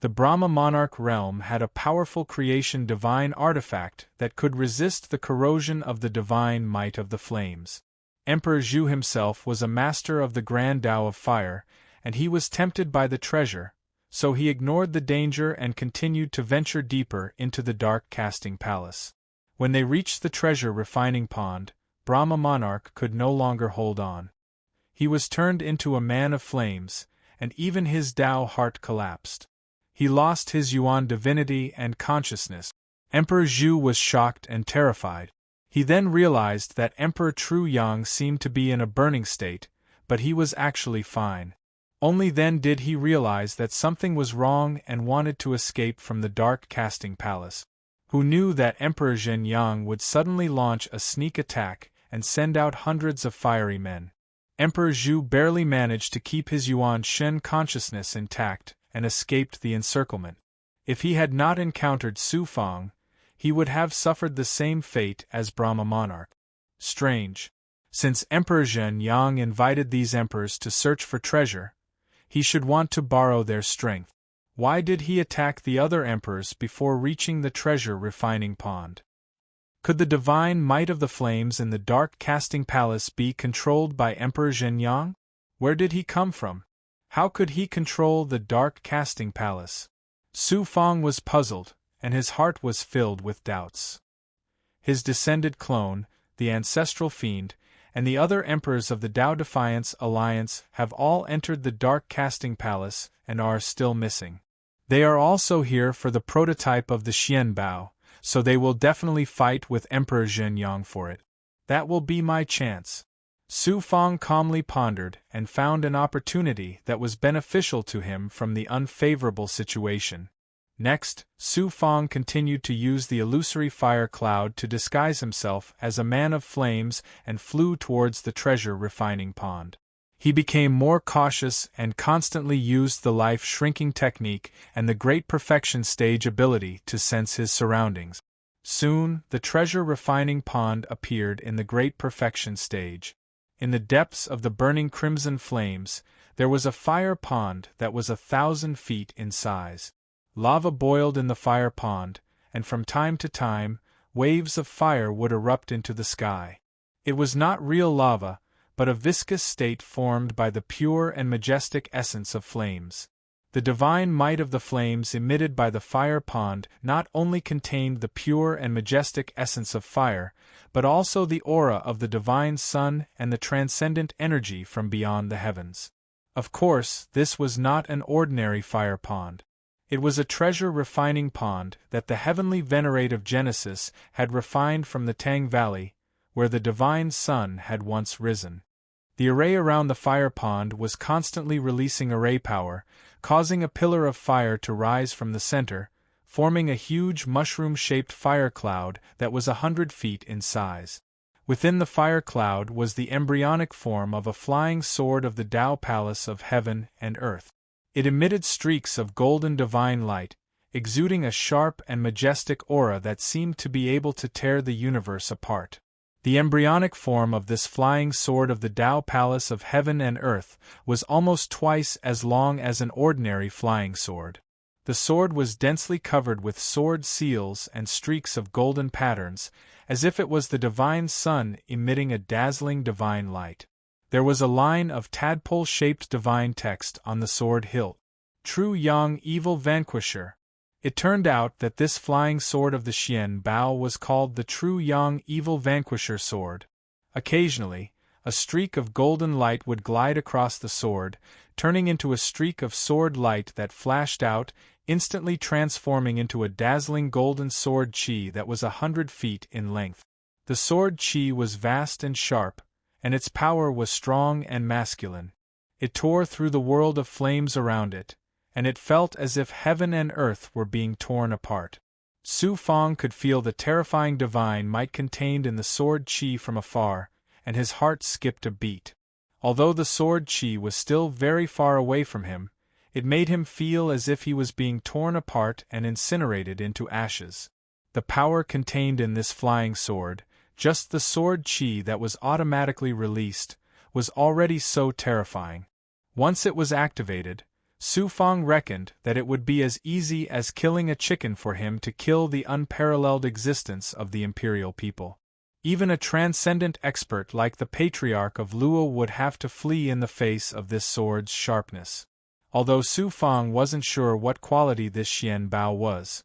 The Brahma Monarch realm had a powerful creation divine artifact that could resist the corrosion of the divine might of the flames. Emperor Zhu himself was a master of the grand Tao of fire, and he was tempted by the treasure, so he ignored the danger and continued to venture deeper into the dark casting palace. When they reached the treasure refining pond, Brahma Monarch could no longer hold on. He was turned into a man of flames, and even his Tao heart collapsed. He lost his Yuan divinity and consciousness. Emperor Zhu was shocked and terrified. He then realized that Emperor Truyang seemed to be in a burning state, but he was actually fine. Only then did he realize that something was wrong and wanted to escape from the dark casting palace. Who knew that Emperor Zhenyang would suddenly launch a sneak attack and send out hundreds of fiery men. Emperor Zhu barely managed to keep his Yuan Shen consciousness intact and escaped the encirclement. If he had not encountered Su Fang, he would have suffered the same fate as Brahma Monarch. Strange. Since Emperor Zhen Yang invited these emperors to search for treasure, he should want to borrow their strength. Why did he attack the other emperors before reaching the treasure refining pond? Could the divine might of the flames in the dark casting palace be controlled by Emperor Zhenyang? Where did he come from? How could he control the dark casting palace? Su Fang was puzzled, and his heart was filled with doubts. His descended clone, the ancestral fiend, and the other emperors of the Tao Defiance Alliance have all entered the dark casting palace and are still missing. They are also here for the prototype of the Xian Bao, so they will definitely fight with Emperor Zhenyang for it. That will be my chance. Su Fang calmly pondered and found an opportunity that was beneficial to him from the unfavorable situation. Next, Su Fang continued to use the illusory fire cloud to disguise himself as a man of flames and flew towards the treasure refining pond. He became more cautious and constantly used the life shrinking technique and the great perfection stage ability to sense his surroundings. Soon, the treasure refining pond appeared in the great perfection stage. In the depths of the burning crimson flames, there was a fire pond that was 1,000 feet in size. Lava boiled in the fire pond, and from time to time, waves of fire would erupt into the sky. It was not real lava, but a viscous state formed by the pure and majestic essence of flames. The divine might of the flames emitted by the fire pond not only contained the pure and majestic essence of fire, but also the aura of the divine sun and the transcendent energy from beyond the heavens. Of course, this was not an ordinary fire pond. It was a treasure refining pond that the heavenly venerate of Genesis had refined from the Tang Valley, where the divine sun had once risen. The array around the fire pond was constantly releasing array power, causing a pillar of fire to rise from the center, forming a huge mushroom-shaped fire cloud that was 100 feet in size. Within the fire cloud was the embryonic form of a flying sword of the Tao Palace of Heaven and Earth. It emitted streaks of golden divine light, exuding a sharp and majestic aura that seemed to be able to tear the universe apart. The embryonic form of this flying sword of the Tao Palace of Heaven and Earth was almost twice as long as an ordinary flying sword. The sword was densely covered with sword seals and streaks of golden patterns, as if it was the divine sun emitting a dazzling divine light. There was a line of tadpole-shaped divine text on the sword hilt. True Yang Evil Vanquisher. It turned out that this flying sword of the Xian Bao was called the True Yang Evil Vanquisher sword. Occasionally, a streak of golden light would glide across the sword, turning into a streak of sword light that flashed out, instantly transforming into a dazzling golden sword chi that was 100 feet in length. The sword chi was vast and sharp, and its power was strong and masculine. It tore through the world of flames around it, and it felt as if heaven and earth were being torn apart. Su Fang could feel the terrifying divine might contained in the sword chi from afar, and his heart skipped a beat. Although the sword chi was still very far away from him, it made him feel as if he was being torn apart and incinerated into ashes. The power contained in this flying sword, just the sword chi that was automatically released, was already so terrifying. Once it was activated, Su Fang reckoned that it would be as easy as killing a chicken for him to kill the unparalleled existence of the imperial people. Even a transcendent expert like the Patriarch of Luo would have to flee in the face of this sword's sharpness. Although Su Fang wasn't sure what quality this Xian Bao was,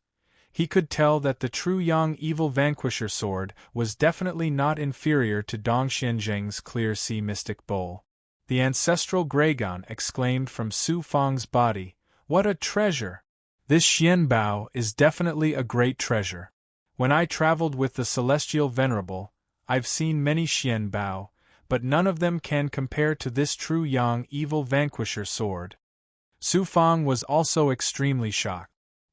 he could tell that the True Yang Evil Vanquisher sword was definitely not inferior to Dong Xianzheng's Clear Sea Mystic Bowl. The ancestral Graygon exclaimed from Su Fang's body, "What a treasure! This Xian Bao is definitely a great treasure. When I traveled with the Celestial Venerable, I've seen many Xian Bao, but none of them can compare to this True Yang Evil Vanquisher sword." Su Fang was also extremely shocked.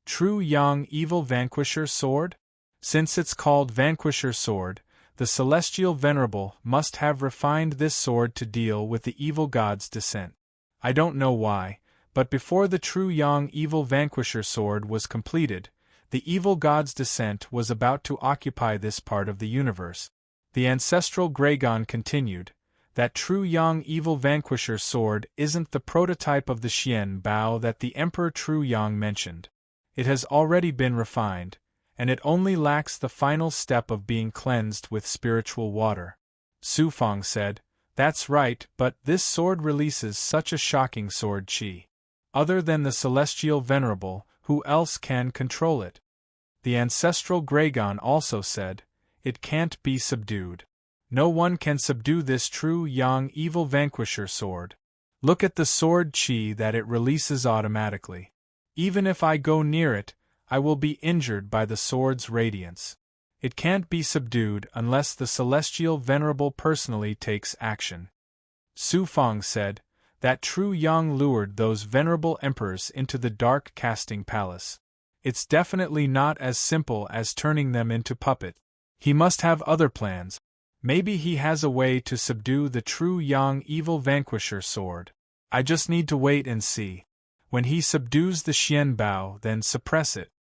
True Yang Evil Vanquisher sword? Since it's called Vanquisher sword, the Celestial Venerable must have refined this sword to deal with the evil god's descent. I don't know why, but before the True Yang Evil Vanquisher sword was completed, the evil god's descent was about to occupy this part of the universe. The ancestral Gragon continued, that true Yang Evil Vanquisher sword isn't the prototype of the Xian Bao that the Emperor True Yang mentioned. It has already been refined, and it only lacks the final step of being cleansed with spiritual water. Su Fang said, "That's right, but this sword releases such a shocking sword qi. Other than the celestial venerable, who else can control it?" The ancestral Gragon also said, "It can't be subdued. No one can subdue this true Yang Evil Vanquisher sword. Look at the sword qi that it releases automatically. Even if I go near it, I will be injured by the sword's radiance. It can't be subdued unless the celestial venerable personally takes action." Su Fang said, "That true Yang lured those venerable emperors into the dark casting palace. It's definitely not as simple as turning them into puppets. He must have other plans. Maybe he has a way to subdue the true Yang Evil Vanquisher sword. I just need to wait and see. When he subdues the Xian Bao, then suppress it."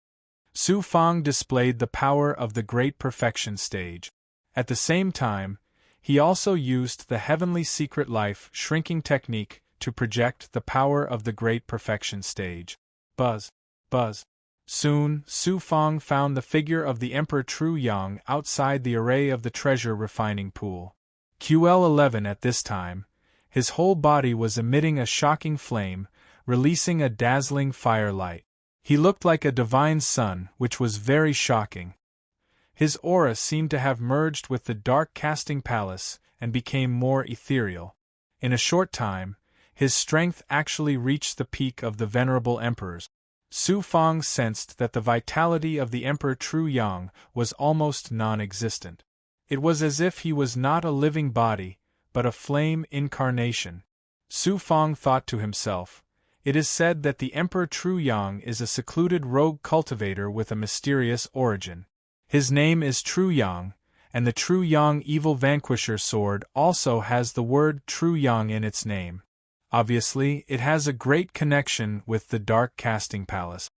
Su Fang displayed the power of the Great Perfection stage. At the same time, he also used the Heavenly Secret Life shrinking technique to project the power of the Great Perfection stage. Buzz. Buzz. Soon, Su Fang found the figure of the Emperor True Yang outside the array of the treasure refining pool. QL11 at this time, his whole body was emitting a shocking flame, releasing a dazzling firelight. He looked like a divine sun, which was very shocking. His aura seemed to have merged with the dark casting palace and became more ethereal. In a short time, his strength actually reached the peak of the venerable emperor's. Su Fang sensed that the vitality of the Emperor True Yang was almost non-existent. It was as if he was not a living body, but a flame incarnation. Su Fang thought to himself, "It is said that the Emperor True Yang is a secluded rogue cultivator with a mysterious origin. His name is True Yang, and the True Yang Evil Vanquisher sword also has the word True Yang in its name. Obviously, it has a great connection with the Dark Casting Palace."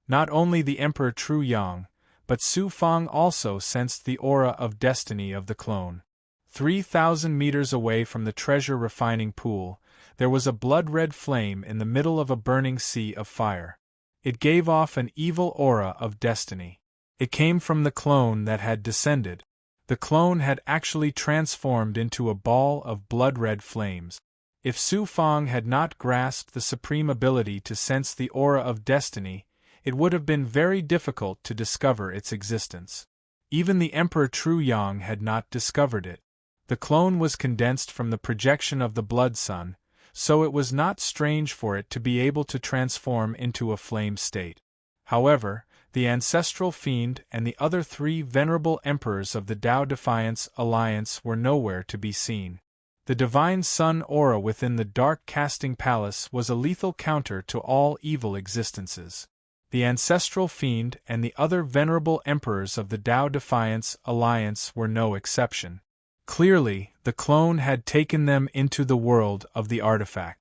Not only the Emperor True Yang, but Su Fang also sensed the aura of destiny of the clone. 3,000 meters away from the treasure refining pool, there was a blood-red flame in the middle of a burning sea of fire. It gave off an evil aura of destiny. It came from the clone that had descended. The clone had actually transformed into a ball of blood-red flames. If Su Fang had not grasped the supreme ability to sense the aura of destiny, it would have been very difficult to discover its existence. Even the Emperor True Yang had not discovered it. The clone was condensed from the projection of the blood sun, so it was not strange for it to be able to transform into a flame state. However, the ancestral fiend and the other 3 venerable emperors of the Tao Defiance Alliance were nowhere to be seen. The divine sun aura within the dark casting palace was a lethal counter to all evil existences. The ancestral fiend and the other venerable emperors of the Tao Defiance Alliance were no exception. Clearly, the clone had taken them into the world of the artifact.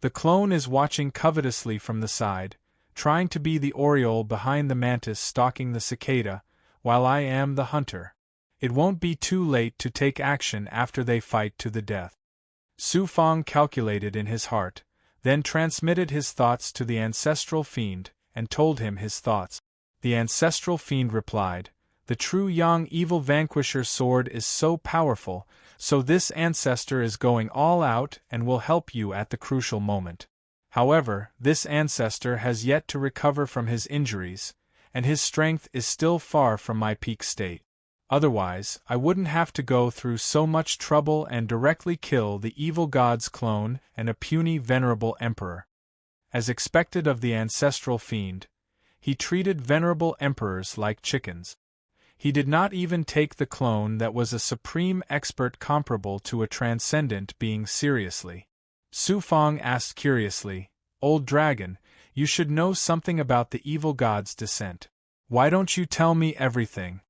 The clone is watching covetously from the side, trying to be the oriole behind the mantis stalking the cicada, while I am the hunter. It won't be too late to take action after they fight to the death." Su Fang calculated in his heart, then transmitted his thoughts to the ancestral fiend, and told him his thoughts. The ancestral fiend replied, "The true Yang Evil Vanquisher sword is so powerful, so this ancestor is going all out and will help you at the crucial moment. However, this ancestor has yet to recover from his injuries, and his strength is still far from my peak state. Otherwise, I wouldn't have to go through so much trouble and directly kill the evil god's clone and a puny venerable emperor." As expected of the ancestral fiend, he treated venerable emperors like chickens. He did not even take the clone that was a supreme expert comparable to a transcendent being seriously. Su Fang asked curiously, "Old dragon, you should know something about the evil god's descent. Why don't you tell me everything?"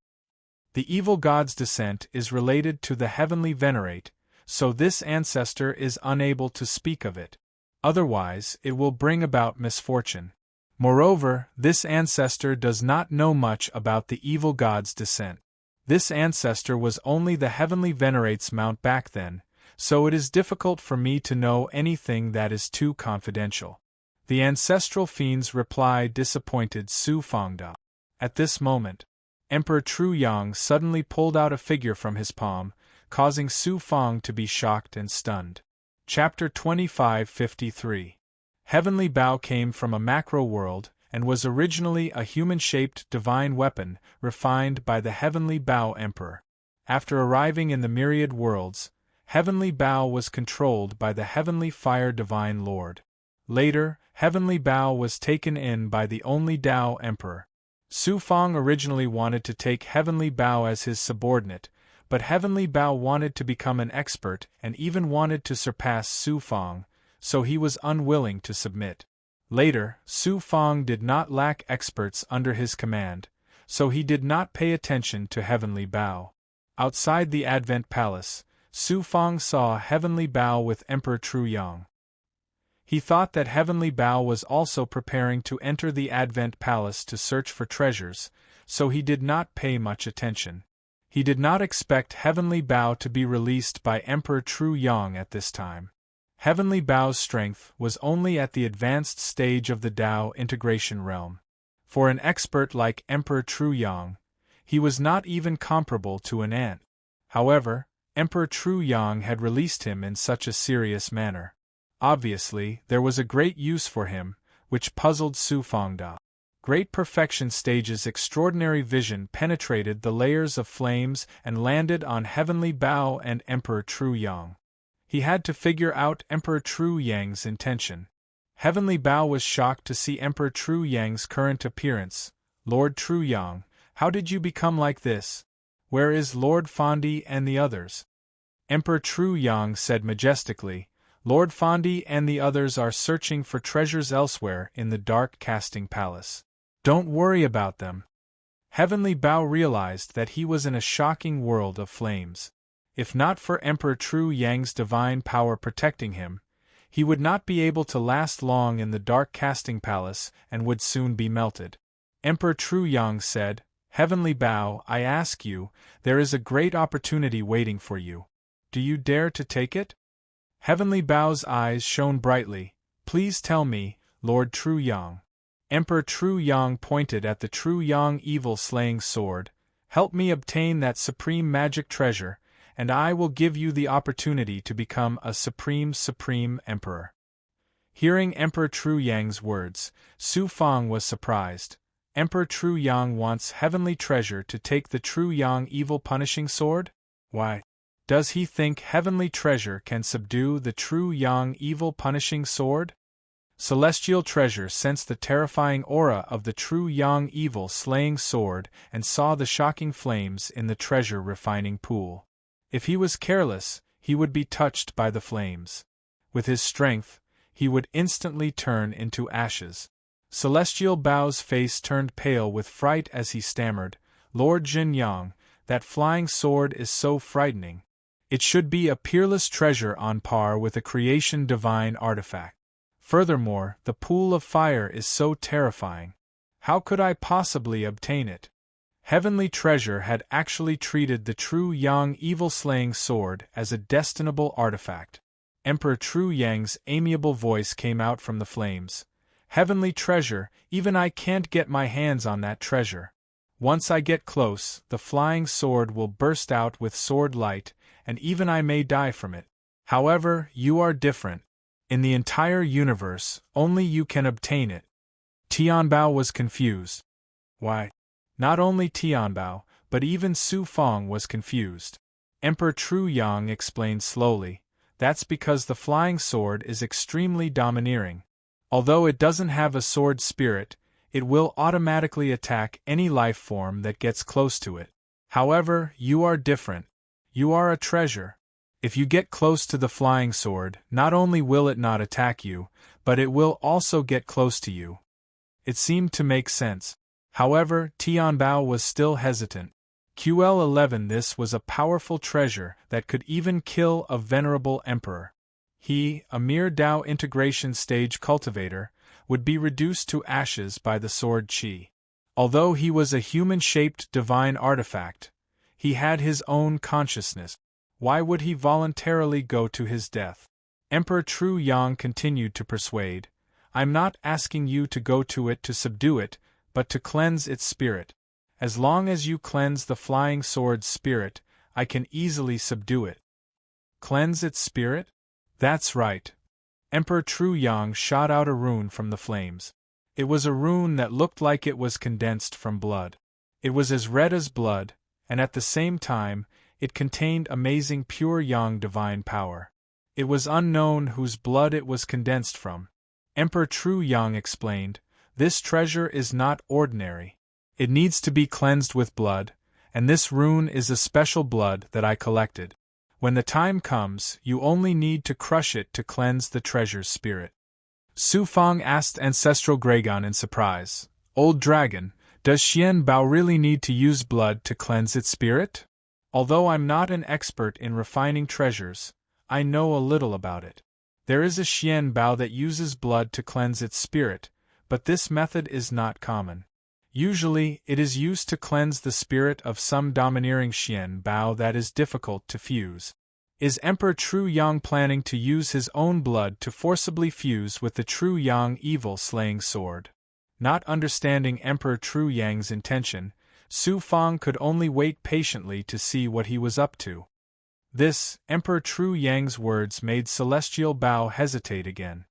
The evil god's descent is related to the heavenly venerate, so this ancestor is unable to speak of it. Otherwise, it will bring about misfortune. Moreover, this ancestor does not know much about the evil god's descent. This ancestor was only the heavenly venerates mount back then, so it is difficult for me to know anything that is too confidential. The ancestral fiends reply disappointed Su Fangda. At this moment, Emperor Tru Yang suddenly pulled out a figure from his palm, causing Su Fang to be shocked and stunned. Chapter 2553. Heavenly Bow came from a macro world, and was originally a human-shaped divine weapon, refined by the Heavenly Bow Emperor. After arriving in the myriad worlds, Heavenly Bow was controlled by the Heavenly Fire Divine Lord. Later, Heavenly Bow was taken in by the only Tao Emperor. Su Fang originally wanted to take Heavenly Bow as his subordinate, but Heavenly Bow wanted to become an expert and even wanted to surpass Su Fang, so he was unwilling to submit. Later, Su Fang did not lack experts under his command, so he did not pay attention to Heavenly Bow. Outside the Advent Palace, Su Fang saw Heavenly Bow with Emperor Tru Yang. He thought that Heavenly Bow was also preparing to enter the Advent Palace to search for treasures, so he did not pay much attention. He did not expect Heavenly Bow to be released by Emperor Tru Yang at this time. Heavenly Bow's strength was only at the advanced stage of the Tao integration realm. For an expert like Emperor Tru Yang, he was not even comparable to an ant. However, Emperor Tru Yang had released him in such a serious manner. Obviously, there was a great use for him, which puzzled Su Fangda. Great Perfection Stage's extraordinary vision penetrated the layers of flames and landed on Heavenly Bow and Emperor Tru Yang. He had to figure out Emperor Tru Yang's intention. Heavenly Bow was shocked to see Emperor Tru Yang's current appearance. Lord Tru Yang, how did you become like this? Where is Lord Fondi and the others? Emperor Tru Yang said majestically, Lord Fondi and the others are searching for treasures elsewhere in the Dark Casting Palace. Don't worry about them. Heavenly Bow realized that he was in a shocking world of flames. If not for Emperor Tru Yang's divine power protecting him, he would not be able to last long in the Dark Casting Palace and would soon be melted. Emperor Tru Yang said, Heavenly Bow, I ask you, there is a great opportunity waiting for you. Do you dare to take it? Heavenly Bow's eyes shone brightly. Please tell me, Lord Tru Yang. Emperor Tru Yang pointed at the Tru Yang evil-slaying sword. Help me obtain that supreme magic treasure, and I will give you the opportunity to become a supreme emperor. Hearing Emperor Tru Yang's words, Su Fang was surprised. Emperor Tru Yang wants heavenly treasure to take the Tru Yang evil punishing sword? Why? Does he think heavenly treasure can subdue the Tru Yang evil punishing sword? Celestial treasure sensed the terrifying aura of the Tru Yang evil slaying sword and saw the shocking flames in the treasure refining pool. If he was careless, he would be touched by the flames. With his strength, he would instantly turn into ashes. Celestial Bow's face turned pale with fright as he stammered, Lord Jin Yang, that flying sword is so frightening. It should be a peerless treasure on par with a creation divine artifact. Furthermore, the pool of fire is so terrifying. How could I possibly obtain it? Heavenly treasure had actually treated the Tru Yang evil-slaying sword as a destinable artifact. Emperor Tru Yang's amiable voice came out from the flames. Heavenly treasure, even I can't get my hands on that treasure. Once I get close, the flying sword will burst out with sword light, and even I may die from it. However, you are different. In the entire universe, only you can obtain it. Tianbao was confused. Why? Not only Tianbao, but even Su Fang was confused. Emperor Tru Yang explained slowly, that's because the flying sword is extremely domineering. Although it doesn't have a sword spirit, it will automatically attack any life form that gets close to it. However, you are different. You are a treasure. If you get close to the flying sword, not only will it not attack you, but it will also get close to you. It seemed to make sense. However, Tianbao was still hesitant. QL11 This was a powerful treasure that could even kill a venerable emperor. He, a mere Tao integration stage cultivator, would be reduced to ashes by the sword Qi. Although he was a human-shaped divine artifact, He had his own consciousness. Why would he voluntarily go to his death? Emperor Tru Yang continued to persuade. I'm not asking you to go to it to subdue it, but to cleanse its spirit. As long as you cleanse the flying sword's spirit, I can easily subdue it. Cleanse its spirit? That's right. Emperor Tru Yang shot out a rune from the flames. It was a rune that looked like it was condensed from blood. It was as red as blood, and at the same time, it contained amazing pure Yang divine power. It was unknown whose blood it was condensed from. Emperor Tru Yang explained, this treasure is not ordinary. It needs to be cleansed with blood, and this rune is a special blood that I collected. When the time comes, you only need to crush it to cleanse the treasure's spirit. Su Fang asked Ancestral Gragon in surprise, Old Dragon, does Xian Bao really need to use blood to cleanse its spirit? Although I'm not an expert in refining treasures, I know a little about it. There is a Xian Bao that uses blood to cleanse its spirit, but this method is not common. Usually, it is used to cleanse the spirit of some domineering Xian Bao that is difficult to fuse. Is Emperor Tru Yang planning to use his own blood to forcibly fuse with the Tru Yang evil slaying sword? Not understanding Emperor Tru Yang's intention, Su Fang could only wait patiently to see what he was up to. This, Emperor Tru Yang's words made Celestial Bao hesitate again.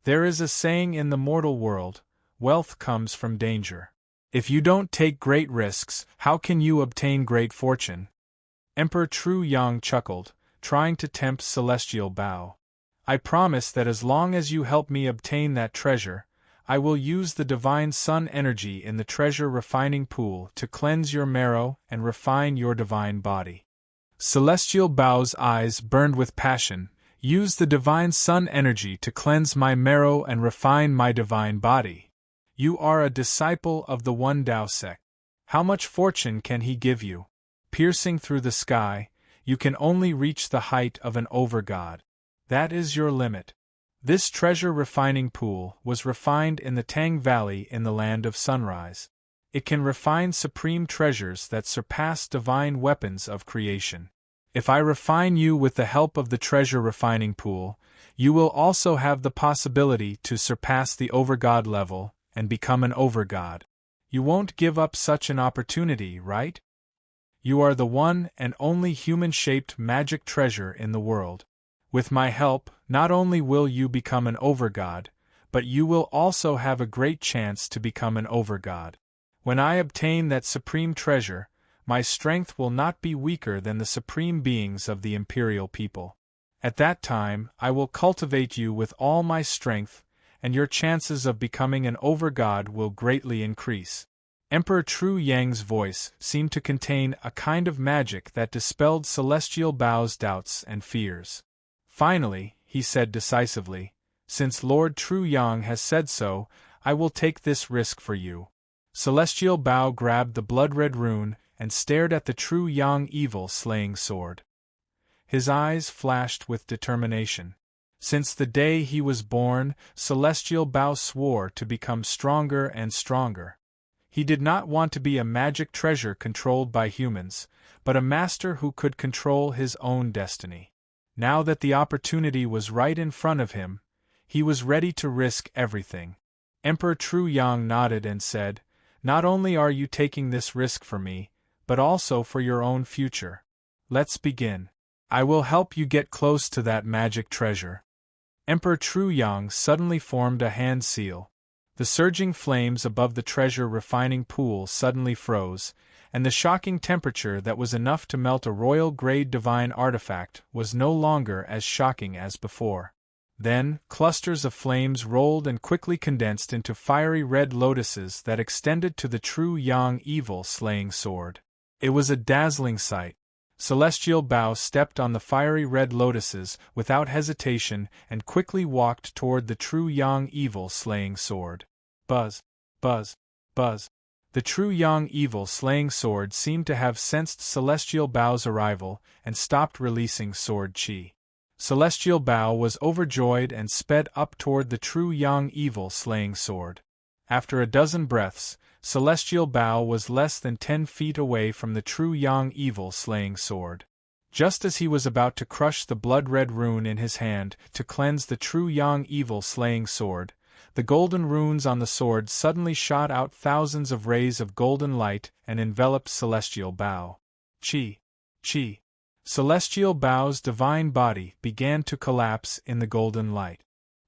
There is a saying in the mortal world, wealth comes from danger. If you don't take great risks, how can you obtain great fortune? Emperor Tru Yang chuckled, trying to tempt Celestial Bao. I promise that as long as you help me obtain that treasure, I will use the divine sun energy in the treasure refining pool to cleanse your marrow and refine your divine body. Celestial Bao's eyes burned with passion. Use the divine sun energy to cleanse my marrow and refine my divine body. You are a disciple of the One Dao sect. How much fortune can he give you? Piercing through the sky, you can only reach the height of an overgod. That is your limit. This treasure refining pool was refined in the Tang Valley in the land of sunrise. It can refine supreme treasures that surpass divine weapons of creation. If I refine you with the help of the treasure refining pool, you will also have the possibility to surpass the overgod level and become an overgod. You won't give up such an opportunity, right? You are the one and only human-shaped magic treasure in the world. With my help, not only will you become an overgod, but you will also have a great chance to become an overgod. When I obtain that supreme treasure, my strength will not be weaker than the supreme beings of the imperial people. At that time, I will cultivate you with all my strength, and your chances of becoming an overgod will greatly increase. Emperor Tru Yang's voice seemed to contain a kind of magic that dispelled Celestial Bao's doubts and fears. Finally, he said decisively, since Lord Tru Yang has said so, I will take this risk for you. Celestial Bao grabbed the blood-red rune and stared at the Tru Yang evil slaying sword. His eyes flashed with determination. Since the day he was born, Celestial Bao swore to become stronger and stronger. He did not want to be a magic treasure controlled by humans, but a master who could control his own destiny. Now that the opportunity was right in front of him, he was ready to risk everything. Emperor Tru Yang nodded and said, not only are you taking this risk for me, but also for your own future. Let's begin. I will help you get close to that magic treasure. Emperor Tru Yang suddenly formed a hand seal. The surging flames above the treasure refining pool suddenly froze, and the shocking temperature that was enough to melt a royal-grade divine artifact was no longer as shocking as before. Then, clusters of flames rolled and quickly condensed into fiery red lotuses that extended to the Tru Yang evil slaying sword. It was a dazzling sight. Celestial Bao stepped on the fiery red lotuses without hesitation and quickly walked toward the Tru Yang evil slaying sword. Buzz, buzz, buzz. The Tru Yang evil slaying sword seemed to have sensed Celestial Bao's arrival and stopped releasing sword chi. Celestial Bao was overjoyed and sped up toward the Tru Yang evil slaying sword. After a dozen breaths, Celestial Bow was less than 10 feet away from the true Yang evil slaying sword. Just as he was about to crush the blood-red rune in his hand to cleanse the true Yang evil slaying sword, the golden runes on the sword suddenly shot out thousands of rays of golden light and enveloped Celestial Bow. Chi! Chi! Celestial Bow's divine body began to collapse in the golden light.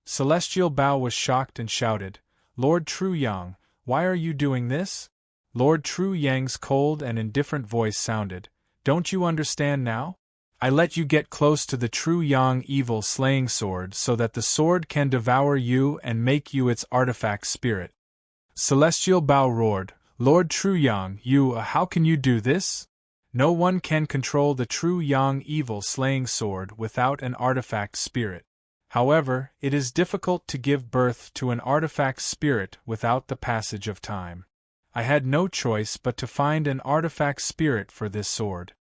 Celestial Bow was shocked and shouted, "Lord True Yang, why are you doing this?" Lord True Yang's cold and indifferent voice sounded, "Don't you understand now? I let you get close to the true Yang evil slaying sword so that the sword can devour you and make you its artifact spirit." Celestial Bow roared, "Lord True Yang, how can you do this? No one can control the true Yang evil slaying sword without an artifact spirit. However, it is difficult to give birth to an artifact spirit without the passage of time. I had no choice but to find an artifact spirit for this sword.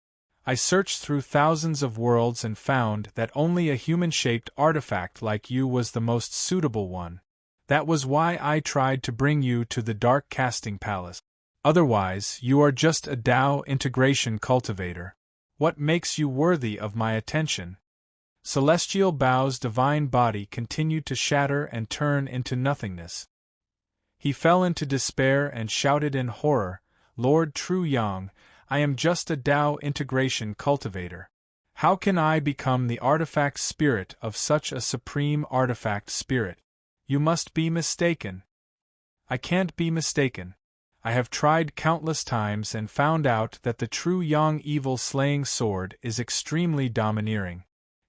I searched through thousands of worlds and found that only a human-shaped artifact like you was the most suitable one. That was why I tried to bring you to the Dark Casting Palace. Otherwise, you are just a Dao integration cultivator. What makes you worthy of my attention?" Celestial Bow's divine body continued to shatter and turn into nothingness. He fell into despair and shouted in horror, "Lord True Yang, I am just a Dao integration cultivator. How can I become the artifact spirit of such a supreme artifact spirit? You must be mistaken." "I can't be mistaken. I have tried countless times and found out that the true Yang evil slaying sword is extremely domineering.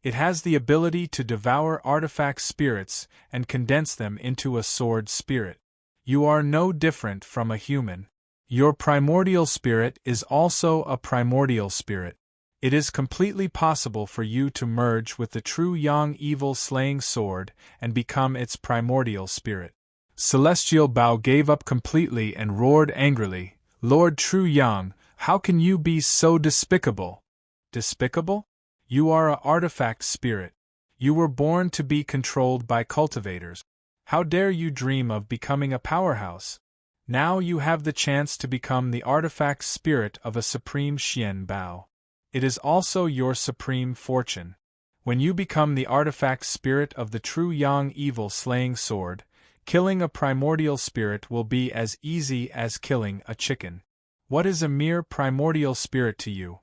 It has the ability to devour artifact spirits and condense them into a sword spirit. You are no different from a human. Your primordial spirit is also a primordial spirit. It is completely possible for you to merge with the true Yang evil slaying sword and become its primordial spirit." Celestial Bow gave up completely and roared angrily, "Lord True Yang, how can you be so despicable?" "Despicable? You are an artifact spirit. You were born to be controlled by cultivators. How dare you dream of becoming a powerhouse? Now you have the chance to become the artifact spirit of a supreme Xian Bao. It is also your supreme fortune. When you become the artifact spirit of the true Yang evil slaying sword, killing a primordial spirit will be as easy as killing a chicken. What is a mere primordial spirit to you?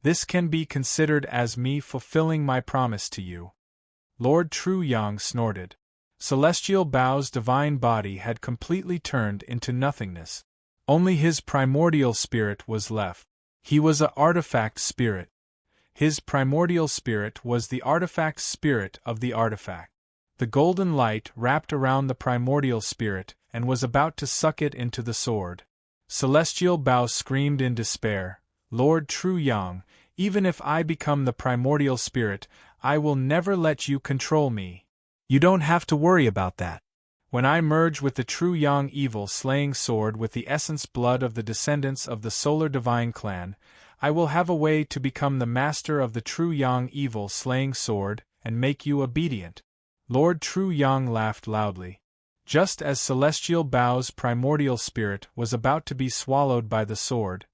This can be considered as me fulfilling my promise to you." Lord True Yang snorted. Celestial Bow's divine body had completely turned into nothingness. Only his primordial spirit was left. He was an artifact spirit. His primordial spirit was the artifact spirit of the artifact. The golden light wrapped around the primordial spirit and was about to suck it into the sword. Celestial Bow screamed in despair, "Lord True Yang, even if I become the primordial spirit, I will never let you control me. You don't have to worry about that. When I merge with the true Yang evil slaying sword with the essence blood of the descendants of the Solar Divine Clan, I will have a way to become the master of the true Yang evil slaying sword and make you obedient." Lord True Yang laughed loudly. Just as Celestial Bow's primordial spirit was about to be swallowed by the sword,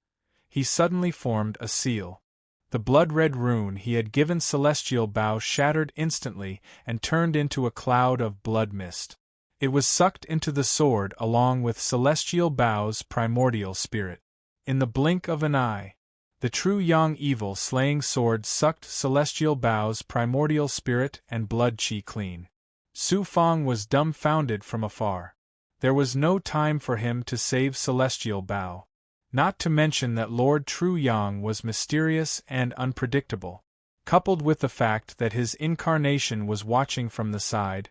he suddenly formed a seal. The blood-red rune he had given Celestial Bow shattered instantly and turned into a cloud of blood mist. It was sucked into the sword along with Celestial Bow's primordial spirit. In the blink of an eye, the true Yang evil slaying sword sucked Celestial Bow's primordial spirit and blood chi clean. Su Fong was dumbfounded from afar. There was no time for him to save Celestial Bow. Not to mention that Lord True Yang was mysterious and unpredictable. Coupled with the fact that his incarnation was watching from the side,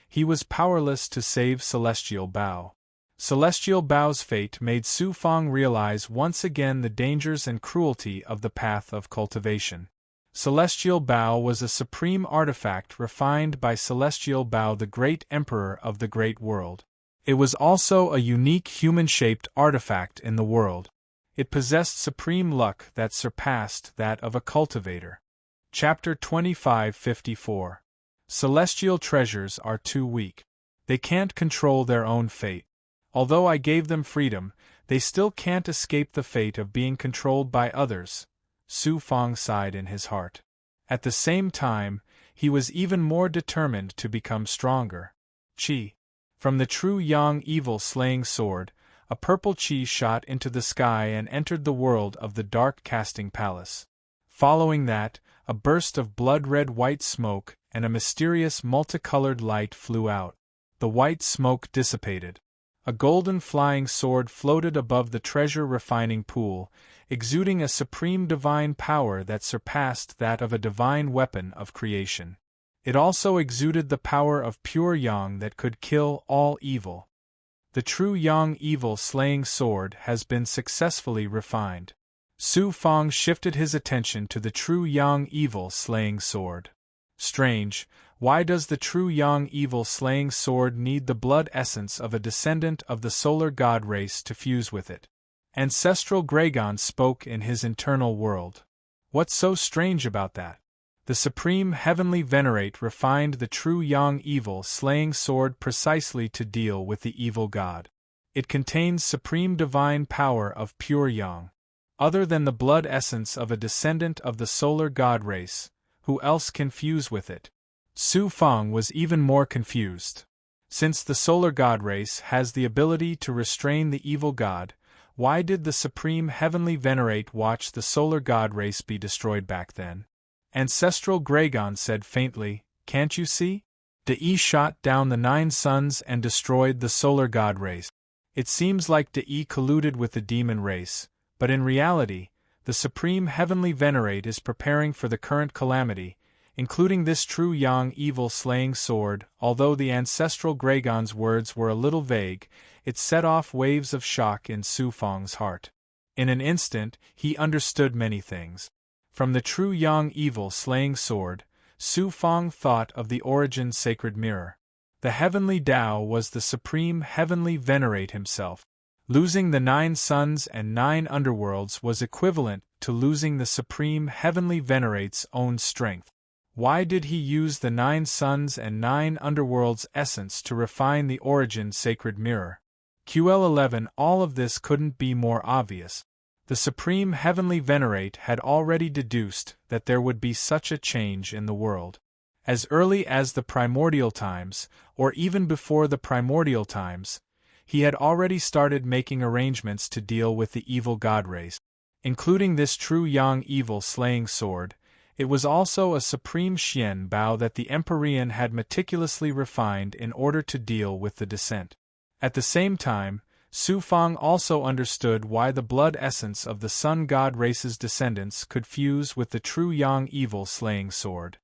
he was powerless to save Celestial Bow. Celestial Bow's fate made Su Fong realize once again the dangers and cruelty of the path of cultivation. Celestial Bow was a supreme artifact refined by Celestial Bow, the great emperor of the great world. It was also a unique human-shaped artifact in the world. It possessed supreme luck that surpassed that of a cultivator. Chapter 2554. Celestial treasures are too weak. They can't control their own fate. Although I gave them freedom, they still can't escape the fate of being controlled by others, Su Fang sighed in his heart. At the same time, he was even more determined to become stronger. Qi. From the true yang evil slaying sword, a purple qi shot into the sky and entered the world of the dark casting palace. Following that, a burst of blood-red white smoke and a mysterious multicolored light flew out. The white smoke dissipated. A golden flying sword floated above the treasure-refining pool, exuding a supreme divine power that surpassed that of a divine weapon of creation. It also exuded the power of pure yang that could kill all evil. The true yang evil slaying sword has been successfully refined. Su Fang shifted his attention to the true yang evil slaying sword. Strange, why does the true yang evil slaying sword need the blood essence of a descendant of the solar god race to fuse with it? Ancestral Gragon spoke in his internal world. What's so strange about that? The supreme heavenly venerate refined the true yang evil slaying sword precisely to deal with the evil god. It contains supreme divine power of pure yang. Other than the blood essence of a descendant of the solar god race, who else can fuse with it? Su Fang was even more confused. Since the solar god race has the ability to restrain the evil god, why did the supreme heavenly venerate watch the solar god race be destroyed back then? Ancestral Gragon said faintly, "Can't you see? De shot down the 9 suns and destroyed the solar god race. It seems like De colluded with the demon race, but in reality, the supreme heavenly venerate is preparing for the current calamity, including this true yang evil slaying sword." Although the ancestral Gragon's words were a little vague, it set off waves of shock in Su Fang's heart. In an instant, he understood many things. From the true yang evil slaying sword, Su Fang thought of the origin sacred mirror. The heavenly Tao was the supreme heavenly venerate himself. Losing the 9 suns and 9 underworlds was equivalent to losing the supreme heavenly venerate's own strength. Why did he use the 9 suns and 9 underworlds' essence to refine the origin sacred mirror? QL11. All of this couldn't be more obvious. The supreme heavenly venerate had already deduced that there would be such a change in the world. As early as the primordial times, or even before the primordial times, he had already started making arrangements to deal with the evil god race. Including this true yang evil slaying sword, it was also a supreme Xian Bao that the Empyrean had meticulously refined in order to deal with the descent. At the same time, Su Fang also understood why the blood essence of the sun god race's descendants could fuse with the true yang evil slaying sword.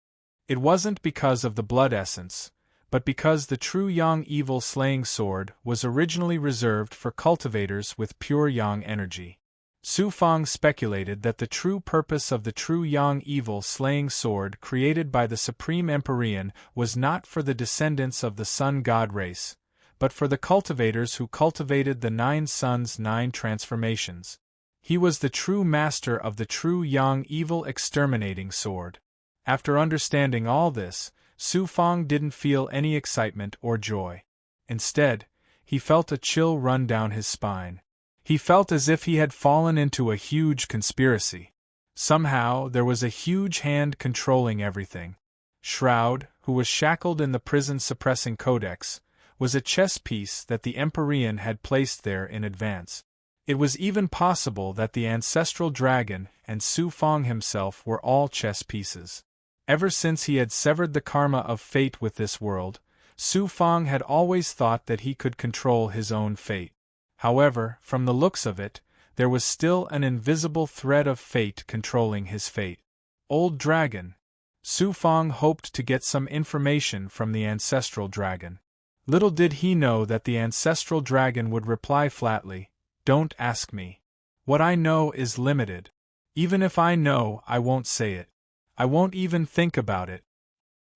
It wasn't because of the blood essence, but because the true yang evil slaying sword was originally reserved for cultivators with pure yang energy. Su Fang speculated that the true purpose of the true yang evil slaying sword created by the Supreme Empyrean was not for the descendants of the sun god race, but for the cultivators who cultivated the 9 suns' 9 transformations. He was the true master of the true yang evil exterminating sword. After understanding all this, Su Fang didn't feel any excitement or joy. Instead, he felt a chill run down his spine. He felt as if he had fallen into a huge conspiracy. Somehow, there was a huge hand controlling everything. Shroud, who was shackled in the prison-suppressing codex, was a chess piece that the Empyrean had placed there in advance. It was even possible that the ancestral dragon and Su Fang himself were all chess pieces. Ever since he had severed the karma of fate with this world, Su Fang had always thought that he could control his own fate. However, from the looks of it, there was still an invisible thread of fate controlling his fate. Old dragon. Su Fang hoped to get some information from the ancestral dragon. Little did he know that the ancestral dragon would reply flatly, "Don't ask me. What I know is limited. Even if I know, I won't say it. I won't even think about it.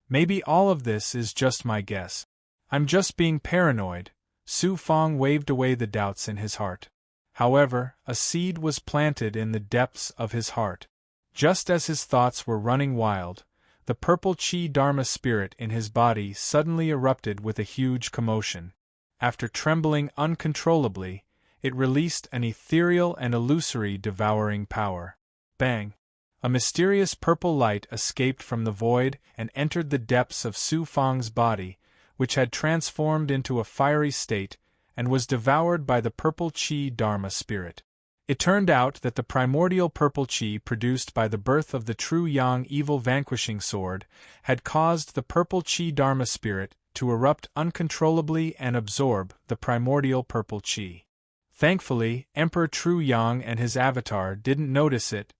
Maybe all of this is just my guess. I'm just being paranoid." Su Fang waved away the doubts in his heart. However, a seed was planted in the depths of his heart. Just as his thoughts were running wild, the purple Chi Dharma spirit in his body suddenly erupted with a huge commotion. After trembling uncontrollably, it released an ethereal and illusory devouring power. Bang! A mysterious purple light escaped from the void and entered the depths of Su Fang's body, which had transformed into a fiery state and was devoured by the purple Qi Dharma spirit. It turned out that the primordial purple Qi produced by the birth of the true Yang evil vanquishing sword had caused the purple Qi Dharma spirit to erupt uncontrollably and absorb the primordial purple Qi. Thankfully, Emperor True Yang and his avatar didn't notice it.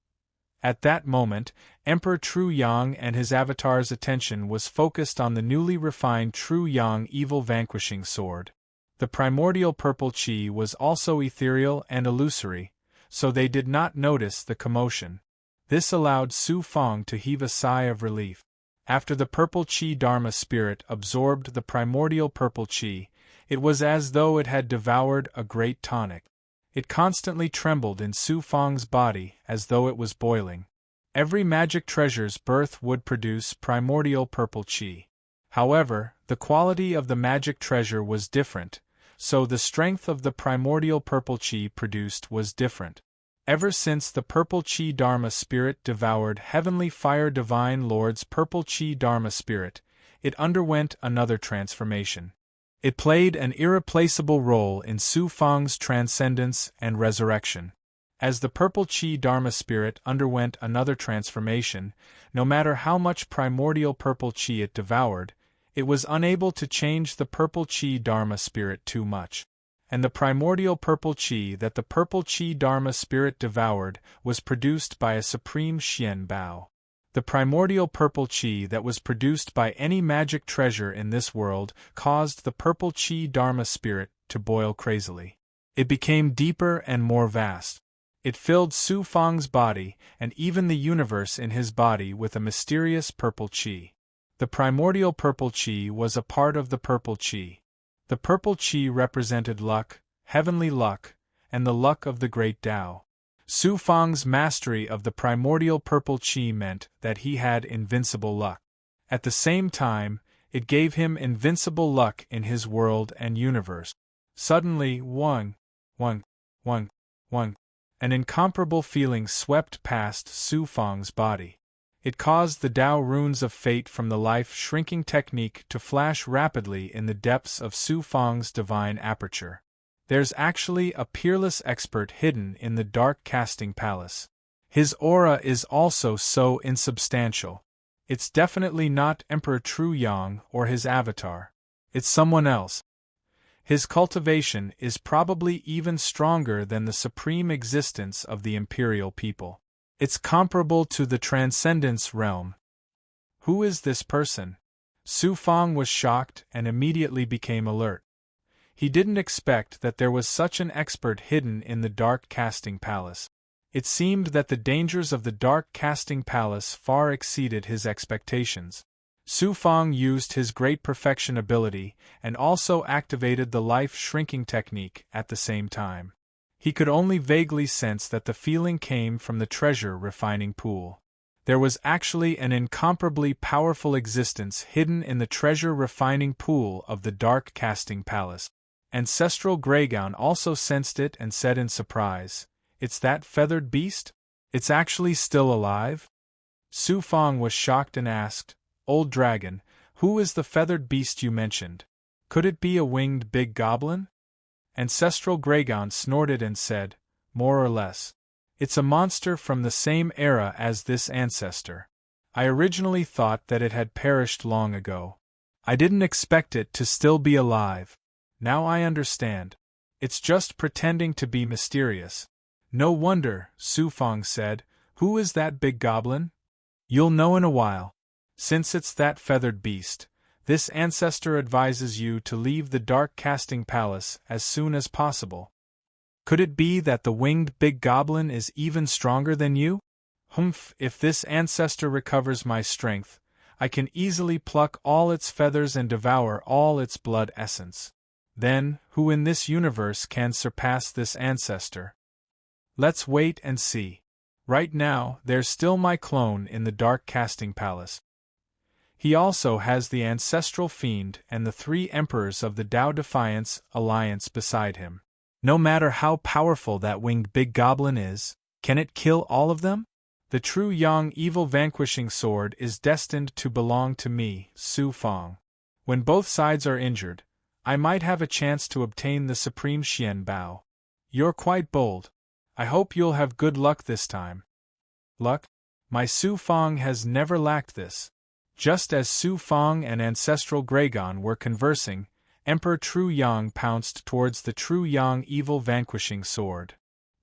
At that moment, Emperor True Yang and his avatar's attention was focused on the newly refined True Yang evil vanquishing sword. The primordial purple Qi was also ethereal and illusory, so they did not notice the commotion. This allowed Su Fang to heave a sigh of relief. After the purple Qi Dharma spirit absorbed the primordial purple Qi, it was as though it had devoured a great tonic. It constantly trembled in Su Fang's body as though it was boiling. Every magic treasure's birth would produce primordial purple Qi. However, the quality of the magic treasure was different, so the strength of the primordial purple Qi produced was different. Ever since the purple Qi Dharma spirit devoured Heavenly Fire Divine Lord's purple Qi Dharma spirit, it underwent another transformation. It played an irreplaceable role in Su Fang's transcendence and resurrection. As the purple Qi Dharma spirit underwent another transformation, no matter how much primordial purple Qi it devoured, it was unable to change the purple Qi Dharma spirit too much. And the primordial purple Qi that the purple Qi Dharma spirit devoured was produced by a supreme Xian Bao. The primordial purple Qi that was produced by any magic treasure in this world caused the purple Qi Dharma spirit to boil crazily. It became deeper and more vast. It filled Su Fang's body and even the universe in his body with a mysterious purple Qi. The primordial purple Qi was a part of the purple Qi. The purple Qi represented luck, heavenly luck, and the luck of the great Tao. Su Fang's mastery of the primordial purple Qi meant that he had invincible luck. At the same time, it gave him invincible luck in his world and universe. Suddenly, an incomparable feeling swept past Su Fang's body. It caused the Tao runes of fate from the life-shrinking technique to flash rapidly in the depths of Su Fang's divine aperture. There's actually a peerless expert hidden in the dark casting palace. His aura is also so insubstantial. It's definitely not Emperor True Yang or his avatar. It's someone else. His cultivation is probably even stronger than the supreme existence of the imperial people. It's comparable to the transcendence realm. Who is this person? Su Fang was shocked and immediately became alert. He didn't expect that there was such an expert hidden in the dark casting palace. It seemed that the dangers of the dark casting palace far exceeded his expectations. Su Fang used his great perfection ability and also activated the life-shrinking technique at the same time. He could only vaguely sense that the feeling came from the treasure refining pool. There was actually an incomparably powerful existence hidden in the treasure refining pool of the dark casting palace. Ancestral Greygown also sensed it and said in surprise, "It's that feathered beast? It's actually still alive?" Su Fang was shocked and asked, "Old dragon, who is the feathered beast you mentioned? Could it be a winged big goblin?" Ancestral Greygown snorted and said, "More or less. It's a monster from the same era as this ancestor. I originally thought that it had perished long ago. I didn't expect it to still be alive. Now I understand. It's just pretending to be mysterious." "No wonder," Su Fang said. "Who is that big goblin?" "You'll know in a while. Since it's that feathered beast, this ancestor advises you to leave the dark casting palace as soon as possible." "Could it be that the winged big goblin is even stronger than you?" "Humph, if this ancestor recovers my strength, I can easily pluck all its feathers and devour all its blood essence. Then, who in this universe can surpass this ancestor? Let's wait and see. Right now, there's still my clone in the dark casting palace. He also has the ancestral fiend and the 3 emperors of the Tao Defiance Alliance beside him. No matter how powerful that winged big goblin is, can it kill all of them? The true Yang evil vanquishing sword is destined to belong to me, Su Fang. When both sides are injured, I might have a chance to obtain the supreme Xian Bao. You're quite bold. I hope you'll have good luck this time. Luck? My Su Fang has never lacked this. Just as Su Fang and Ancestral Graygon were conversing, Emperor Tru Yang pounced towards the True Yang evil vanquishing sword.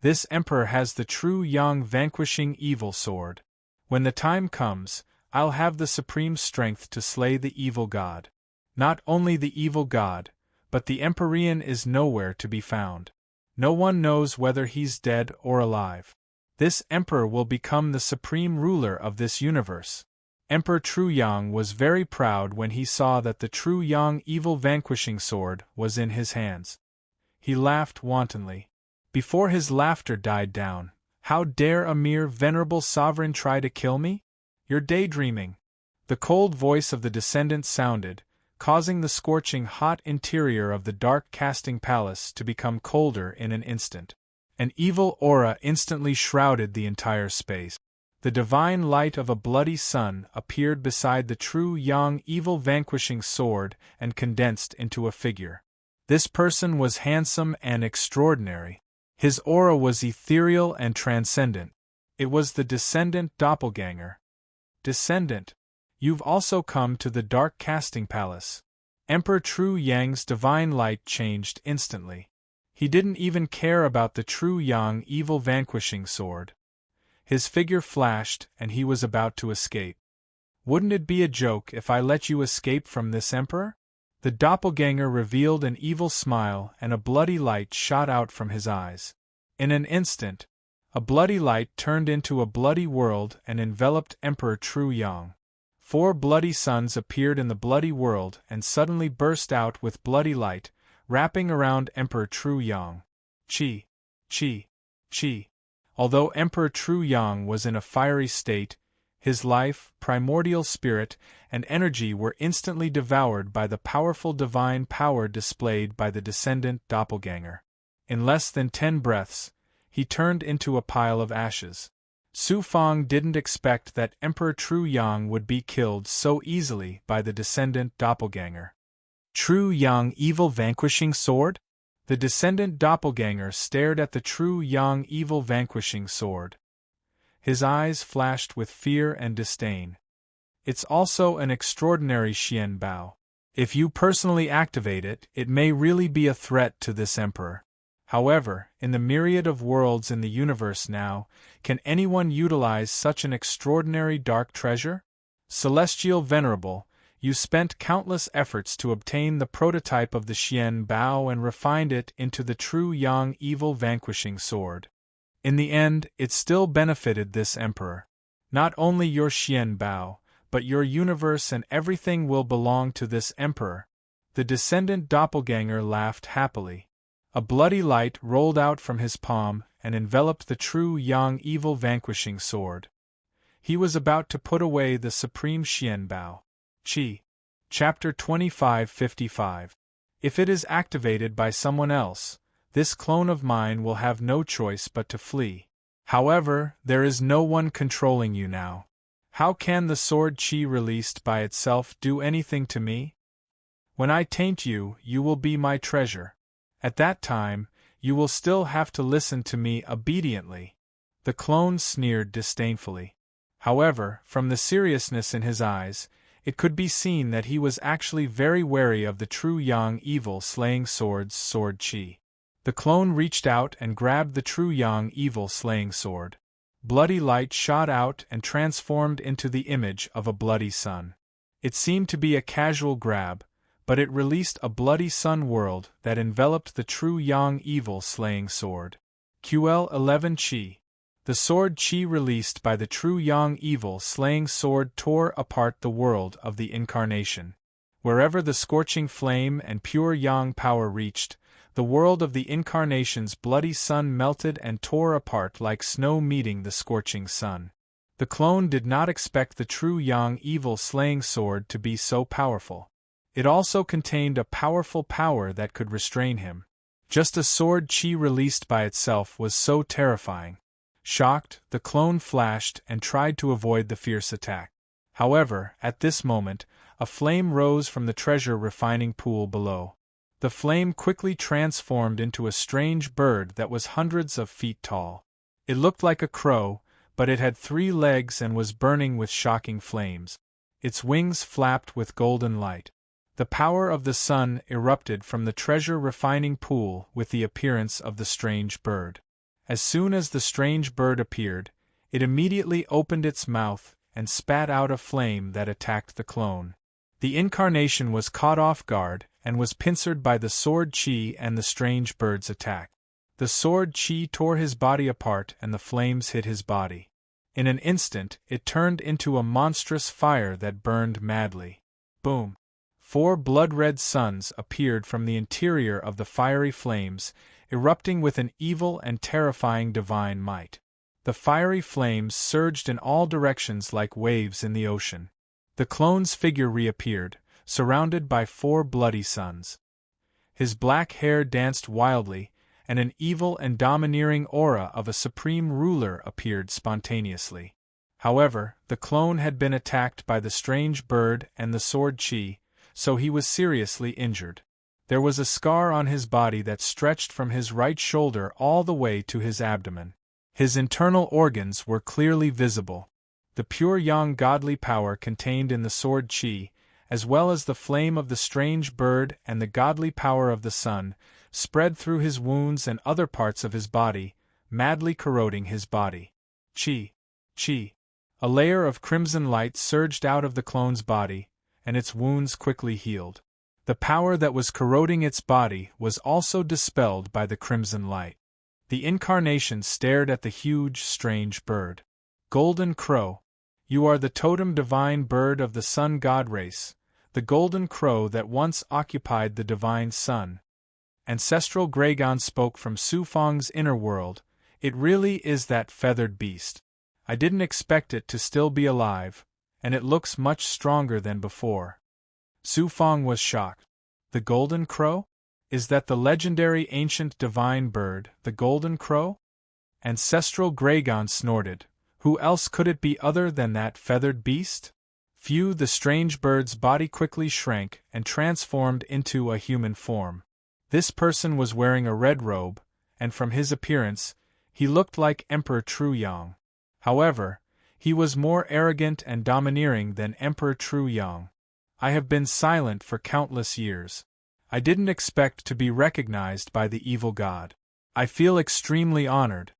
This emperor has the True Yang vanquishing evil sword. When the time comes, I'll have the supreme strength to slay the evil god. Not only the evil god, but the Empyrean is nowhere to be found. No one knows whether he's dead or alive. This emperor will become the supreme ruler of this universe. Emperor Tru Yang was very proud when he saw that the True Yang evil vanquishing sword was in his hands. He laughed wantonly. Before his laughter died down, how dare a mere venerable sovereign try to kill me? You're daydreaming. The cold voice of the descendant sounded, causing the scorching hot interior of the dark casting palace to become colder in an instant. An evil aura instantly shrouded the entire space. The divine light of a bloody sun appeared beside the True Yang evil vanquishing sword and condensed into a figure. This person was handsome and extraordinary. His aura was ethereal and transcendent. It was the descendant doppelganger. Descendant, you've also come to the dark casting palace. Emperor Tru Yang's divine light changed instantly. He didn't even care about the True Yang evil vanquishing sword. His figure flashed and he was about to escape. Wouldn't it be a joke if I let you escape from this emperor? The doppelganger revealed an evil smile and a bloody light shot out from his eyes. In an instant, a bloody light turned into a bloody world and enveloped Emperor Tru Yang. 4 bloody suns appeared in the bloody world and suddenly burst out with bloody light, wrapping around Emperor Tru Yang. Chi, chi, chi. Although Emperor Tru Yang was in a fiery state, his life, primordial spirit, and energy were instantly devoured by the powerful divine power displayed by the descendant doppelganger. In less than 10 breaths, he turned into a pile of ashes. Su Fang didn't expect that Emperor Tru Yang would be killed so easily by the descendant doppelganger. True Yang evil vanquishing sword? The descendant doppelganger stared at the True Yang evil vanquishing sword. His eyes flashed with fear and disdain. It's also an extraordinary Xian Bao. If you personally activate it, it may really be a threat to this emperor. However, in the myriad of worlds in the universe now, can anyone utilize such an extraordinary dark treasure? Celestial Venerable, you spent countless efforts to obtain the prototype of the Xian Bao and refined it into the True Yang evil vanquishing sword. In the end, it still benefited this emperor. Not only your Xian Bao, but your universe and everything will belong to this emperor. The descendant doppelganger laughed happily. A bloody light rolled out from his palm and enveloped the True Yang evil vanquishing sword. He was about to put away the supreme Xian Bao. Chi. Chapter 2555. If it is activated by someone else, this clone of mine will have no choice but to flee. However, there is no one controlling you now. How can the sword Chi released by itself do anything to me? When I taint you, you will be my treasure. At that time, you will still have to listen to me obediently. The clone sneered disdainfully. However, from the seriousness in his eyes, it could be seen that he was actually very wary of the True Yang evil slaying sword's sword Chi. The clone reached out and grabbed the True Yang evil slaying sword. Bloody light shot out and transformed into the image of a bloody sun. It seemed to be a casual grab, but it released a bloody sun world that enveloped the True Yang evil slaying sword. QL11 Chi. The sword Chi released by the True Yang evil slaying sword tore apart the world of the incarnation. Wherever the scorching flame and pure Yang power reached, the world of the incarnation's bloody sun melted and tore apart like snow meeting the scorching sun. The clone did not expect the true Yang evil slaying sword to be so powerful. It also contained a powerful power that could restrain him. Just a sword qi released by itself was so terrifying. Shocked, the clone flashed and tried to avoid the fierce attack. However, at this moment, a flame rose from the treasure refining pool below. The flame quickly transformed into a strange bird that was hundreds of feet tall. It looked like a crow, but it had 3 legs and was burning with shocking flames. Its wings flapped with golden light. The power of the sun erupted from the treasure refining pool with the appearance of the strange bird. As soon as the strange bird appeared, it immediately opened its mouth and spat out a flame that attacked the clone. The incarnation was caught off guard and was pincered by the sword qi and the strange bird's attack. The sword qi tore his body apart and the flames hit his body. In an instant, it turned into a monstrous fire that burned madly. Boom! 4 blood-red suns appeared from the interior of the fiery flames, erupting with an evil and terrifying divine might. The fiery flames surged in all directions like waves in the ocean. The clone's figure reappeared, surrounded by 4 bloody suns. His black hair danced wildly, and an evil and domineering aura of a supreme ruler appeared spontaneously. However, the clone had been attacked by the strange bird and the sword qi, so he was seriously injured. There was a scar on his body that stretched from his right shoulder all the way to his abdomen. His internal organs were clearly visible. The pure yang godly power contained in the sword qi, as well as the flame of the strange bird and the godly power of the sun, spread through his wounds and other parts of his body, madly corroding his body. Qi. Qi. A layer of crimson light surged out of the clone's body, and its wounds quickly healed. The power that was corroding its body was also dispelled by the crimson light. The incarnation stared at the huge, strange bird. Golden Crow. You are the totem divine bird of the sun god race, the golden crow that once occupied the divine sun. Ancestral Gragon spoke from Su Feng's inner world. It really is that feathered beast. I didn't expect it to still be alive, and it looks much stronger than before. Su Feng was shocked. The golden crow? Is that the legendary ancient divine bird, the golden crow? Ancestral Gragon snorted. Who else could it be other than that feathered beast? Phew! The strange bird's body quickly shrank and transformed into a human form. This person was wearing a red robe, and from his appearance, he looked like Emperor True Yang. However, he was more arrogant and domineering than Emperor True Yang. I have been silent for countless years. I didn't expect to be recognized by the evil god. I feel extremely honored.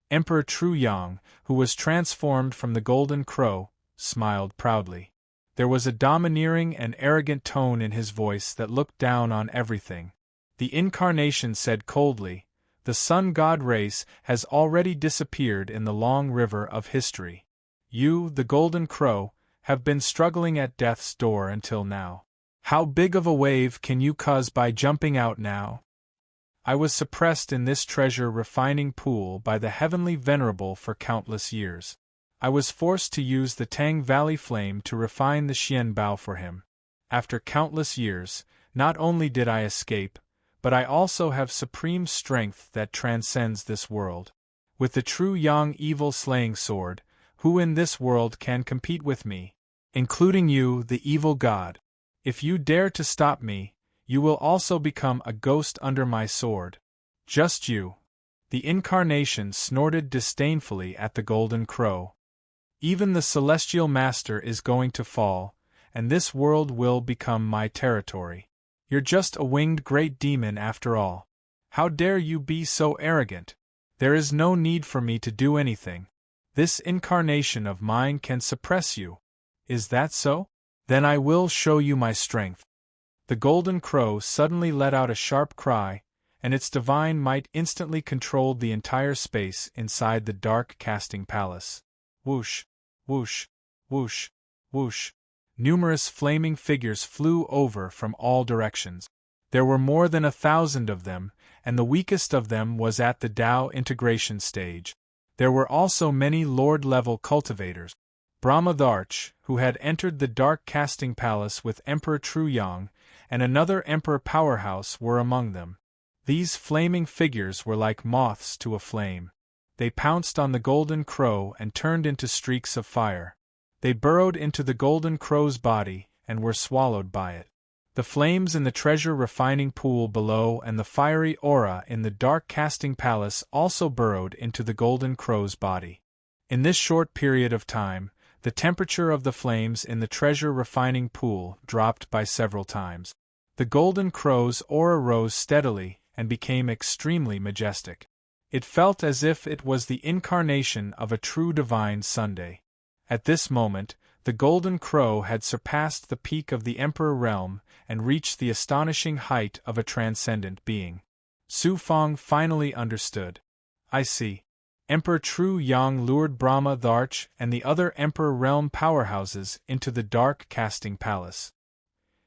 Emperor True Yang, who was transformed from the golden crow, smiled proudly. There was a domineering and arrogant tone in his voice that looked down on everything. The incarnation said coldly, "The sun god race has already disappeared in the long river of history. You, the golden crow, have been struggling at death's door until now. How big of a wave can you cause by jumping out now?" I was suppressed in this treasure refining pool by the heavenly venerable for countless years. I was forced to use the Tang Valley flame to refine the Xian Bao for him. After countless years, not only did I escape, but I also have supreme strength that transcends this world. With the true Yang evil slaying sword, who in this world can compete with me? Including you, the evil god. If you dare to stop me, you will also become a ghost under my sword. Just you. The incarnation snorted disdainfully at the golden crow. Even the celestial master is going to fall, and this world will become my territory. You're just a winged great demon after all. How dare you be so arrogant? There is no need for me to do anything. This incarnation of mine can suppress you. Is that so? Then I will show you my strength. The golden crow suddenly let out a sharp cry, and its divine might instantly controlled the entire space inside the dark casting palace. Whoosh, whoosh, whoosh, whoosh. Numerous flaming figures flew over from all directions. There were more than 1,000 of them, and the weakest of them was at the Tao integration stage. There were also many Lord-level cultivators. Brahma the Arch, who had entered the dark casting palace with Emperor Truyang, and another Emperor Powerhouse were among them. These flaming figures were like moths to a flame. They pounced on the golden crow and turned into streaks of fire. They burrowed into the golden crow's body and were swallowed by it. The flames in the treasure refining pool below and the fiery aura in the dark casting palace also burrowed into the golden crow's body. In this short period of time, the temperature of the flames in the treasure refining pool dropped by several times. The golden crow's aura rose steadily and became extremely majestic. It felt as if it was the incarnation of a true divine Sunday. At this moment, the golden crow had surpassed the peak of the Emperor realm and reached the astonishing height of a transcendent being. Su Fang finally understood. I see. Emperor Truyang lured Brahma the Arch and the other Emperor realm powerhouses into the dark casting palace.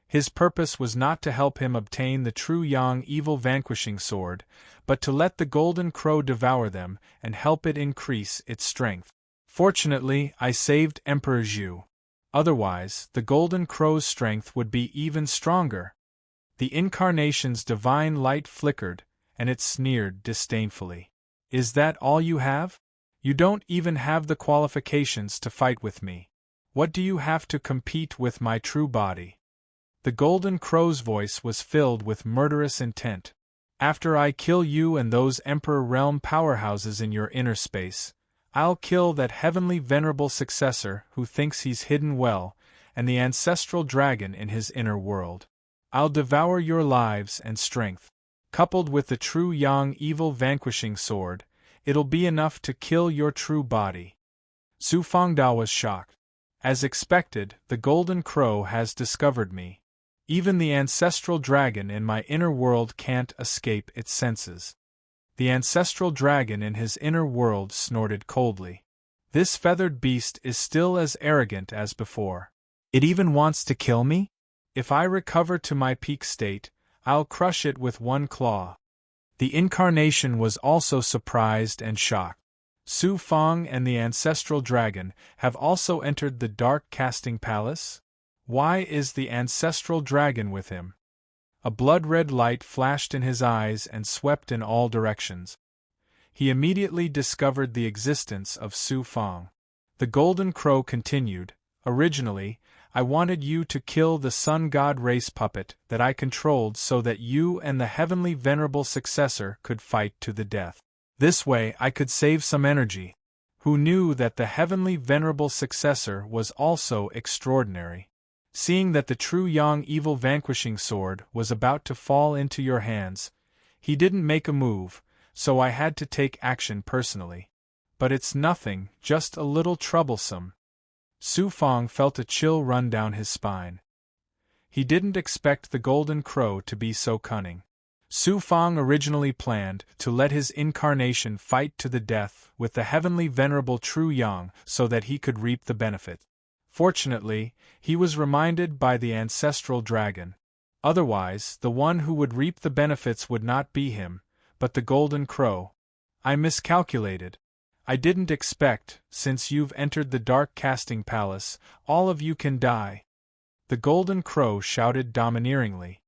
His purpose was not to help him obtain the Truyang evil vanquishing sword, but to let the golden crow devour them and help it increase its strength. Fortunately, I saved Emperor Zhu. Otherwise, the golden crow's strength would be even stronger. The incarnation's divine light flickered, and it sneered disdainfully. Is that all you have? You don't even have the qualifications to fight with me. What do you have to compete with my true body? The golden crow's voice was filled with murderous intent. After I kill you and those Emperor realm powerhouses in your inner space, I'll kill that heavenly venerable successor who thinks he's hidden well, and the ancestral dragon in his inner world. I'll devour your lives and strength. Coupled with the Truyang evil vanquishing sword, it'll be enough to kill your true body. Su Fangda was shocked. As expected, the golden crow has discovered me. Even the ancestral dragon in my inner world can't escape its senses. The ancestral dragon in his inner world snorted coldly. This feathered beast is still as arrogant as before. It even wants to kill me? If I recover to my peak state, I'll crush it with one claw. The incarnation was also surprised and shocked. Su Fang and the ancestral dragon have also entered the dark casting palace? Why is the ancestral dragon with him? A blood-red light flashed in his eyes and swept in all directions. He immediately discovered the existence of Su Fang. The golden crow continued, Originally, I wanted you to kill the sun god race puppet that I controlled so that you and the heavenly venerable successor could fight to the death. This way I could save some energy. Who knew that the heavenly venerable successor was also extraordinary? Seeing that the Truyang evil vanquishing sword was about to fall into your hands, he didn't make a move, so I had to take action personally. But it's nothing, just a little troublesome. Su Fang felt a chill run down his spine. He didn't expect the golden crow to be so cunning. Su Fang originally planned to let his incarnation fight to the death with the heavenly venerable Truyang so that he could reap the benefit. Fortunately, he was reminded by the ancestral dragon. Otherwise, the one who would reap the benefits would not be him, but the golden crow. I miscalculated. I didn't expect, since you've entered the dark casting palace, all of you can die. The golden crow shouted domineeringly.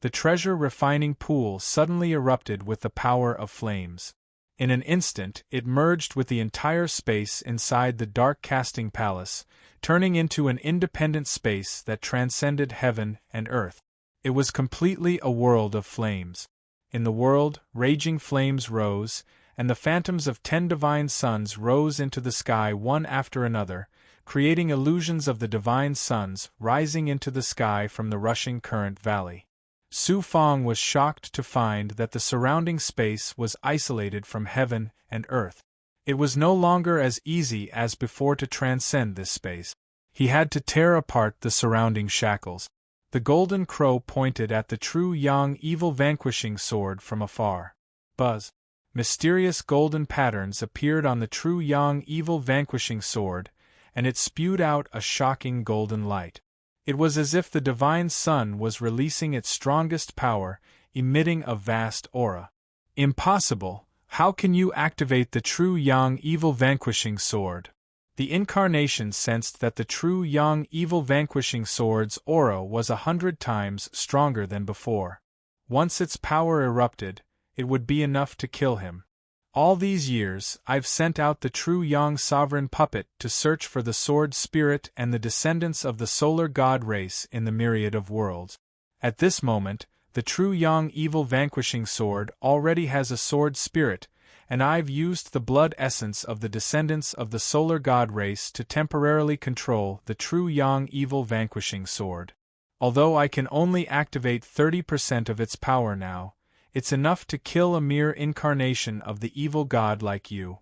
The treasure refining pool suddenly erupted with the power of flames. In an instant, it merged with the entire space inside the dark casting palace, turning into an independent space that transcended heaven and earth. It was completely a world of flames. In the world, raging flames rose, and the phantoms of 10 divine suns rose into the sky one after another, creating illusions of the divine suns rising into the sky from the rushing current valley. Su Fang was shocked to find that the surrounding space was isolated from heaven and earth. It was no longer as easy as before to transcend this space. He had to tear apart the surrounding shackles. The golden crow pointed at the Truyang evil vanquishing sword from afar. Buzz. Mysterious golden patterns appeared on the Truyang evil vanquishing sword, and it spewed out a shocking golden light. It was as if the divine sun was releasing its strongest power, emitting a vast aura. Impossible! How can you activate the true yang evil vanquishing sword? The incarnation sensed that the true yang evil vanquishing sword's aura was 100 times stronger than before. Once its power erupted, it would be enough to kill him. All these years, I've sent out the true yang sovereign puppet to search for the sword spirit and the descendants of the solar god race in the myriad of worlds. At this moment, the true yang evil vanquishing sword already has a sword spirit, and I've used the blood essence of the descendants of the solar god race to temporarily control the true yang evil vanquishing sword. Although I can only activate 30% of its power now, it's enough to kill a mere incarnation of the evil god like you.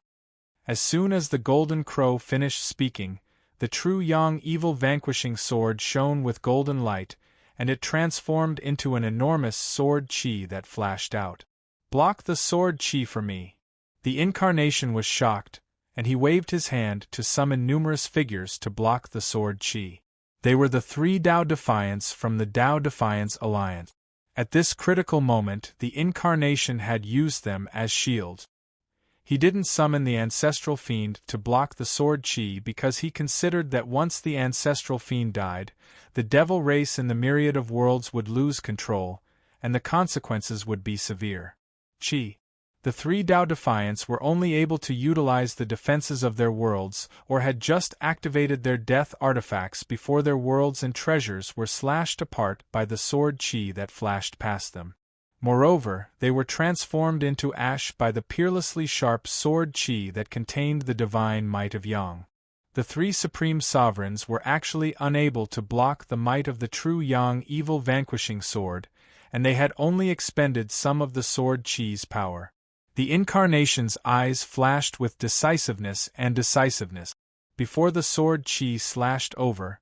As soon as the golden crow finished speaking, the true yang evil vanquishing sword shone with golden light, and it transformed into an enormous sword chi that flashed out. Block the sword chi for me. The incarnation was shocked, and he waved his hand to summon numerous figures to block the sword chi. They were the 3 Tao Defiants from the Tao Defiance Alliance. At this critical moment, the incarnation had used them as shields. He didn't summon the ancestral fiend to block the sword chi because he considered that once the ancestral fiend died, the devil race in the myriad of worlds would lose control, and the consequences would be severe. Chi. The 3 Tao Defiants were only able to utilize the defenses of their worlds or had just activated their death artifacts before their worlds and treasures were slashed apart by the sword chi that flashed past them. Moreover, they were transformed into ash by the peerlessly sharp sword chi that contained the divine might of Yang. The 3 supreme sovereigns were actually unable to block the might of the true Yang evil vanquishing sword, and they had only expended some of the sword chi's power. The incarnation's eyes flashed with decisiveness. Before the sword chi slashed over,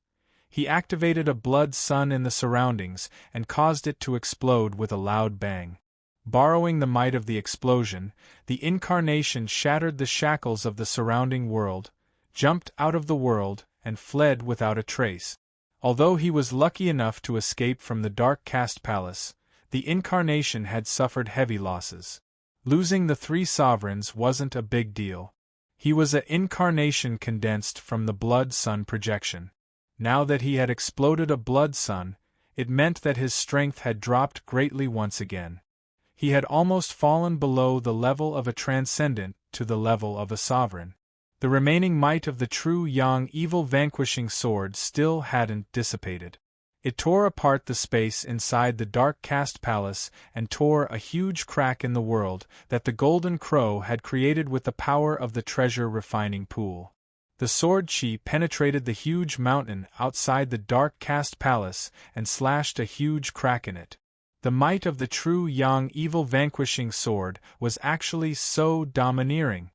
he activated a blood sun in the surroundings and caused it to explode with a loud bang. Borrowing the might of the explosion, the incarnation shattered the shackles of the surrounding world, jumped out of the world, and fled without a trace. Although he was lucky enough to escape from the Dark Caste Palace, the incarnation had suffered heavy losses. Losing the 3 sovereigns wasn't a big deal. He was an incarnation condensed from the blood sun projection. Now that he had exploded a blood sun, it meant that his strength had dropped greatly once again. He had almost fallen below the level of a transcendent to the level of a sovereign. The remaining might of the true Yang evil vanquishing sword still hadn't dissipated. It tore apart the space inside the Dark Caste Palace and tore a huge crack in the world that the Golden Crow had created with the power of the treasure refining pool. The sword chi penetrated the huge mountain outside the Dark Caste Palace and slashed a huge crack in it. The might of the true Yang evil vanquishing sword was actually so domineering.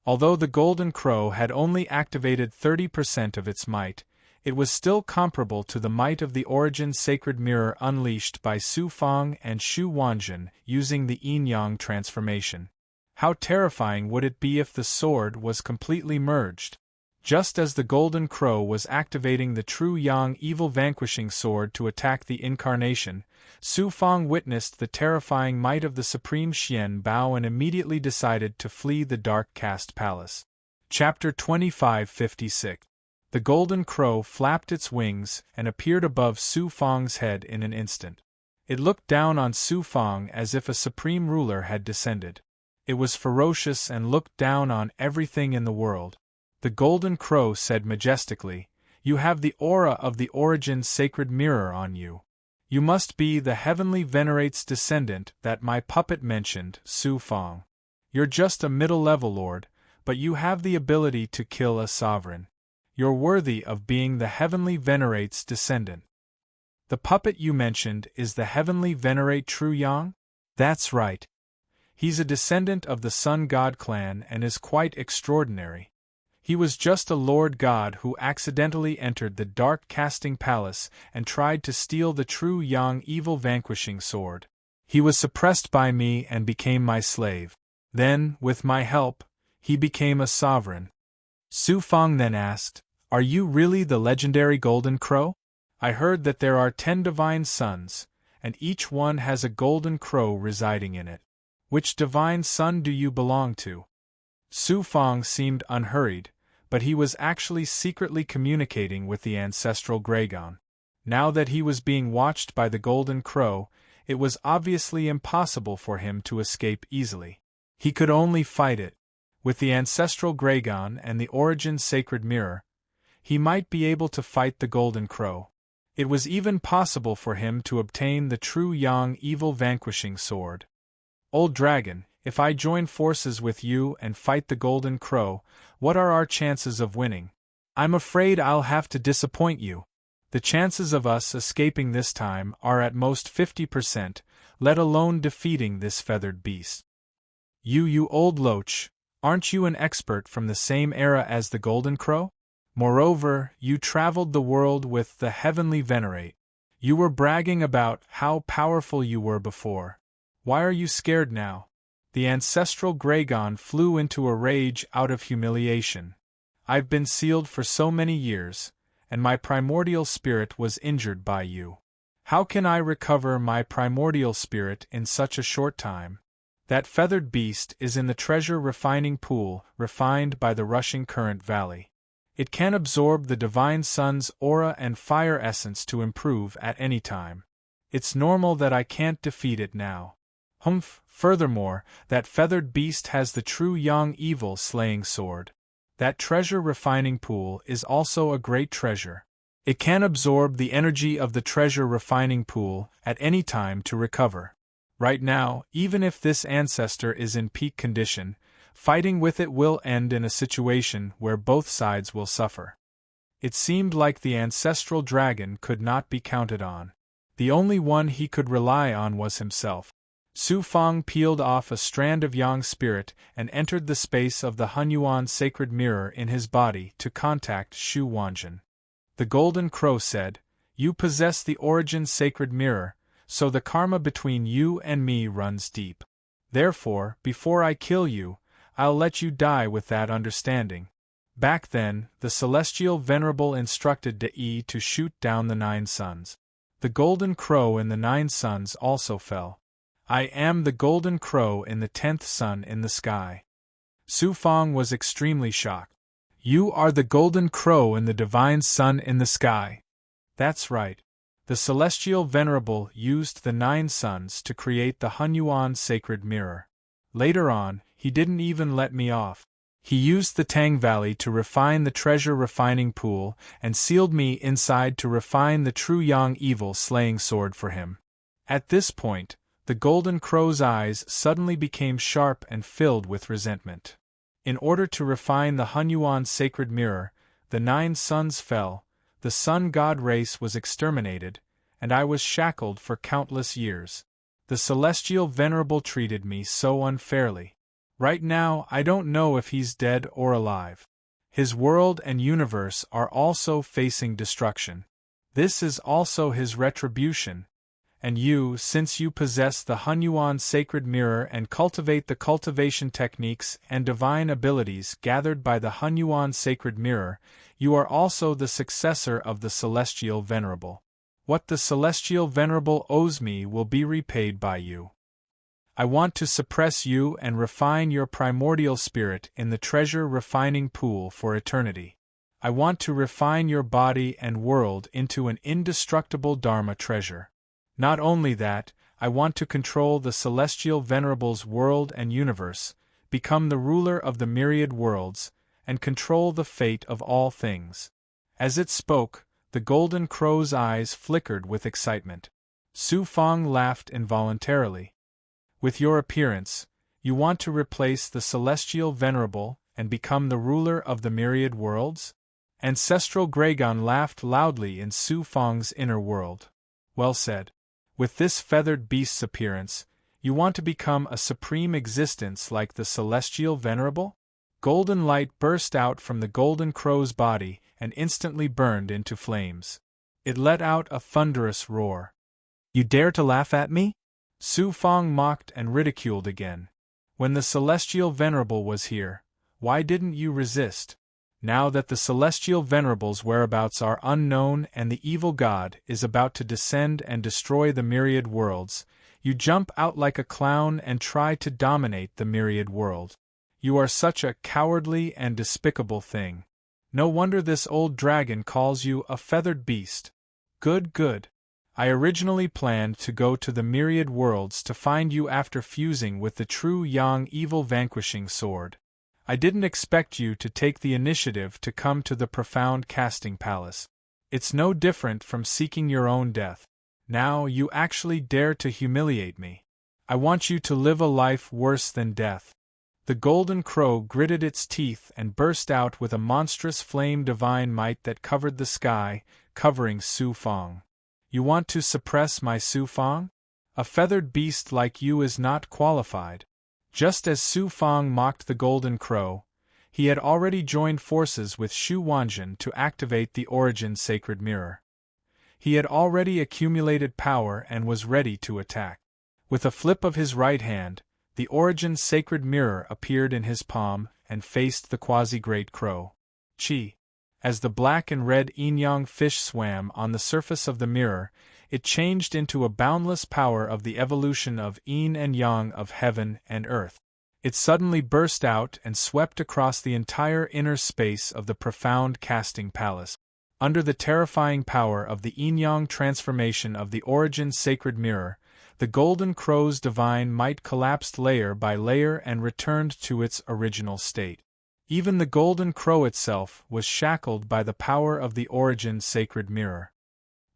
Although the Golden Crow had only activated 30% of its might, it was still comparable to the might of the Origin Sacred Mirror unleashed by Su Fang and Xu Wanjun using the yin-yang transformation. How terrifying would it be if the sword was completely merged? Just as the Golden Crow was activating the true Yang evil vanquishing sword to attack the incarnation, Su Fang witnessed the terrifying might of the Supreme Xian Bao and immediately decided to flee the Dark Caste Palace. Chapter 2556. The Golden Crow flapped its wings and appeared above Su Fang's head in an instant. It looked down on Su Fang as if a supreme ruler had descended. It was ferocious and looked down on everything in the world. The Golden Crow said majestically, "You have the aura of the Origin Sacred Mirror on you. You must be the Heavenly Venerate's descendant that my puppet mentioned, Su Fang. You're just a middle-level lord, but you have the ability to kill a sovereign. You're worthy of being the Heavenly Venerate's descendant." "The puppet you mentioned is the Heavenly Venerate True Yang?" "That's right. He's a descendant of the Sun God clan and is quite extraordinary. He was just a Lord God who accidentally entered the Dark Casting Palace and tried to steal the true Yang evil vanquishing sword. He was suppressed by me and became my slave. Then, with my help, he became a sovereign." Su Fang then asked, "Are you really the legendary Golden Crow? I heard that there are 10 divine sons, and each one has a Golden Crow residing in it. Which divine son do you belong to? Su Fang seemed unhurried, but he was actually secretly communicating with the ancestral Gragon. Now that he was being watched by the Golden Crow, it was obviously impossible for him to escape easily. He could only fight it. With the ancestral Gragon and the Origin Sacred Mirror, he might be able to fight the Golden Crow. It was even possible for him to obtain the true Yang Evil Vanquishing Sword. Old Dragon, if I join forces with you and fight the Golden Crow, what are our chances of winning? I'm afraid I'll have to disappoint you. The chances of us escaping this time are at most 50%, let alone defeating this feathered beast. You old loach, aren't you an expert from the same era as the Golden Crow? Moreover, you traveled the world with the Heavenly Venerate. You were bragging about how powerful you were before. Why are you scared now? The ancestral Gragon flew into a rage out of humiliation. I've been sealed for so many years, and my primordial spirit was injured by you. How can I recover my primordial spirit in such a short time? That feathered beast is in the treasure refining pool, refined by the rushing current valley. It can absorb the Divine Sun's aura and fire essence to improve at any time. It's normal that I can't defeat it now. Furthermore, that feathered beast has the true Yang Evil Slaying Sword. That treasure refining pool is also a great treasure. It can absorb the energy of the treasure refining pool at any time to recover. Right now, even if this ancestor is in peak condition, fighting with it will end in a situation where both sides will suffer. It seemed like the ancestral dragon could not be counted on. The only one he could rely on was himself. Su Fang peeled off a strand of Yang spirit and entered the space of the Hunyuan sacred mirror in his body to contact Shu Wanjin. The Golden Crow said, "You possess the Origin sacred mirror, so the karma between you and me runs deep. Therefore, before I kill you, I'll let you die with that understanding." Back then, the Celestial Venerable instructed De to shoot down the 9 suns. The Golden Crow in the 9 suns also fell. I am the Golden Crow in the 10th sun in the sky. Su Fang was extremely shocked. You are the Golden Crow in the Divine Sun in the sky. That's right. The Celestial Venerable used the 9 suns to create the Hunyuan sacred mirror. Later on, he didn't even let me off. He used the Tang Valley to refine the treasure refining pool and sealed me inside to refine the true Yang Evil Slaying Sword for him. At this point, the Golden Crow's eyes suddenly became sharp and filled with resentment. In order to refine the Hunyuan sacred mirror, the 9 suns fell, the sun god race was exterminated, and I was shackled for countless years. The Celestial Venerable treated me so unfairly. Right now, I don't know if he's dead or alive. His world and universe are also facing destruction. This is also his retribution. And you, since you possess the Hunyuan sacred mirror and cultivate the cultivation techniques and divine abilities gathered by the Hunyuan sacred mirror, you are also the successor of the Celestial Venerable. What the Celestial Venerable owes me will be repaid by you. I want to suppress you and refine your primordial spirit in the treasure refining pool for eternity. I want to refine your body and world into an indestructible Dharma treasure. Not only that, I want to control the Celestial Venerable's world and universe, become the ruler of the myriad worlds, and control the fate of all things. As it spoke, the Golden Crow's eyes flickered with excitement. Su Fang laughed involuntarily. With your appearance, you want to replace the Celestial Venerable and become the ruler of the myriad worlds? Ancestral Gragon laughed loudly in Su Fang's inner world. Well said. With this feathered beast's appearance, you want to become a supreme existence like the Celestial Venerable? Golden light burst out from the Golden Crow's body and instantly burned into flames. It let out a thunderous roar. You dare to laugh at me? Su Fang mocked and ridiculed again. When the Celestial Venerable was here, why didn't you resist? Now that the Celestial Venerable's whereabouts are unknown and the evil god is about to descend and destroy the myriad worlds, You jump out like a clown and try to dominate the myriad world. You are such a cowardly and despicable thing. No wonder this old dragon calls you a feathered beast. Good, good. I originally planned to go to the myriad worlds to find you after fusing with the true yang evil vanquishing sword. I didn't expect you to take the initiative to come to the profound casting palace. It's no different from seeking your own death. Now you actually dare to humiliate me. I want you to live a life worse than death. The golden crow gritted its teeth and burst out with a monstrous flame divine might that covered the sky, covering Su Fang. You want to suppress my Su Fang? A feathered beast like you is not qualified. Just as Su Fang mocked the golden crow, he had already joined forces with Shu Wanjin to activate the Origin Sacred Mirror. He had already accumulated power and was ready to attack. With a flip of his right hand, the Origin Sacred Mirror appeared in his palm and faced the quasi-great crow. Chi. As the black and red yin-yang fish swam on the surface of the mirror, it changed into a boundless power of the evolution of yin and yang of heaven and earth. It suddenly burst out and swept across the entire inner space of the profound casting palace. Under the terrifying power of the yin-yang transformation of the Origin Sacred Mirror, the golden crow's divine might collapsed layer by layer and returned to its original state. Even the golden crow itself was shackled by the power of the Origin Sacred Mirror.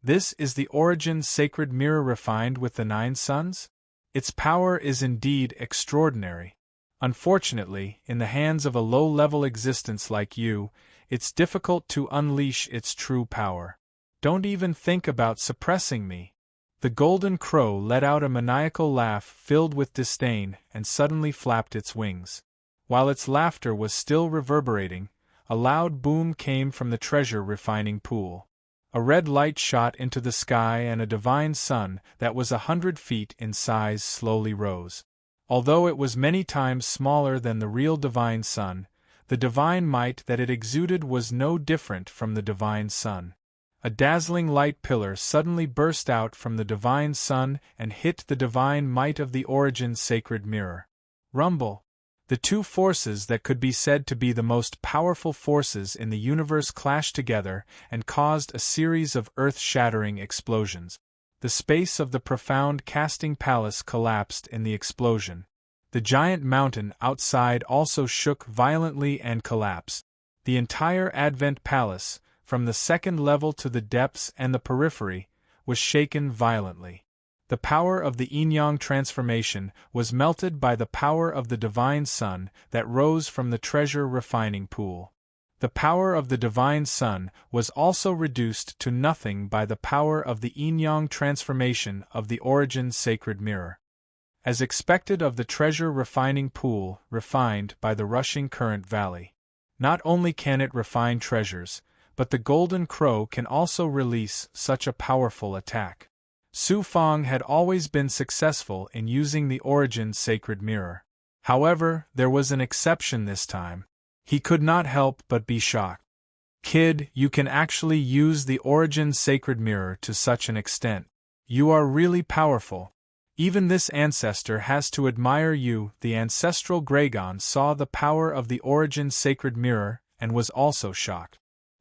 This is the Origin Sacred Mirror refined with the 9 suns? Its power is indeed extraordinary. Unfortunately, in the hands of a low-level existence like you, it's difficult to unleash its true power. Don't even think about suppressing me. The golden crow let out a maniacal laugh filled with disdain and suddenly flapped its wings. While its laughter was still reverberating, a loud boom came from the treasure refining pool. A red light shot into the sky and a divine sun that was 100 feet in size slowly rose. Although it was many times smaller than the real divine sun, the divine might that it exuded was no different from the divine sun. A dazzling light pillar suddenly burst out from the divine sun and hit the divine might of the Origin Sacred Mirror. Rumble! The two forces that could be said to be the most powerful forces in the universe clashed together and caused a series of earth-shattering explosions. The space of the profound casting palace collapsed in the explosion. The giant mountain outside also shook violently and collapsed. The entire Advent Palace, from the second level to the depths and the periphery, was shaken violently. The power of the yin-yang transformation was melted by the power of the divine sun that rose from the treasure refining pool. The power of the divine sun was also reduced to nothing by the power of the yin-yang transformation of the Origin Sacred Mirror. As expected of the treasure refining pool refined by the rushing current valley. Not only can it refine treasures, but the golden crow can also release such a powerful attack. Su Fang had always been successful in using the Origin Sacred Mirror. However, there was an exception this time. He could not help but be shocked. Kid, you can actually use the Origin Sacred Mirror to such an extent. You are really powerful. Even this ancestor has to admire you. The ancestral Gragon saw the power of the Origin Sacred Mirror and was also shocked.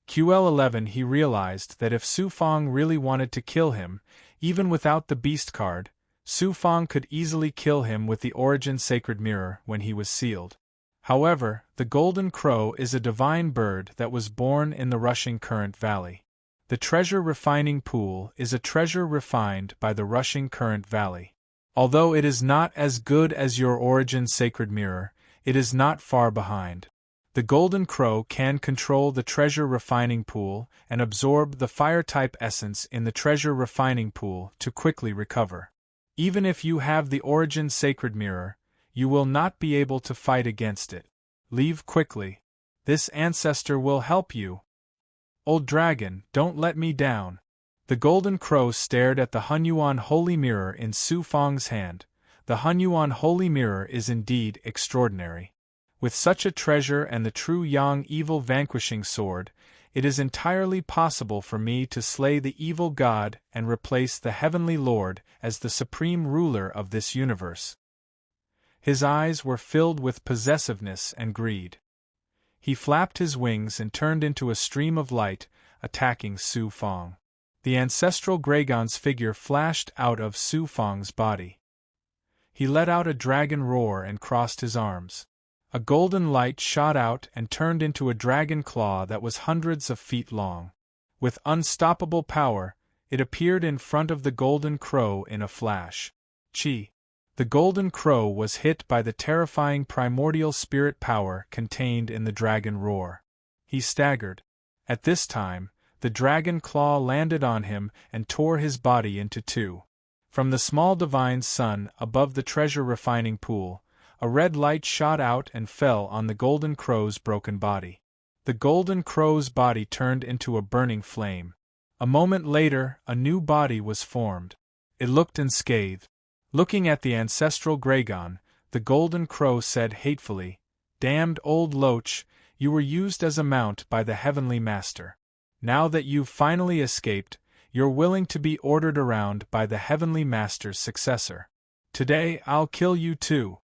QL11 he realized that if Su Fang really wanted to kill him, even without the beast card, Su Fang could easily kill him with the Origin Sacred Mirror when he was sealed. However, the golden crow is a divine bird that was born in the rushing current valley. The treasure refining pool is a treasure refined by the rushing current valley. Although it is not as good as your Origin Sacred Mirror, it is not far behind. The golden crow can control the treasure refining pool and absorb the fire-type essence in the treasure refining pool to quickly recover. Even if you have the Origin Sacred Mirror, you will not be able to fight against it. Leave quickly. This ancestor will help you. Old dragon, don't let me down. The golden crow stared at the Hunyuan Holy Mirror in Su Fang's hand. The Hunyuan Holy Mirror is indeed extraordinary. With such a treasure and the true Yang evil vanquishing sword, it is entirely possible for me to slay the evil god and replace the heavenly Lord as the supreme ruler of this universe." His eyes were filled with possessiveness and greed. He flapped his wings and turned into a stream of light, attacking Su Fong. The ancestral Gragon's figure flashed out of Su Fong's body. He let out a dragon roar and crossed his arms. A golden light shot out and turned into a dragon claw that was hundreds of feet long. With unstoppable power, it appeared in front of the golden crow in a flash. Chi! The golden crow was hit by the terrifying primordial spirit power contained in the dragon roar. He staggered. At this time, the dragon claw landed on him and tore his body into two. From the small divine sun above the treasure refining pool, a red light shot out and fell on the golden crow's broken body. The golden crow's body turned into a burning flame. A moment later, a new body was formed. It looked unscathed. Looking at the ancestral Gragon, the golden crow said hatefully, "Damned old loach, you were used as a mount by the heavenly master. Now that you've finally escaped, you're willing to be ordered around by the heavenly master's successor. Today I'll kill you too.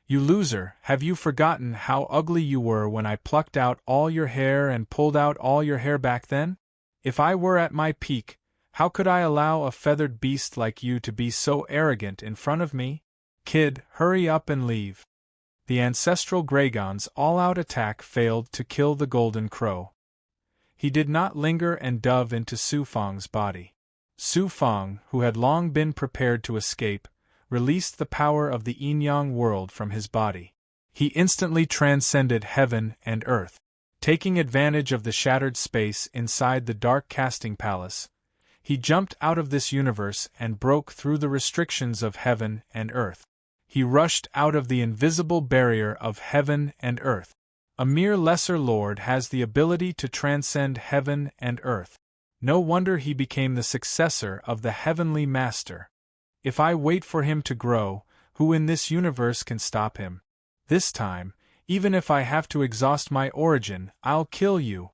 You loser, have you forgotten how ugly you were when I plucked out all your hair and pulled out all your hair back then? If I were at my peak, how could I allow a feathered beast like you to be so arrogant in front of me? Kid, hurry up and leave." The ancestral Gragon's all-out attack failed to kill the golden crow. He did not linger and dove into Su Fong's body. Su Fong, who had long been prepared to escape, released the power of the yin-yang world from his body. He instantly transcended heaven and earth. Taking advantage of the shattered space inside the dark casting palace, he jumped out of this universe and broke through the restrictions of heaven and earth. He rushed out of the invisible barrier of heaven and earth. A mere lesser lord has the ability to transcend heaven and earth. No wonder he became the successor of the heavenly master. If I wait for him to grow, who in this universe can stop him? This time, even if I have to exhaust my origin, I'll kill you.